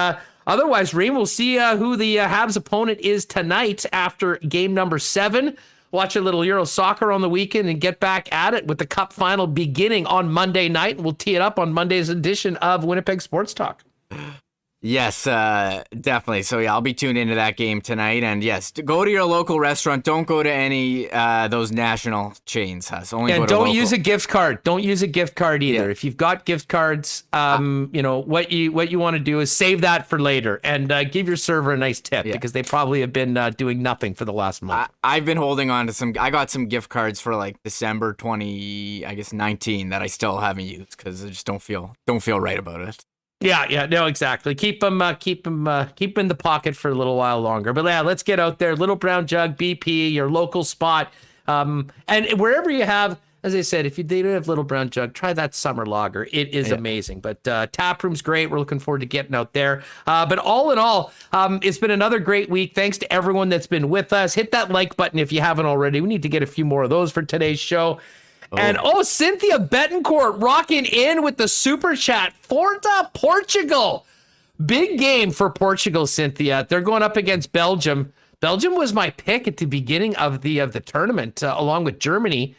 Speaker 2: otherwise, Reem, we'll see who the Habs opponent is tonight after game number 7. Watch a little Euro soccer on the weekend and get back at it with the Cup Final beginning on Monday night. We'll tee it up on Monday's edition of Winnipeg Sports Talk.
Speaker 3: Yes, definitely. So yeah, I'll be tuned into that game tonight. And yes, go to your local restaurant. Don't go to any those national chains. Only go to
Speaker 2: don't
Speaker 3: local.
Speaker 2: use a gift card. Don't use a gift card either.
Speaker 3: Yeah.
Speaker 2: If you've got gift cards, what you want to do is save that for later and give your server a nice tip because they probably have been doing nothing for the last month.
Speaker 3: I've been holding on to some. I got some gift cards for like December 19 that I still haven't used because I just don't feel right about it.
Speaker 2: Yeah, no, exactly. Keep them in the pocket for a little while longer. But yeah, let's get out there. Little Brown Jug, BP, your local spot, and wherever you have. As I said, if they don't have Little Brown Jug, try that summer lager. It is amazing. But tap room's great. We're looking forward to getting out there. But all in all, it's been another great week. Thanks to everyone that's been with us. Hit that like button if you haven't already. We need to get a few more of those for today's show. And Cynthia Betancourt rocking in with the super chat. Forza Portugal. Big game for Portugal, Cynthia. They're going up against Belgium. Belgium was my pick at the beginning of the tournament, along with Germany.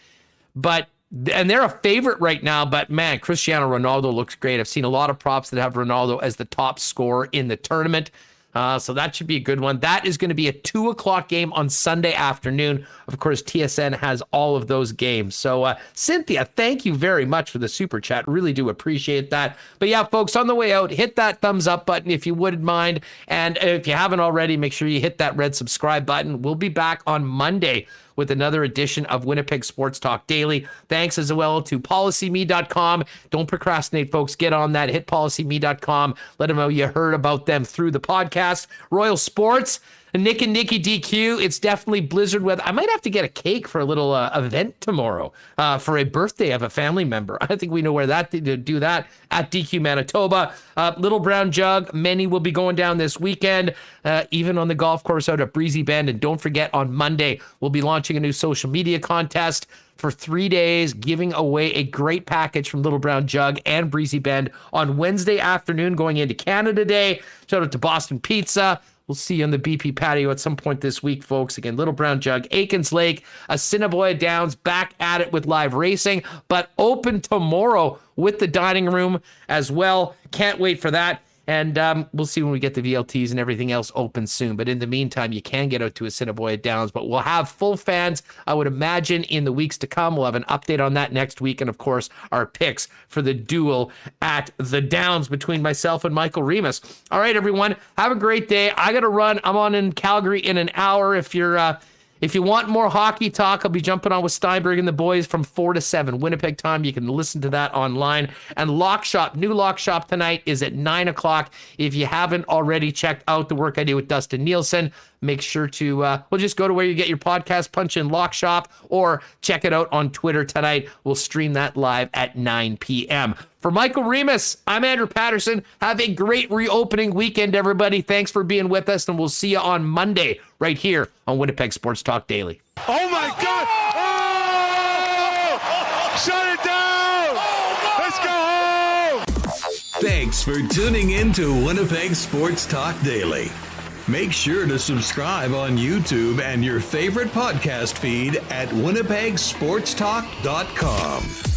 Speaker 2: And they're a favorite right now, but man, Cristiano Ronaldo looks great. I've seen a lot of props that have Ronaldo as the top scorer in the tournament. So that should be a good one. That is going to be a 2:00 game on Sunday afternoon. Of course, TSN has all of those games. So, Cynthia, thank you very much for the super chat. Really do appreciate that. But yeah, folks, on the way out, hit that thumbs up button if you wouldn't mind. And if you haven't already, make sure you hit that red subscribe button. We'll be back on Monday with another edition of Winnipeg Sports Talk Daily. Thanks as well to PolicyMe.com. Don't procrastinate, folks. Get on that. Hit PolicyMe.com. Let them know you heard about them through the podcast. Royal Sports, Nick and Nikki DQ. It's definitely blizzard weather. I might have to get a cake for a little event tomorrow for a birthday of a family member. I think we know where to do that at DQ Manitoba. Little Brown Jug. Many will be going down this weekend, even on the golf course out at Breezy Bend. And don't forget, on Monday, we'll be launching a new social media contest for 3 days, giving away a great package from Little Brown Jug and Breezy Bend on Wednesday afternoon going into Canada Day. Shout out to Boston Pizza. We'll see you on the BP patio at some point this week, folks. Again, Little Brown Jug, Aikens Lake, Assiniboia Downs, back at it with live racing, but open tomorrow with the dining room as well. Can't wait for that. And we'll see when we get the VLTs and everything else open soon. But in the meantime, you can get out to Assiniboia Downs. But we'll have full fans, I would imagine, in the weeks to come. We'll have an update on that next week. And, of course, our picks for the duel at the Downs between myself and Michael Remis. All right, everyone, have a great day. I got to run. I'm on in Calgary in an hour. If you want more hockey talk, I'll be jumping on with Steinberg and the boys from 4 to 7 Winnipeg time. You can listen to that online. And Lock Shop, new Lock Shop tonight is at 9 o'clock. If you haven't already checked out the work I do with Dustin Nielsen, make sure to just go to where you get your podcast, punch in Lock Shop, or check it out on Twitter tonight. We'll stream that live at 9 p.m. For Michael Remis, I'm Andrew Paterson. Have a great reopening weekend, everybody. Thanks for being with us, and we'll see you on Monday right here on Winnipeg Sports Talk Daily.
Speaker 7: Oh, my God! Oh! Shut it down! Let's go home!
Speaker 1: Thanks for tuning in to Winnipeg Sports Talk Daily. Make sure to subscribe on YouTube and your favorite podcast feed at winnipegsportstalk.com.